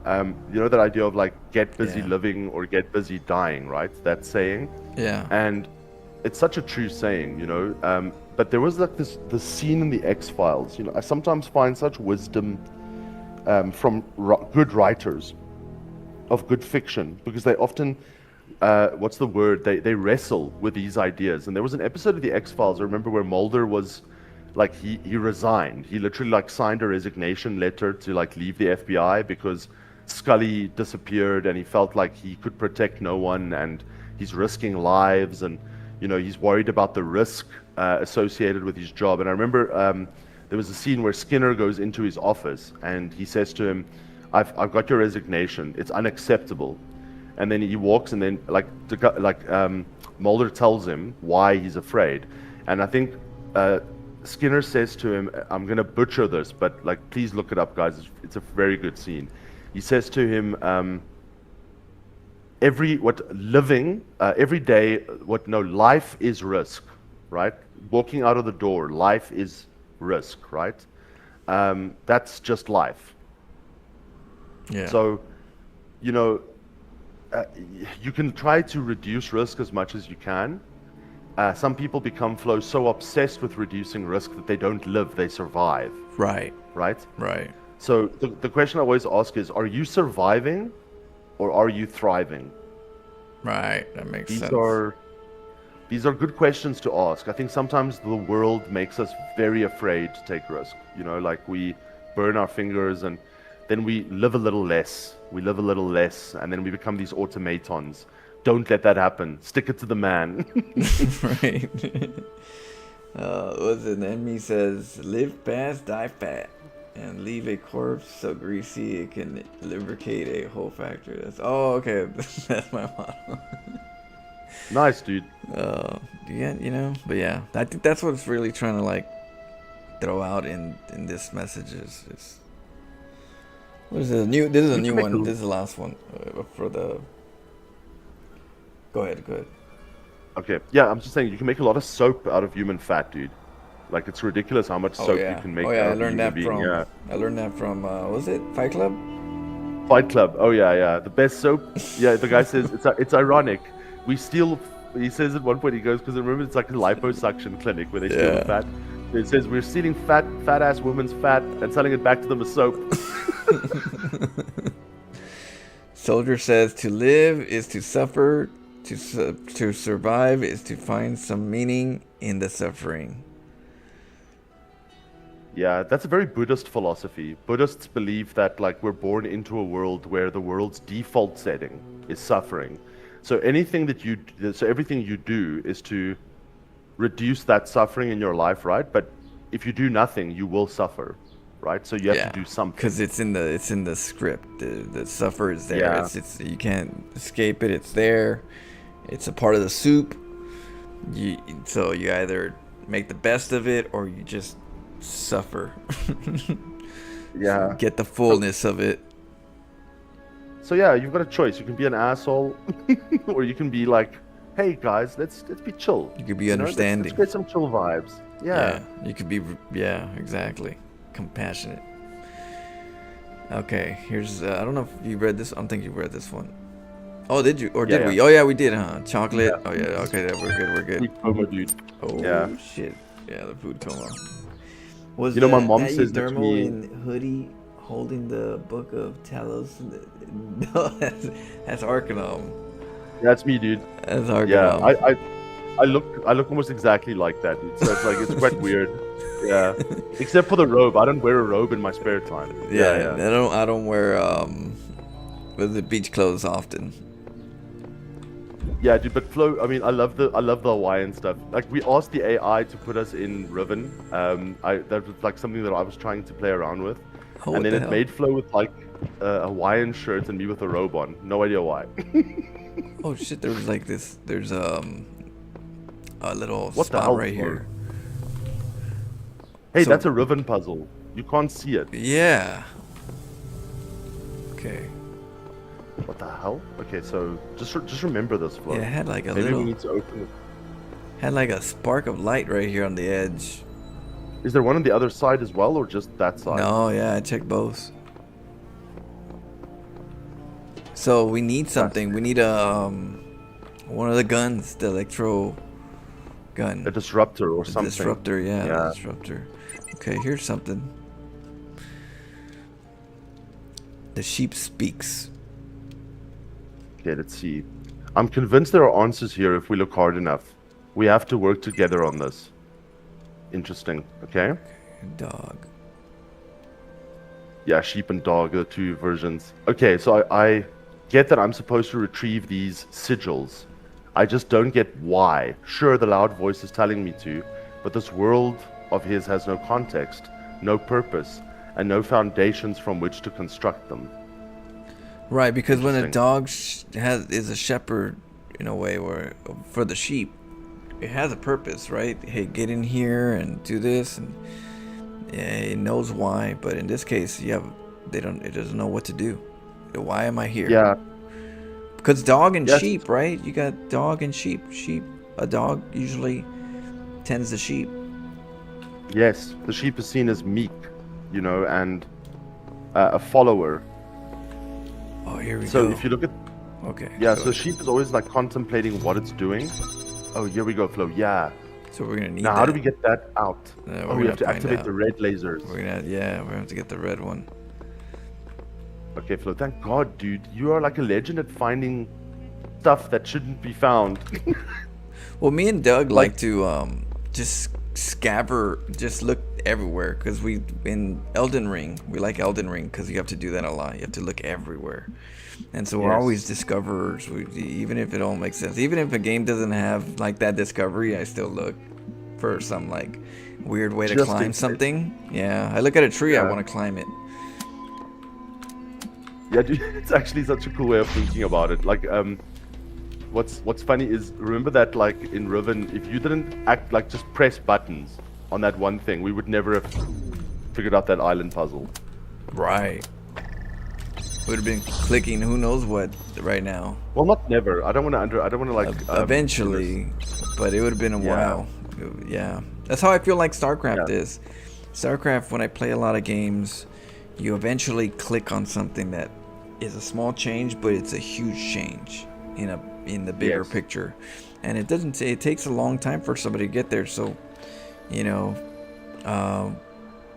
Speaker 2: that idea of like get busy
Speaker 1: Yeah.
Speaker 2: living or get busy dying, right? That saying.
Speaker 1: Yeah.
Speaker 2: And it's such a true saying, but there was like the scene in the X-Files. I sometimes find such wisdom from good writers of good fiction, because they often what's the word, they wrestle with these ideas. And there was an episode of the X-Files, I remember, where Mulder was like, he resigned. He literally like signed a resignation letter to like leave the FBI because Scully disappeared, and he felt like he could protect no one, and he's risking lives, and he's worried about the risk associated with his job. And I remember there was a scene where Skinner goes into his office and he says to him, I've got your resignation. It's unacceptable. And then he walks, and then Mulder tells him why he's afraid. And I think Skinner says to him, I'm going to butcher this, but like, please look it up, guys. It's a very good scene. He says to him, every day, life is risk, right? Walking out of the door, life is risk, right? That's just life.
Speaker 1: Yeah.
Speaker 2: So, you can try to reduce risk as much as you can. Some people become so obsessed with reducing risk that they don't live, they survive,
Speaker 1: Right.
Speaker 2: right?
Speaker 1: Right.
Speaker 2: So the question I always ask is, are you surviving or are you thriving?
Speaker 1: Right. That makes
Speaker 2: These
Speaker 1: sense.
Speaker 2: are good questions to ask. I think sometimes the world makes us very afraid to take risk. Like we burn our fingers, and then we live a little less. We live a little less, and then we become these automatons. Don't let that happen. Stick it to the man.
Speaker 1: Right. What's it? Enemy says, live fast, die fat, and leave a corpse so greasy it can lubricate a whole factory. Okay. That's my motto.
Speaker 2: Nice, dude.
Speaker 1: Yeah, but yeah, I think that's what it's really trying to like throw out in this message is what is it? This is a new one. This is the last one for the. Go ahead.
Speaker 2: Okay, yeah, I'm just saying you can make a lot of soap out of human fat, dude. Like it's ridiculous how much soap you can make.
Speaker 1: I
Speaker 2: out of
Speaker 1: learned
Speaker 2: a
Speaker 1: that
Speaker 2: human being.
Speaker 1: from. I learned that from. Was it Fight Club?
Speaker 2: Fight Club. Oh yeah. The best soap. Yeah, the guy says it's ironic. We steal. He says at one point he goes because remember it's like a liposuction clinic where they steal the fat. It says we're stealing fat ass woman's fat and selling it back to them as soap.
Speaker 1: Soldier says to live is to suffer. To survive is to find some meaning in the suffering.
Speaker 2: Yeah, that's a very Buddhist philosophy. Buddhists believe that like we're born into a world where the world's default setting is suffering. So everything you do is to reduce that suffering in your life, right? But if you do nothing, you will suffer, right? So you have to do something. Because
Speaker 1: it's in the script. The suffer is there.
Speaker 2: Yeah.
Speaker 1: It's you can't escape it. It's there. It's a part of the soup. So you either make the best of it or you just suffer.
Speaker 2: Yeah.
Speaker 1: So get the fullness of it.
Speaker 2: So yeah, you've got a choice. You can be an asshole, or you can be like, "Hey guys, let's be chill."
Speaker 1: You could be understanding.
Speaker 2: Let's get some chill vibes. Yeah.
Speaker 1: You could be. Yeah, exactly. Compassionate. Okay, here's. I don't know if you read this. I don't think you read this one. Oh, did you? Or did we? Oh, yeah, we did, huh? Chocolate. Yeah. Oh, yeah. Okay, we're good.
Speaker 2: Food coma, dude.
Speaker 1: Oh,
Speaker 2: yeah.
Speaker 1: Shit. Yeah, the food coma.
Speaker 2: Was my mom says that to me.
Speaker 1: In hoodie holding the book of Talos. No, that's Arcanum.
Speaker 2: That's me, dude.
Speaker 1: That's Arcanum.
Speaker 2: Yeah, I look almost exactly like that, dude. So it's like it's quite weird. Yeah. Except for the robe. I don't wear a robe in my spare time.
Speaker 1: Yeah. I don't wear the beach clothes often.
Speaker 2: Yeah, dude, but Flo, I mean, I love the Hawaiian stuff. Like, we asked the AI to put us in Riven. That was like something that I was trying to play around with, and then it made Flo with like a Hawaiian shirt and me with a robe on. No idea why.
Speaker 1: Oh shit! There was like this. There's a little
Speaker 2: what the
Speaker 1: spot
Speaker 2: hell,
Speaker 1: right
Speaker 2: Flo?
Speaker 1: here.
Speaker 2: Hey, that's a Riven puzzle. You can't see it.
Speaker 1: Yeah. Okay.
Speaker 2: What the hell? Okay, so just remember this, Flo.
Speaker 1: Yeah, it had like a
Speaker 2: Maybe
Speaker 1: little.
Speaker 2: we need to open it.
Speaker 1: Had like a spark of light right here on the edge.
Speaker 2: Is there one on the other side as well, or just that side?
Speaker 1: No, yeah, I checked both. So we need something. We need one of the guns, the electro gun.
Speaker 2: A disruptor or something.
Speaker 1: Disruptor, yeah. Disruptor. Okay, here's something. The sheep speaks.
Speaker 2: Okay, let's see. I'm convinced there are answers here if we look hard enough. We have to work together on this. Interesting, okay?
Speaker 1: Dog.
Speaker 2: Yeah, sheep and dog are the two versions. Okay, so I get that I'm supposed to retrieve these sigils. I just don't get why. Sure, the loud voice is telling me to, but this world of his has no context, no purpose, and no foundations from which to construct them.
Speaker 1: Right, because when a dog is a shepherd in a way, where for the sheep, it has a purpose, right? Hey, get in here and do this, and it knows why. But in this case, it doesn't know what to do. Why am I here?
Speaker 2: Yeah.
Speaker 1: Because dog and sheep, right? You got dog and sheep. A dog usually tends the sheep.
Speaker 2: Yes, the sheep is seen as meek, and a follower.
Speaker 1: Oh, here we go.
Speaker 2: So if you look at...
Speaker 1: Okay.
Speaker 2: Yeah, so sheep is always like contemplating what it's doing. Oh, here we go, Flo. Yeah.
Speaker 1: So we're going to need
Speaker 2: Now, how do we get that out? We have to activate
Speaker 1: out.
Speaker 2: the red lasers.
Speaker 1: We're going to have to get the red one.
Speaker 2: Okay, Flo, thank God, dude. You are like a legend at finding stuff that shouldn't be found.
Speaker 1: Well, me and Doug like to just scaver, just look everywhere because we in Elden Ring we like Elden Ring because you have to do that a lot. You have to look everywhere, and so we're
Speaker 2: Yes.
Speaker 1: always discoverers. Even if it don't make sense, even if a game doesn't have like that discovery, I still look for some like weird way to
Speaker 2: Just
Speaker 1: climb
Speaker 2: in case.
Speaker 1: something. Yeah, I look at a tree, I
Speaker 2: Yeah.
Speaker 1: want to climb it.
Speaker 2: Yeah, dude, it's actually such a cool way of thinking about it. Like, what's funny is, remember that like in Riven, if you didn't act like just press buttons on that one thing, we would never have figured out that island puzzle.
Speaker 1: Right. Would have been clicking who knows what right now.
Speaker 2: Well, not never. I don't want to like.
Speaker 1: Eventually, but it would have been a
Speaker 2: Yeah.
Speaker 1: while. Yeah, that's how I feel like StarCraft is. StarCraft, when I play a lot of games, you eventually click on something that is a small change, but it's a huge change in the bigger
Speaker 2: Yes.
Speaker 1: picture, and it doesn't. It takes a long time for somebody to get there. So, you know,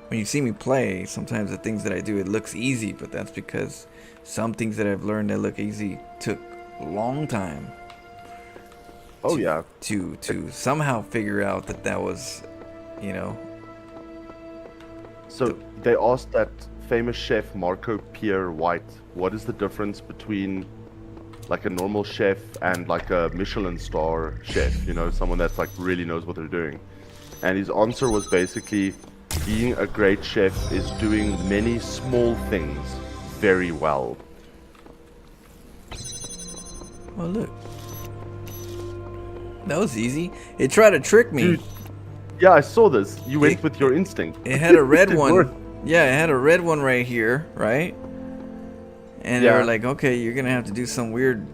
Speaker 1: when you see me play, sometimes the things that I do, it looks easy, but that's because some things that I've learned that look easy took a long time.
Speaker 2: Oh yeah.
Speaker 1: To somehow figure out that was, you know.
Speaker 2: So they asked that famous chef Marco Pierre White, what is the difference between like a normal chef and like a Michelin star chef? You know, someone that's like really knows what they're doing. And his answer was basically, being a great chef is doing many small things very well.
Speaker 1: Well, look. That was easy. It tried to trick me.
Speaker 2: Dude, yeah, I saw this. You went
Speaker 1: It-
Speaker 2: with your instinct.
Speaker 1: It had a red
Speaker 2: It
Speaker 1: one.
Speaker 2: worked.
Speaker 1: Yeah, it had a red one right here, right? And they
Speaker 2: Yeah.
Speaker 1: were like, okay, you're going to have to do some weird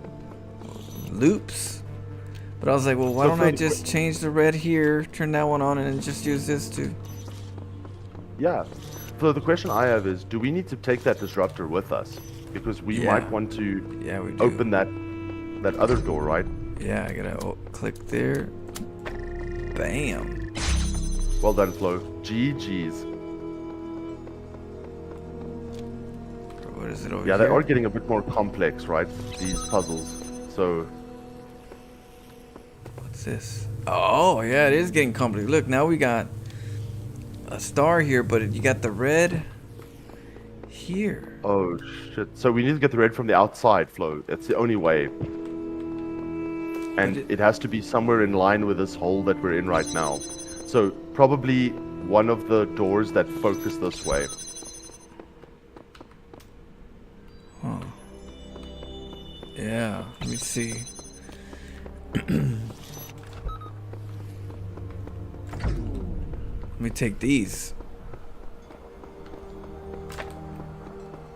Speaker 1: loops. But I was like, well, why
Speaker 2: So
Speaker 1: don't
Speaker 2: for
Speaker 1: I
Speaker 2: the-
Speaker 1: just change the red here, turn that one on, and then just use this too?
Speaker 2: Yeah. So the question I have is, do we need to take that disruptor with us? Because we
Speaker 1: Yeah.
Speaker 2: might want to
Speaker 1: Yeah, we do.
Speaker 2: open that other door, right?
Speaker 1: Yeah, I got to click there. Bam.
Speaker 2: Well done, Flo. GG's.
Speaker 1: What is it over
Speaker 2: Yeah,
Speaker 1: here?
Speaker 2: they are getting a bit more complex, right? These puzzles. So,
Speaker 1: What's this? Oh, yeah, it is getting complicated. Look, now we got a star here, but you got the red here.
Speaker 2: oh shit. So we need to get the red from the outside, Flo. That's the only way. And
Speaker 1: But
Speaker 2: it has to be somewhere in line with this hole that we're in right now. So probably one of the doors that focus this way.
Speaker 1: Huh. Yeah, let me see. Let me take these.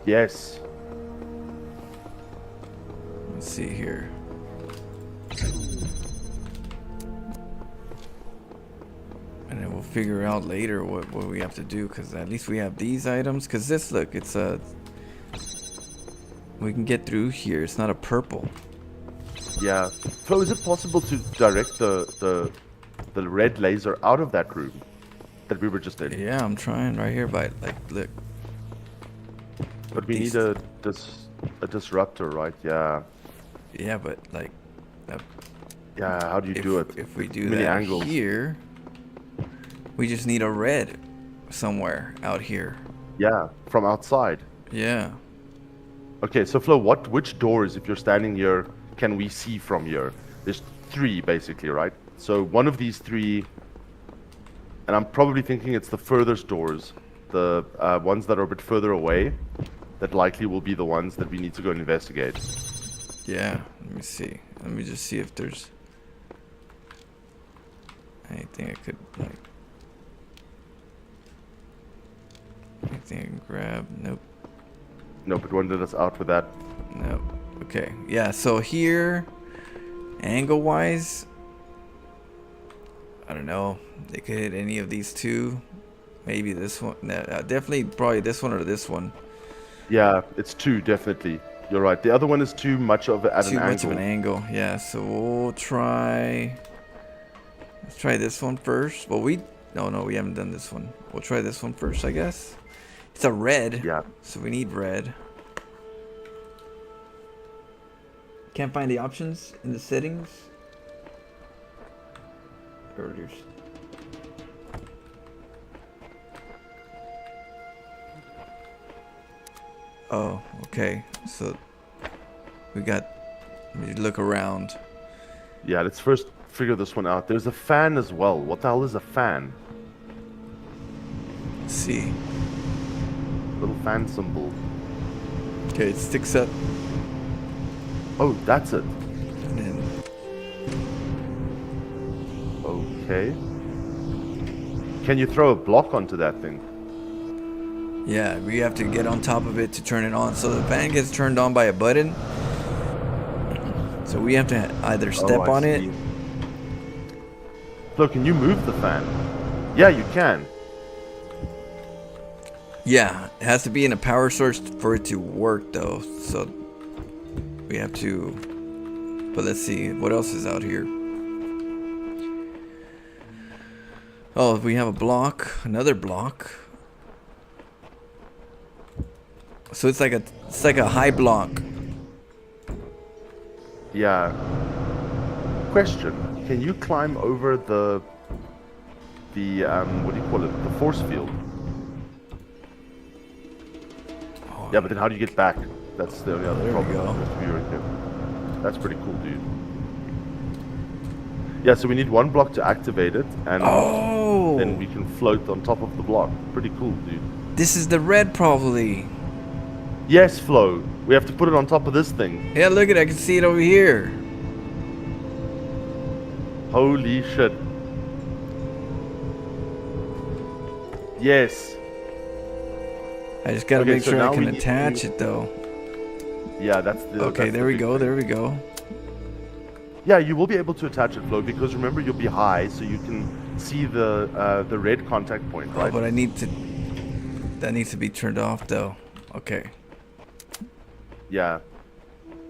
Speaker 2: Yes.
Speaker 1: Let's see here. And then we'll figure out later what we have to do, because at least we have these items. Because this, look, it's a... We can get through here. It's not a purple.
Speaker 2: Yeah. Flo, is it possible to direct the red laser out of that room that we were just in?
Speaker 1: Yeah, I'm trying right here, but like, look.
Speaker 2: But we
Speaker 1: These-
Speaker 2: need a disruptor, right? Yeah.
Speaker 1: Yeah, but like,
Speaker 2: Yeah, how do you
Speaker 1: if,
Speaker 2: do it?
Speaker 1: if we do
Speaker 2: Too many
Speaker 1: that
Speaker 2: angles.
Speaker 1: here, we just need a red somewhere out here.
Speaker 2: Yeah, from outside.
Speaker 1: Yeah.
Speaker 2: Okay, so Flo, which doors, if you're standing here, can we see from here? There's 3 basically, right? So one of these 3, and I'm probably thinking it's the furthest doors, the ones that are a bit further away, that likely will be the ones that we need to go and investigate.
Speaker 1: Yeah. Let me see. Let me just see if there's anything I could like. Anything I can grab? Nope.
Speaker 2: No, but one let us out with that.
Speaker 1: Nope. Okay. Yeah. So here, angle-wise, I don't know. They could hit any of these 2. Maybe this one. No, definitely, probably this one or this one.
Speaker 2: Yeah, it's 2, definitely. You're right. The other one is too much of at
Speaker 1: Too
Speaker 2: an
Speaker 1: much
Speaker 2: angle.
Speaker 1: of an angle. Yeah. So we'll try. Let's try this one first. Well, we haven't done this one. We'll try this one first, I guess. It's a red.
Speaker 2: Yeah.
Speaker 1: So we need red. Can't find the options in the settings. There it is. Oh, okay. So we got. Let me look around.
Speaker 2: Yeah, let's first figure this one out. There's a fan as well. What the hell is a fan?
Speaker 1: Let's see.
Speaker 2: Little fan symbol.
Speaker 1: Okay, it sticks up.
Speaker 2: Oh, that's it.
Speaker 1: And then
Speaker 2: Okay. Can you throw a block onto that thing?
Speaker 1: yeah, we have to get on top of it to turn it on. So the fan gets turned on by a button. So we have to either step
Speaker 2: I
Speaker 1: on
Speaker 2: see.
Speaker 1: it.
Speaker 2: Flo, can you move the fan? Yeah, you can.
Speaker 1: Yeah, it has to be in a power source for it to work though. So we have to. But let's see what else is out here. Oh, we have a block, another block. So it's like a high block.
Speaker 2: Yeah. Question: can you climb over the what do you call it? The force field?
Speaker 1: Oh,
Speaker 2: Yeah, but then how do you get back? That's the only other
Speaker 1: There we
Speaker 2: problem.
Speaker 1: go.
Speaker 2: There's a view right there. That's pretty cool, dude. Yeah, so we need one block to activate it, and
Speaker 1: Oh,
Speaker 2: then we can float on top of the block. Pretty cool, dude.
Speaker 1: this is the red probably.
Speaker 2: Yes, Flo. We have to put it on top of this thing.
Speaker 1: Yeah, look at it. I can see it over here.
Speaker 2: Holy shit. Yes.
Speaker 1: I just gotta
Speaker 2: Okay,
Speaker 1: make
Speaker 2: so
Speaker 1: sure I
Speaker 2: now
Speaker 1: can
Speaker 2: we need
Speaker 1: attach
Speaker 2: to-
Speaker 1: it though.
Speaker 2: Yeah, that's the.
Speaker 1: Okay,
Speaker 2: that's
Speaker 1: there
Speaker 2: the
Speaker 1: we
Speaker 2: big
Speaker 1: go.
Speaker 2: thing.
Speaker 1: There we go.
Speaker 2: Yeah, you will be able to attach it, Flo, because remember you'll be high, so you can see the red contact point,
Speaker 1: Oh,
Speaker 2: right?
Speaker 1: but I need to. That needs to be turned off though. Okay.
Speaker 2: Yeah.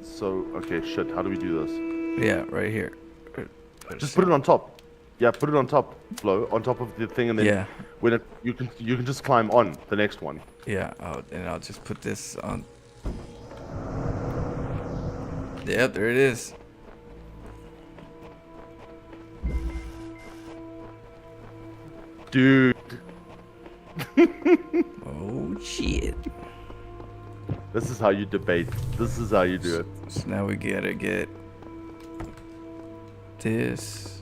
Speaker 2: So okay, shit. How do we do this?
Speaker 1: Yeah, right here.
Speaker 2: Just put it on top. Yeah, put it on top, Flo, on top of the thing, and then
Speaker 1: Yeah.
Speaker 2: when it you can just climb on the next one.
Speaker 1: Yeah, and I'll just put this on. Yep, there it is.
Speaker 2: Dude,
Speaker 1: Oh shit!
Speaker 2: this is how you debate. This is how you do it.
Speaker 1: So now we gotta get this.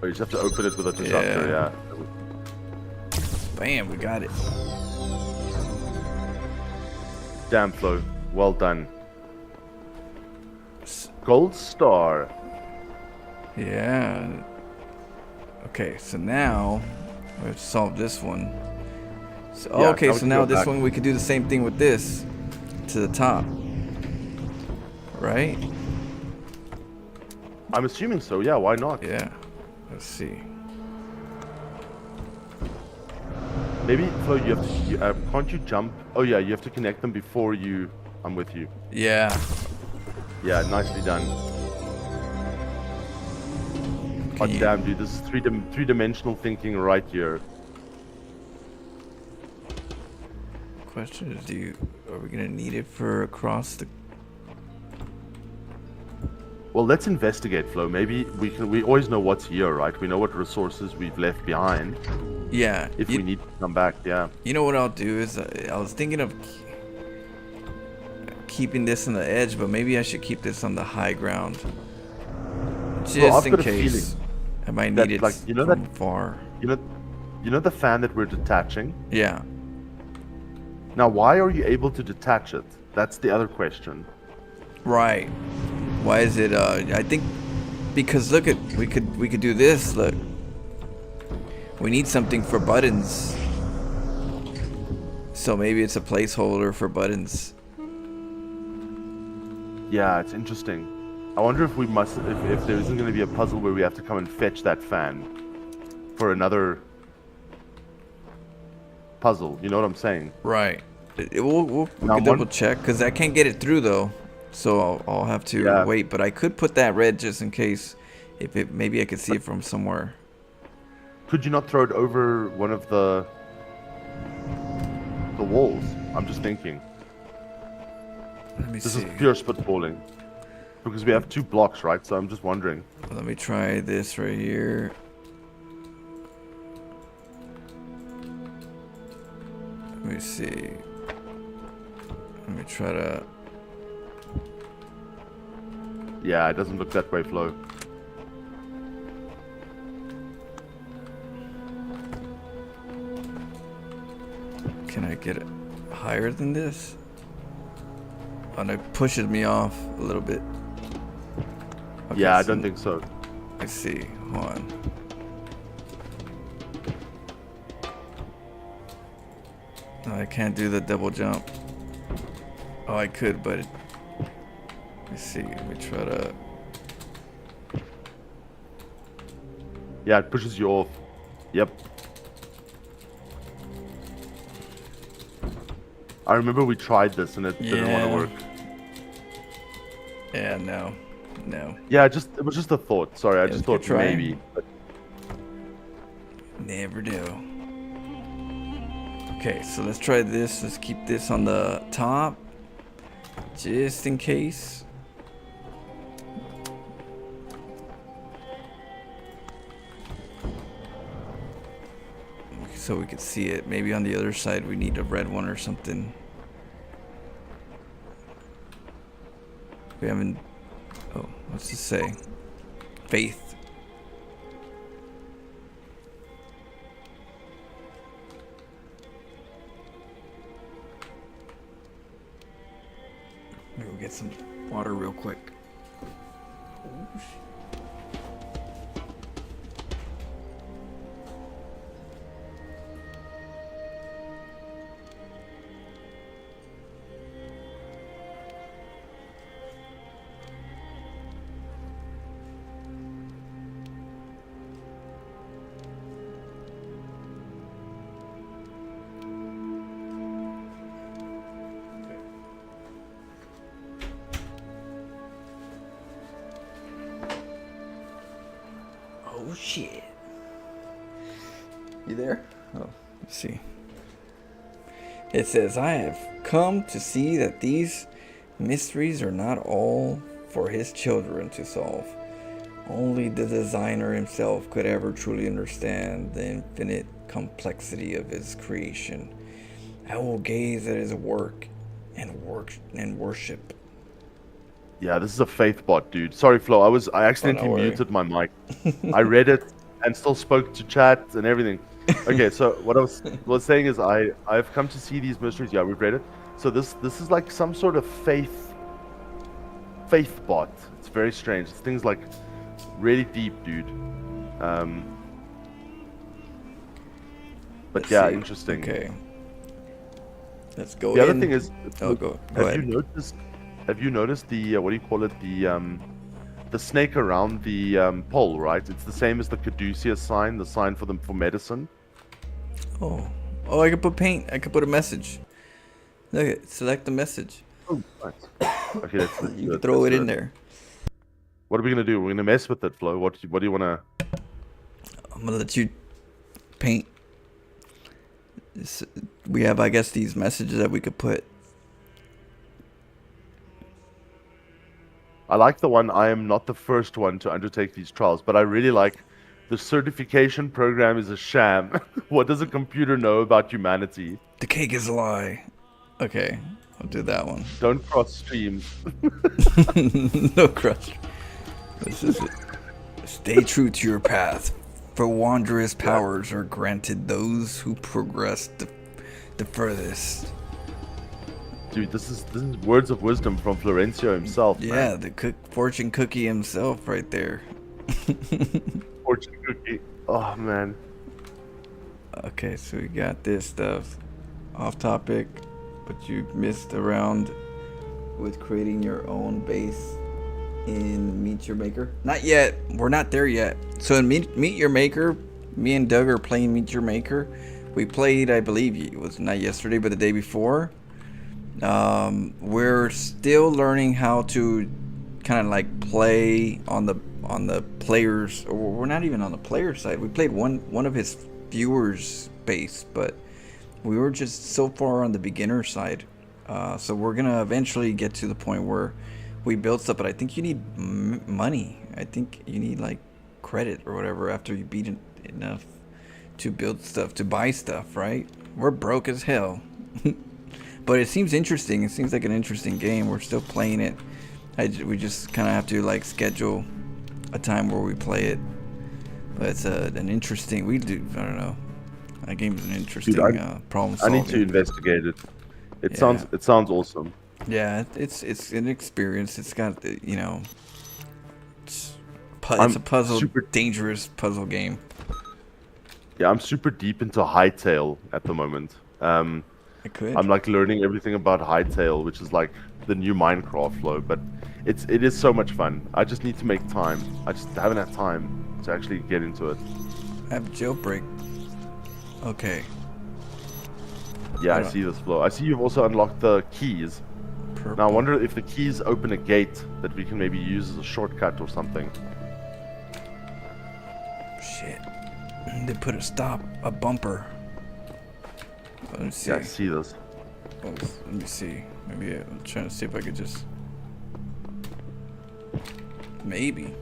Speaker 2: Oh, you just have to open it with a disruptor.
Speaker 1: Yeah.
Speaker 2: Yeah.
Speaker 1: Bam, we got it.
Speaker 2: Damn, Flo. Well done. Gold star.
Speaker 1: Yeah. Okay, so now we have to solve this one. So,
Speaker 2: Yeah,
Speaker 1: okay,
Speaker 2: now we
Speaker 1: so
Speaker 2: can
Speaker 1: now
Speaker 2: go
Speaker 1: this
Speaker 2: back.
Speaker 1: one we could do the same thing with this to the top, right?
Speaker 2: I'm assuming so. Yeah. Why not?
Speaker 1: Yeah. Let's see.
Speaker 2: Maybe, Flo, you have to. Can't you jump? Oh yeah, you have to connect them before you. I'm with you.
Speaker 1: Yeah.
Speaker 2: Yeah, nicely done.
Speaker 1: Can
Speaker 2: God
Speaker 1: you-
Speaker 2: damn, dude, this is three-dimensional thinking right here.
Speaker 1: Question is, are we gonna need it for across the?
Speaker 2: Well, let's investigate, Flo. Maybe we can. We always know what's here, right? We know what resources we've left behind.
Speaker 1: Yeah.
Speaker 2: If
Speaker 1: you,
Speaker 2: we need to come back, yeah.
Speaker 1: you know what I'll do is I was thinking of keeping this on the edge, but maybe I should keep this on the high ground, just
Speaker 2: I've
Speaker 1: in
Speaker 2: got a
Speaker 1: case I might
Speaker 2: that,
Speaker 1: need it
Speaker 2: like, you know
Speaker 1: from
Speaker 2: that-
Speaker 1: far.
Speaker 2: You know the fan that we're detaching.
Speaker 1: Yeah.
Speaker 2: Now, why are you able to detach it? That's the other question.
Speaker 1: Right. Why is it I think because look at we could do this, look. We need something for buttons. So maybe it's a placeholder for buttons.
Speaker 2: Yeah, it's interesting. I wonder if we must, if there isn't going to be a puzzle where we have to come and fetch that fan for another puzzle. You know what I'm saying?
Speaker 1: Right. We
Speaker 2: Now,
Speaker 1: can double check because I can't get it through though. So I'll have to
Speaker 2: Yeah.
Speaker 1: wait, but I could put that red just in case if it maybe I could see it from somewhere.
Speaker 2: Could you not throw it over one of the walls? I'm just thinking.
Speaker 1: Let me
Speaker 2: This
Speaker 1: see.
Speaker 2: is pure spitballing. Because we have 2 blocks, right? So I'm just wondering.
Speaker 1: Let me try this right here. Let me see. Let me try to...
Speaker 2: Yeah, it doesn't look that way, Flo.
Speaker 1: Can I get it higher than this? Oh, and it pushes me off a little bit. Okay,
Speaker 2: Yeah, I
Speaker 1: so
Speaker 2: don't think so.
Speaker 1: Let's see. Hold on. No, I can't do the double jump. Oh, I could, but let's see. Let me try to...
Speaker 2: Yeah, it pushes you off. Yep. I remember we tried this and it didn't want to work.
Speaker 1: Yeah, no.
Speaker 2: Yeah, it was just a thought. Sorry, I just thought
Speaker 1: try.
Speaker 2: maybe. But...
Speaker 1: Never do. Okay, so let's try this. Let's keep this on the top, just in case. So we could see it. Maybe on the other side we need a red one or something. We haven't... Oh, what's this say? Faith. Maybe we'll get some water real quick. Oh shit. You there? Oh, let's see. It says, I have come to see that these mysteries are not all for his children to solve. Only the designer himself could ever truly understand the infinite complexity of his creation. I will gaze at his work and worship.
Speaker 2: Yeah, this is a faith bot, dude. Sorry, Flo. I accidentally muted my mic. I read it and still spoke to chat and everything. Okay, so what I was saying is I've come to see these mysteries. Yeah, we've read it. So this is like some sort of faith bot. It's very strange. It's things like really deep, dude. But
Speaker 1: Let's
Speaker 2: yeah,
Speaker 1: see.
Speaker 2: interesting.
Speaker 1: Okay. Let's go.
Speaker 2: The other thing is,
Speaker 1: oh, go
Speaker 2: have
Speaker 1: ahead.
Speaker 2: you noticed the what do you call it, the snake around the pole, right? It's the same as the caduceus sign, the sign for medicine.
Speaker 1: Oh, I could put paint. I could put a message. Look at select the message.
Speaker 2: Oh, nice. Okay,
Speaker 1: You can throw it in there.
Speaker 2: What are we gonna do? We're gonna mess with it, Flo. What do you wanna?
Speaker 1: I'm gonna let you paint. We have, I guess, these messages that we could put.
Speaker 2: I like the one. I am not the first one to undertake these trials, but I really like the certification program is a sham. What does a computer know about humanity?
Speaker 1: The cake is a lie. Okay, I'll do that one.
Speaker 2: Don't cross streams.
Speaker 1: No crush. This is it. Stay true to your path, for wondrous powers are granted those who progress the furthest.
Speaker 2: Dude, this is words of wisdom from Florencio himself.
Speaker 1: Yeah,
Speaker 2: man.
Speaker 1: the fortune cookie himself, right there.
Speaker 2: Fortune cookie. Oh man.
Speaker 1: Okay, so we got this stuff. Off topic, but you missed around with creating your own base in Meet Your Maker. Not yet. We're not there yet. So in Meet Your Maker, me and Doug are playing Meet Your Maker. We played, I believe it was not yesterday, but the day before. We're still learning how to kind of like play on the players, or we're not even on the player side. We played one of his viewers base, but we were just so far on the beginner side. So we're gonna eventually get to the point where we build stuff, but I think you need money. I think you need like credit or whatever after you beat enough to build stuff, to buy stuff, right? We're broke as hell. But it seems interesting. It seems like an interesting game. We're still playing it. We just kind of have to like schedule a time where we play it. But it's an interesting. We do. I don't know. That game is an interesting problem
Speaker 2: I
Speaker 1: solving.
Speaker 2: need to investigate it. It
Speaker 1: Yeah.
Speaker 2: sounds awesome.
Speaker 1: Yeah, it's an experience. It's got you know. It's a puzzle, dangerous puzzle game.
Speaker 2: Yeah, I'm super deep into Hightail at the moment.
Speaker 1: I could.
Speaker 2: I'm like learning everything about Hightail, which is like the new Minecraft flow, but it is so much fun. I just need to make time. I just haven't had time to actually get into it.
Speaker 1: I have jailbreak. Okay.
Speaker 2: Yeah, I see this flow. I see you've also unlocked the keys.
Speaker 1: Purple.
Speaker 2: Now I wonder if the keys open a gate that we can maybe use as a shortcut or something.
Speaker 1: Shit. They put a bumper. Let me see.
Speaker 2: Yeah, I see this.
Speaker 1: Let me see. Maybe I'm trying to see if I could just. Maybe.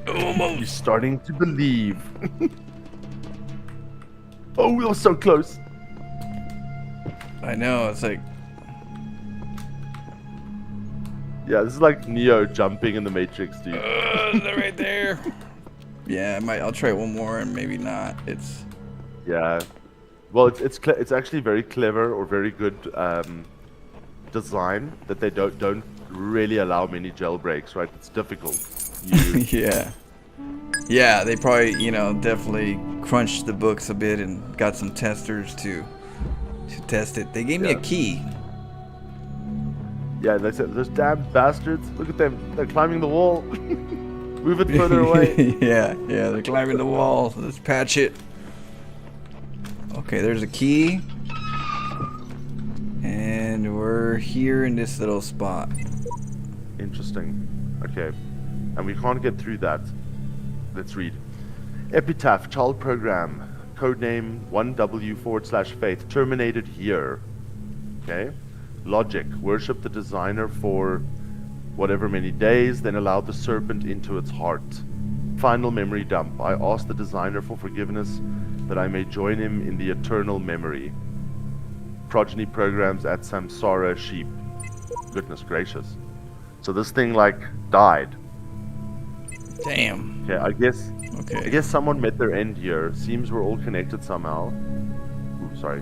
Speaker 1: Almost.
Speaker 2: You're starting to believe. Oh, we were so close.
Speaker 1: I know. It's like.
Speaker 2: Yeah, this is like Neo jumping in the Matrix, dude.
Speaker 1: They're right there. Yeah, I'll try one more and maybe not. It's.
Speaker 2: Yeah. Well, it's actually very clever or very good design that they don't really allow many jailbreaks, right? It's difficult.
Speaker 1: Yeah. Yeah, they probably, definitely crunched the books a bit and got some testers to test it. They gave me a key.
Speaker 2: Yeah, they said, those damn bastards, look at them. They're climbing the wall. Move it further away.
Speaker 1: Yeah, they're climbing the wall. Let's patch it. Okay, there's a key. And we're here in this little spot.
Speaker 2: Interesting. Okay. And we can't get through that. Let's read. Epitaph Child Program. Codename 1W/Faith. Terminated here. Okay. Logic. Worship the designer for whatever many days, then allow the serpent into its heart. Final memory dump. I ask the designer for forgiveness that I may join him in the eternal memory. Progeny programs at Samsara Sheep. Goodness gracious. So this thing like died.
Speaker 1: Damn.
Speaker 2: Okay, I guess someone met their end here. Seems we're all connected somehow. Ooh, sorry.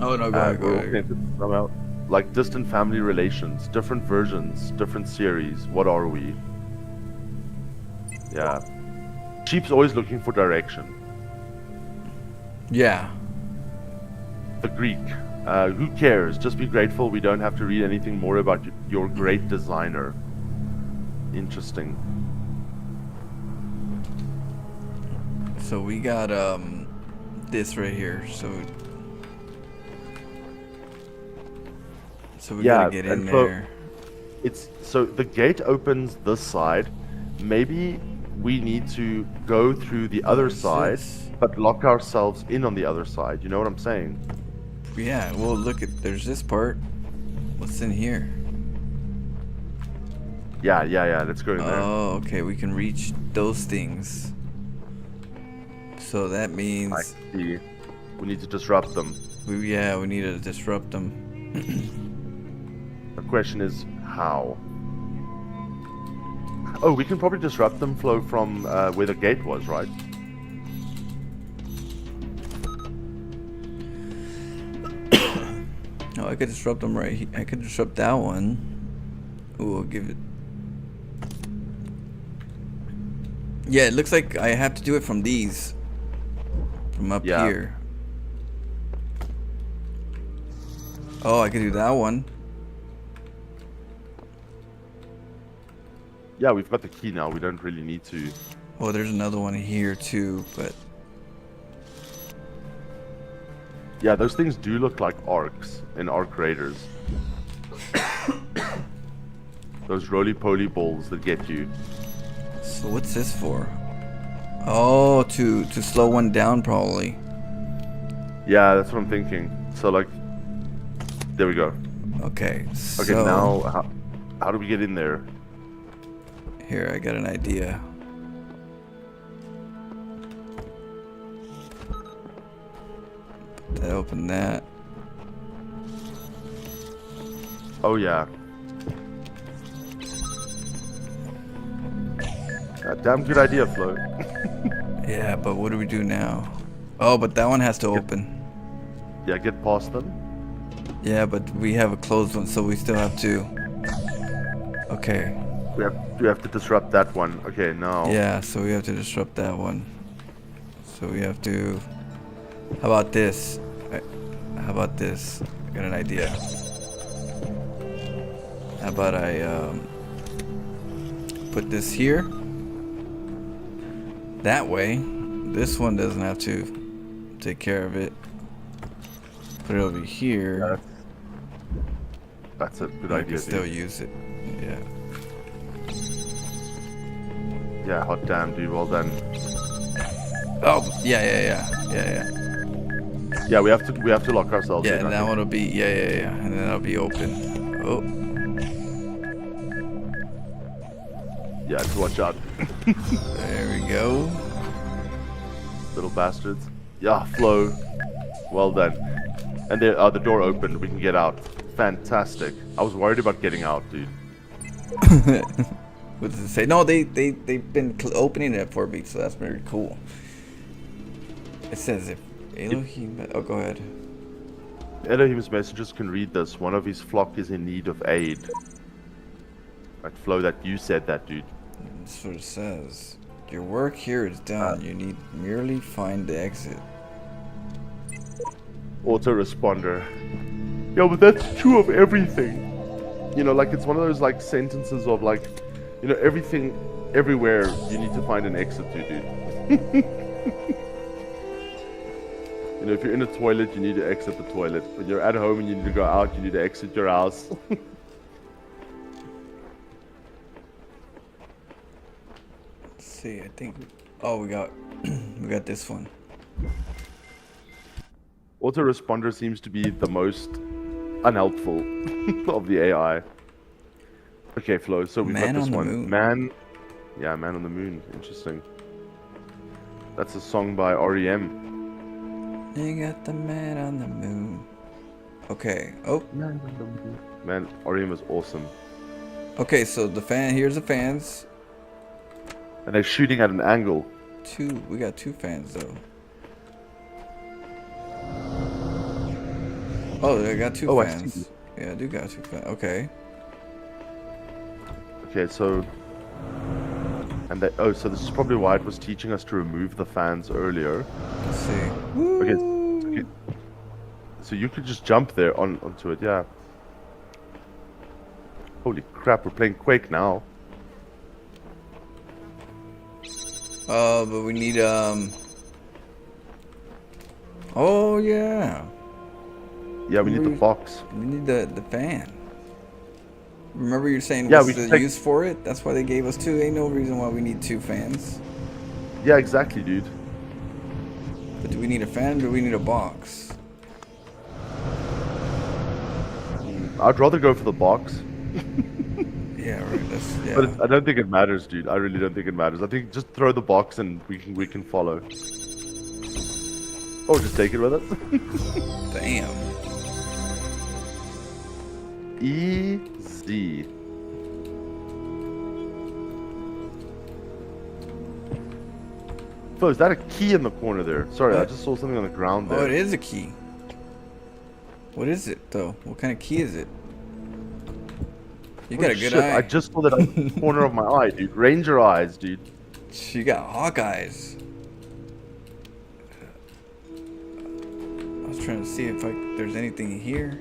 Speaker 1: Oh no, go
Speaker 2: We're all
Speaker 1: ahead.
Speaker 2: connected somehow. Like distant family relations, different versions, different series. What are we? Yeah. Sheep's always looking for direction.
Speaker 1: Yeah.
Speaker 2: The Greek. Who cares? Just be grateful we don't have to read anything more about your great designer. Interesting.
Speaker 1: So we got this right here. So we gotta get in there.
Speaker 2: So the gate opens this side. Maybe we need to go through the other side, but lock ourselves in on the other side. You know what I'm saying?
Speaker 1: Yeah. Well, look there's this part. What's in here?
Speaker 2: Yeah. Let's go in there.
Speaker 1: Oh, okay. We can reach those things. So that means
Speaker 2: I see. We need to disrupt them.
Speaker 1: we need to disrupt them.
Speaker 2: The question is how. Oh, we can probably disrupt them flow from where the gate was, right?
Speaker 1: Oh, I could disrupt them right here. I could disrupt that one. Ooh, I'll give it. Yeah, it looks like I have to do it from these. From up here. Oh, I could do that one.
Speaker 2: Yeah, we've got the key now. We don't really need to.
Speaker 1: Oh, there's another one here too, but
Speaker 2: yeah, those things do look like arcs in Arc Raiders. Those roly-poly balls that get you.
Speaker 1: so what's this for? Oh, to slow one down probably.
Speaker 2: Yeah, that's what I'm thinking. So like, there we go.
Speaker 1: Okay.
Speaker 2: Okay, now how do we get in there?
Speaker 1: Here, I got an idea. That opened that.
Speaker 2: Oh yeah. Damn good idea, Flo.
Speaker 1: Yeah, but what do we do now? Oh, but that one has to open.
Speaker 2: Yeah, get past them.
Speaker 1: Yeah, but we have a closed one, so we still have to. Okay.
Speaker 2: We have to disrupt that one. Okay, now.
Speaker 1: Yeah, so we have to disrupt that one. So we have to. How about this? How about this? I got an idea. How about I put this here? That way, this one doesn't have to take care of it. Put it over here.
Speaker 2: That's a good
Speaker 1: I
Speaker 2: idea.
Speaker 1: can still
Speaker 2: Dude.
Speaker 1: use it. Yeah.
Speaker 2: Yeah, hot damn, dude. Well done.
Speaker 1: Oh, yeah.
Speaker 2: Yeah, we have to lock ourselves
Speaker 1: Yeah,
Speaker 2: in.
Speaker 1: and
Speaker 2: I
Speaker 1: that
Speaker 2: think.
Speaker 1: one will be yeah, and then that'll be open. Oh,
Speaker 2: Yeah, just watch out,
Speaker 1: there we go.
Speaker 2: little bastards. Yeah, Flo. Well done. And there, the door opened. We can get out. Fantastic. I was worried about getting out, dude.
Speaker 1: What does it say? No, they've been opening it for me, so that's very cool. It says if Elohim. Oh, go ahead.
Speaker 2: Elohim's messengers can read this. One of his flock is in need of aid. Right, Flo, that you said that, dude.
Speaker 1: That's what it says. Your work here is done. You need merely find the exit.
Speaker 2: Autoresponder. Yeah, but that's true of everything. You know, like it's one of those like sentences of like, you know, everything, everywhere you need to find an exit to, dude. You know, if you're in a toilet, you need to exit the toilet. When you're at home and you need to go out, you need to exit your house.
Speaker 1: Let's see. I think. Oh, we got we got this one.
Speaker 2: Autoresponder seems to be the most unhelpful of the AI. Okay, Flo, so we got
Speaker 1: Man
Speaker 2: this
Speaker 1: on the
Speaker 2: one.
Speaker 1: Moon.
Speaker 2: Man on the Moon. Interesting. That's a song by REM.
Speaker 1: You got the man on the moon. Okay. Oh.
Speaker 2: Man, REM is awesome.
Speaker 1: Okay. So the fan. Here's the fans.
Speaker 2: And they're shooting at an angle.
Speaker 1: We got two fans though. Oh, I got two
Speaker 2: Oh, I
Speaker 1: fans.
Speaker 2: see.
Speaker 1: Yeah, I do got two fans. Okay.
Speaker 2: Okay, so... And they, oh, so this is probably why it was teaching us to remove the fans earlier.
Speaker 1: Let's see.
Speaker 2: Okay. So you could just jump there onto it, yeah. Holy crap, we're playing Quake now.
Speaker 1: But we need Oh yeah.
Speaker 2: Yeah, we need the box.
Speaker 1: We need the fan. Remember you're saying
Speaker 2: Yeah,
Speaker 1: what's
Speaker 2: we
Speaker 1: the
Speaker 2: can take-
Speaker 1: use for it? That's why they gave us two. Ain't no reason why we need two fans.
Speaker 2: Yeah, exactly, dude.
Speaker 1: But do we need a fan or do we need a box?
Speaker 2: I'd rather go for the box.
Speaker 1: Yeah, right. Yeah.
Speaker 2: But I don't think it matters, dude. I really don't think it matters. I think just throw the box and we can follow. Or just take it with us.
Speaker 1: Damn.
Speaker 2: Easy. Flo, is that a key in the corner there? Sorry, I
Speaker 1: What?
Speaker 2: just saw something on the ground there.
Speaker 1: Oh, it is a key. What is it though? What kind of key is it? You got a good
Speaker 2: Shit,
Speaker 1: eye.
Speaker 2: I just saw that on the corner of my eye, dude. Ranger eyes, dude.
Speaker 1: You got hawk eyes. I was trying to see if there's anything here.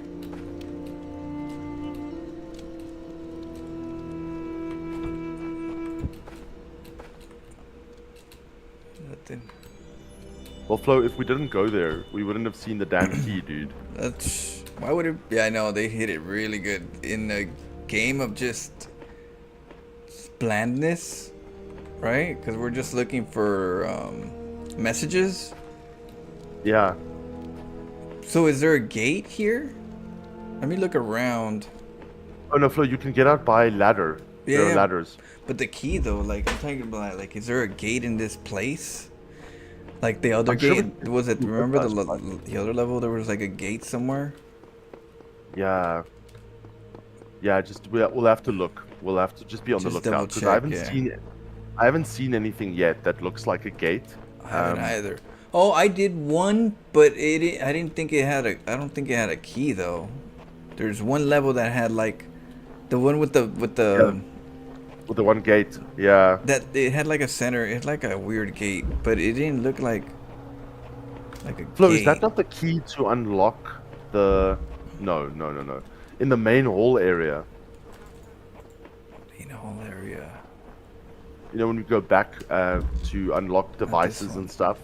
Speaker 1: Nothing.
Speaker 2: Well, Flo, if we didn't go there, we wouldn't have seen the damn key, dude.
Speaker 1: That's why would it? Yeah, I know they hit it really good in a game of just blandness, right? Because we're just looking for messages.
Speaker 2: Yeah.
Speaker 1: So is there a gate here? Let me look around.
Speaker 2: Oh no, Flo, you can get out by ladder. There
Speaker 1: Yeah.
Speaker 2: are ladders.
Speaker 1: But the key though, like I'm talking about, like, is there a gate in this place? Like the other
Speaker 2: I'm sure
Speaker 1: gate, was it?
Speaker 2: we
Speaker 1: Remember
Speaker 2: went last time.
Speaker 1: the other level? There was like a gate somewhere.
Speaker 2: Yeah. Yeah, just we'll have to look. We'll have to just be on the
Speaker 1: Just double
Speaker 2: lookout because I
Speaker 1: check,
Speaker 2: haven't
Speaker 1: yeah.
Speaker 2: seen anything yet that looks like a gate.
Speaker 1: I haven't either. Oh, I did one, but I didn't think it had a. I don't think it had a key though. There's one level that had like, the one with the
Speaker 2: Yeah. With the one gate. Yeah.
Speaker 1: that it had like a center. It had like a weird gate, but it didn't look like a
Speaker 2: Flo,
Speaker 1: gate.
Speaker 2: is that not the key to unlock the? No, no, no, no. In the main hall area.
Speaker 1: Main hall area.
Speaker 2: You know when we go back to unlock devices
Speaker 1: one.
Speaker 2: and stuff.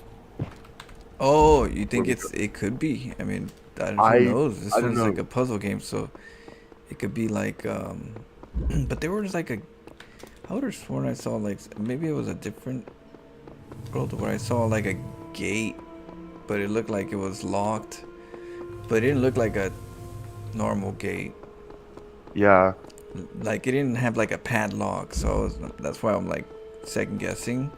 Speaker 1: Oh, you think
Speaker 2: Where we
Speaker 1: it could be? I mean, who
Speaker 2: I
Speaker 1: knows? This
Speaker 2: I don't
Speaker 1: one's
Speaker 2: know.
Speaker 1: like a puzzle game, so it could be like but there was like a. I would have sworn I saw like maybe it was a different world where I saw like a gate, but it looked like it was locked, but it didn't look like a normal gate.
Speaker 2: Yeah.
Speaker 1: Like it didn't have like a padlock, so that's why I'm like second guessing.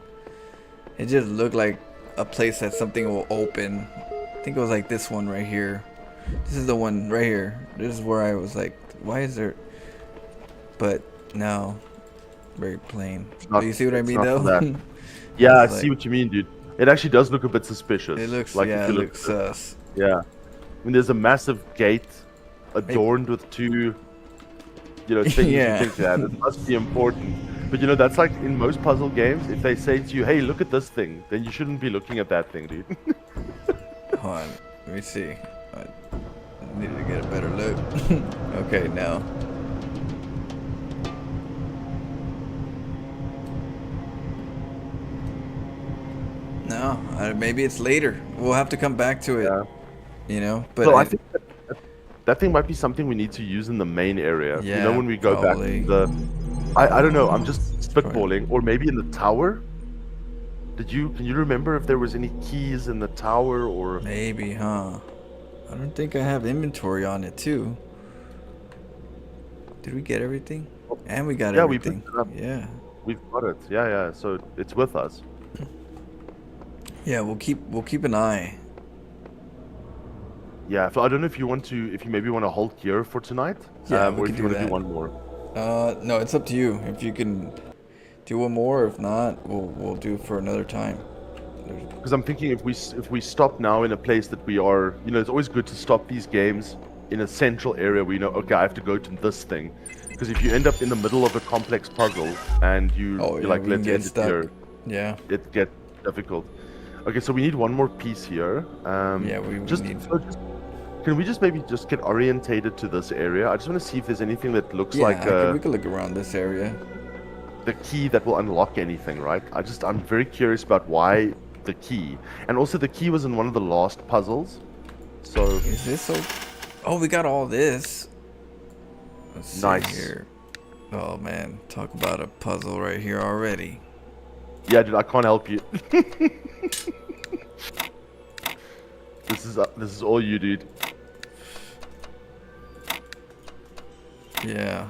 Speaker 1: It just looked like a place that something will open. I think it was like this one right here. This is the one right here. This is where I was like, why is there? But no, very plain.
Speaker 2: Not-
Speaker 1: Do you see what I
Speaker 2: it's
Speaker 1: mean
Speaker 2: not
Speaker 1: though?
Speaker 2: for that. Yeah, I
Speaker 1: It's
Speaker 2: see
Speaker 1: like-
Speaker 2: what you mean, dude. It actually does look a bit suspicious.
Speaker 1: It looks
Speaker 2: like
Speaker 1: yeah,
Speaker 2: if
Speaker 1: it
Speaker 2: you
Speaker 1: looks sus.
Speaker 2: Yeah. I mean, there's a massive gate adorned with two, things
Speaker 1: Yeah.
Speaker 2: you think that it must be important. But that's like in most puzzle games, if they say to you, "Hey, look at this thing," then you shouldn't be looking at that thing, dude.
Speaker 1: Hold on, let me see. I need to get a better look. Okay, now. No, maybe it's later. We'll have to come back to it.
Speaker 2: Yeah.
Speaker 1: But
Speaker 2: So I think that thing might be something we need to use in the main area.
Speaker 1: Yeah,
Speaker 2: when we go
Speaker 1: probably.
Speaker 2: back to the. I don't know. I'm just spitballing, or maybe in the tower. Can you remember if there was any keys in the tower or?
Speaker 1: maybe, huh? I don't think I have inventory on it too. Did we get everything? And we got
Speaker 2: Yeah, we
Speaker 1: everything.
Speaker 2: picked it up.
Speaker 1: Yeah.
Speaker 2: We've got it. Yeah, yeah. So it's with us.
Speaker 1: Yeah, we'll keep an eye.
Speaker 2: Yeah. So I don't know if you maybe want to hold here for tonight.
Speaker 1: Yeah, we
Speaker 2: or
Speaker 1: can
Speaker 2: if you
Speaker 1: do
Speaker 2: want to
Speaker 1: that.
Speaker 2: do one more.
Speaker 1: No, it's up to you. If you can do one more, if not, we'll do it for another time.
Speaker 2: Because I'm thinking if we stop now in a place that we are, it's always good to stop these games in a central area where okay, I have to go to this thing. Because if you end up in the middle of a complex puzzle and you're like,
Speaker 1: we can
Speaker 2: let's
Speaker 1: get
Speaker 2: end it
Speaker 1: stuck.
Speaker 2: here,
Speaker 1: Yeah.
Speaker 2: it gets difficult. Okay, so we need one more piece here.
Speaker 1: Yeah, we
Speaker 2: just,
Speaker 1: need.
Speaker 2: can we just maybe just get orientated to this area? I just want to see if there's anything that looks
Speaker 1: Yeah,
Speaker 2: like
Speaker 1: we could look around this area.
Speaker 2: the key that will unlock anything, right? I'm very curious about why the key, and also the key was in one of the last puzzles. So
Speaker 1: Is this so? Oh, we got all this. Let's see
Speaker 2: Nice.
Speaker 1: here. Oh man, talk about a puzzle right here already.
Speaker 2: yeah, dude, I can't help you. This is all you, dude.
Speaker 1: Yeah.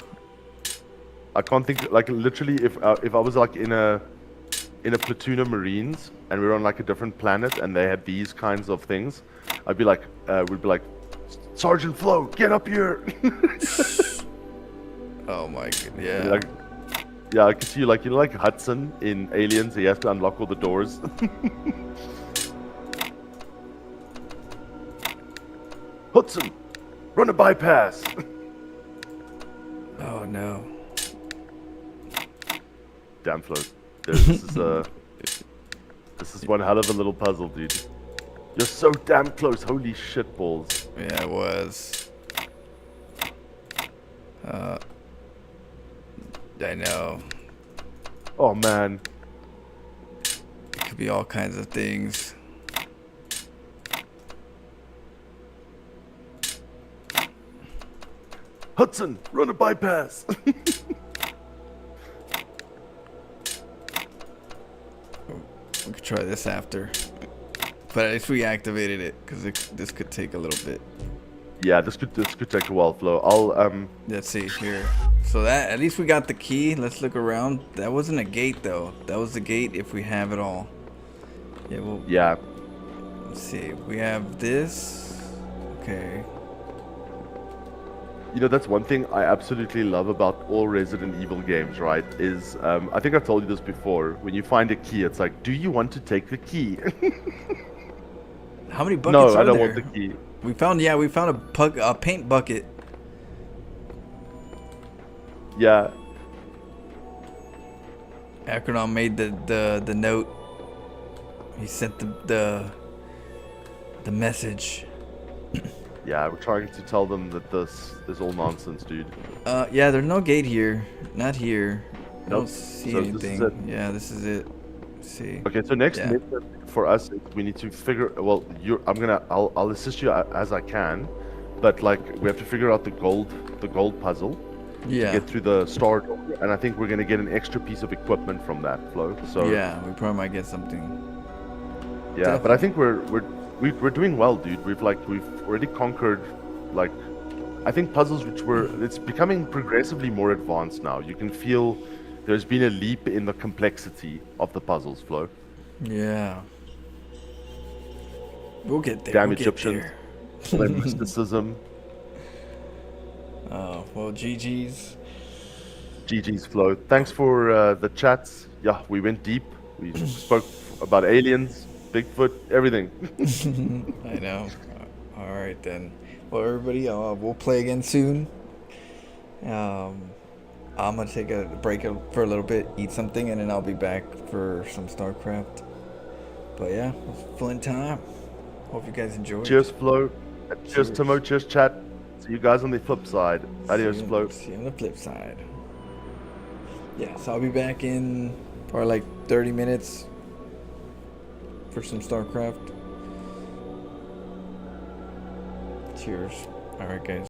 Speaker 2: I can't think, like, literally if I was like in a platoon of Marines and we were on like a different planet and they had these kinds of things, we'd be like, Sergeant Flo, get up here.
Speaker 1: Oh my god. Yeah.
Speaker 2: Like, yeah, I can see you like like Hudson in Aliens. He has to unlock all the doors. Hudson, run a bypass.
Speaker 1: Oh no.
Speaker 2: Damn, Flo. This is one hell of a little puzzle, dude. You're so damn close. Holy shit balls.
Speaker 1: Yeah, it was. I know.
Speaker 2: Oh man.
Speaker 1: It could be all kinds of things.
Speaker 2: Hudson, run a bypass.
Speaker 1: We could try this after. But I just reactivated it because this could take a little bit.
Speaker 2: Yeah, this could take a while, Flo. I'll
Speaker 1: Let's see here. So that at least we got the key. Let's look around. That wasn't a gate though. That was the gate if we have it all. Yeah, well,
Speaker 2: Yeah.
Speaker 1: let's see. We have this. Okay.
Speaker 2: You know, that's one thing I absolutely love about all Resident Evil games, right? Is, I think I've told you this before. When you find a key, it's like, do you want to take the key?
Speaker 1: How many buckets
Speaker 2: No, I
Speaker 1: are
Speaker 2: don't
Speaker 1: there?
Speaker 2: want the key.
Speaker 1: We found a paint bucket.
Speaker 2: Yeah.
Speaker 1: Acronym made the note. He sent the message.
Speaker 2: Yeah, we're trying to tell them that this is all nonsense, dude.
Speaker 1: Yeah, there's no gate here. Not here. I don't
Speaker 2: Nope.
Speaker 1: see
Speaker 2: So
Speaker 1: anything.
Speaker 2: this is it.
Speaker 1: Yeah, this is it. Let's see.
Speaker 2: Okay, so next
Speaker 1: Yeah.
Speaker 2: mission for us is we need to figure. Well, I'll assist you as I can, but like we have to figure out the gold puzzle
Speaker 1: Yeah.
Speaker 2: to get through the star door, and I think we're gonna get an extra piece of equipment from that, Flo. So
Speaker 1: Yeah, we probably might get something.
Speaker 2: yeah, but I think we're doing well, dude. We've already conquered, like, I think puzzles it's becoming progressively more advanced now. You can feel there's been a leap in the complexity of the puzzles, Flo.
Speaker 1: Yeah. We'll get there.
Speaker 2: Damn
Speaker 1: we'll
Speaker 2: Egyptians.
Speaker 1: Get
Speaker 2: And mysticism.
Speaker 1: there. Oh, well, GG's.
Speaker 2: GG's, Flo. Thanks for the chats. Yeah, we went deep. We spoke about aliens, Bigfoot, everything.
Speaker 1: I know. All right, then. Well, everybody, we'll play again soon. I'm going to take a break for a little bit, eat something, and then I'll be back for some StarCraft. But yeah, it was a fun time. Hope you guys enjoyed.
Speaker 2: Cheers, Flo. Cheers,
Speaker 1: Cheers.
Speaker 2: Timo. Cheers, chat. See you guys on the flip side. Adios, Flo.
Speaker 1: See you on the flip side. Yeah, so I'll be back in probably like 30 minutes for some StarCraft. Cheers. All right, guys.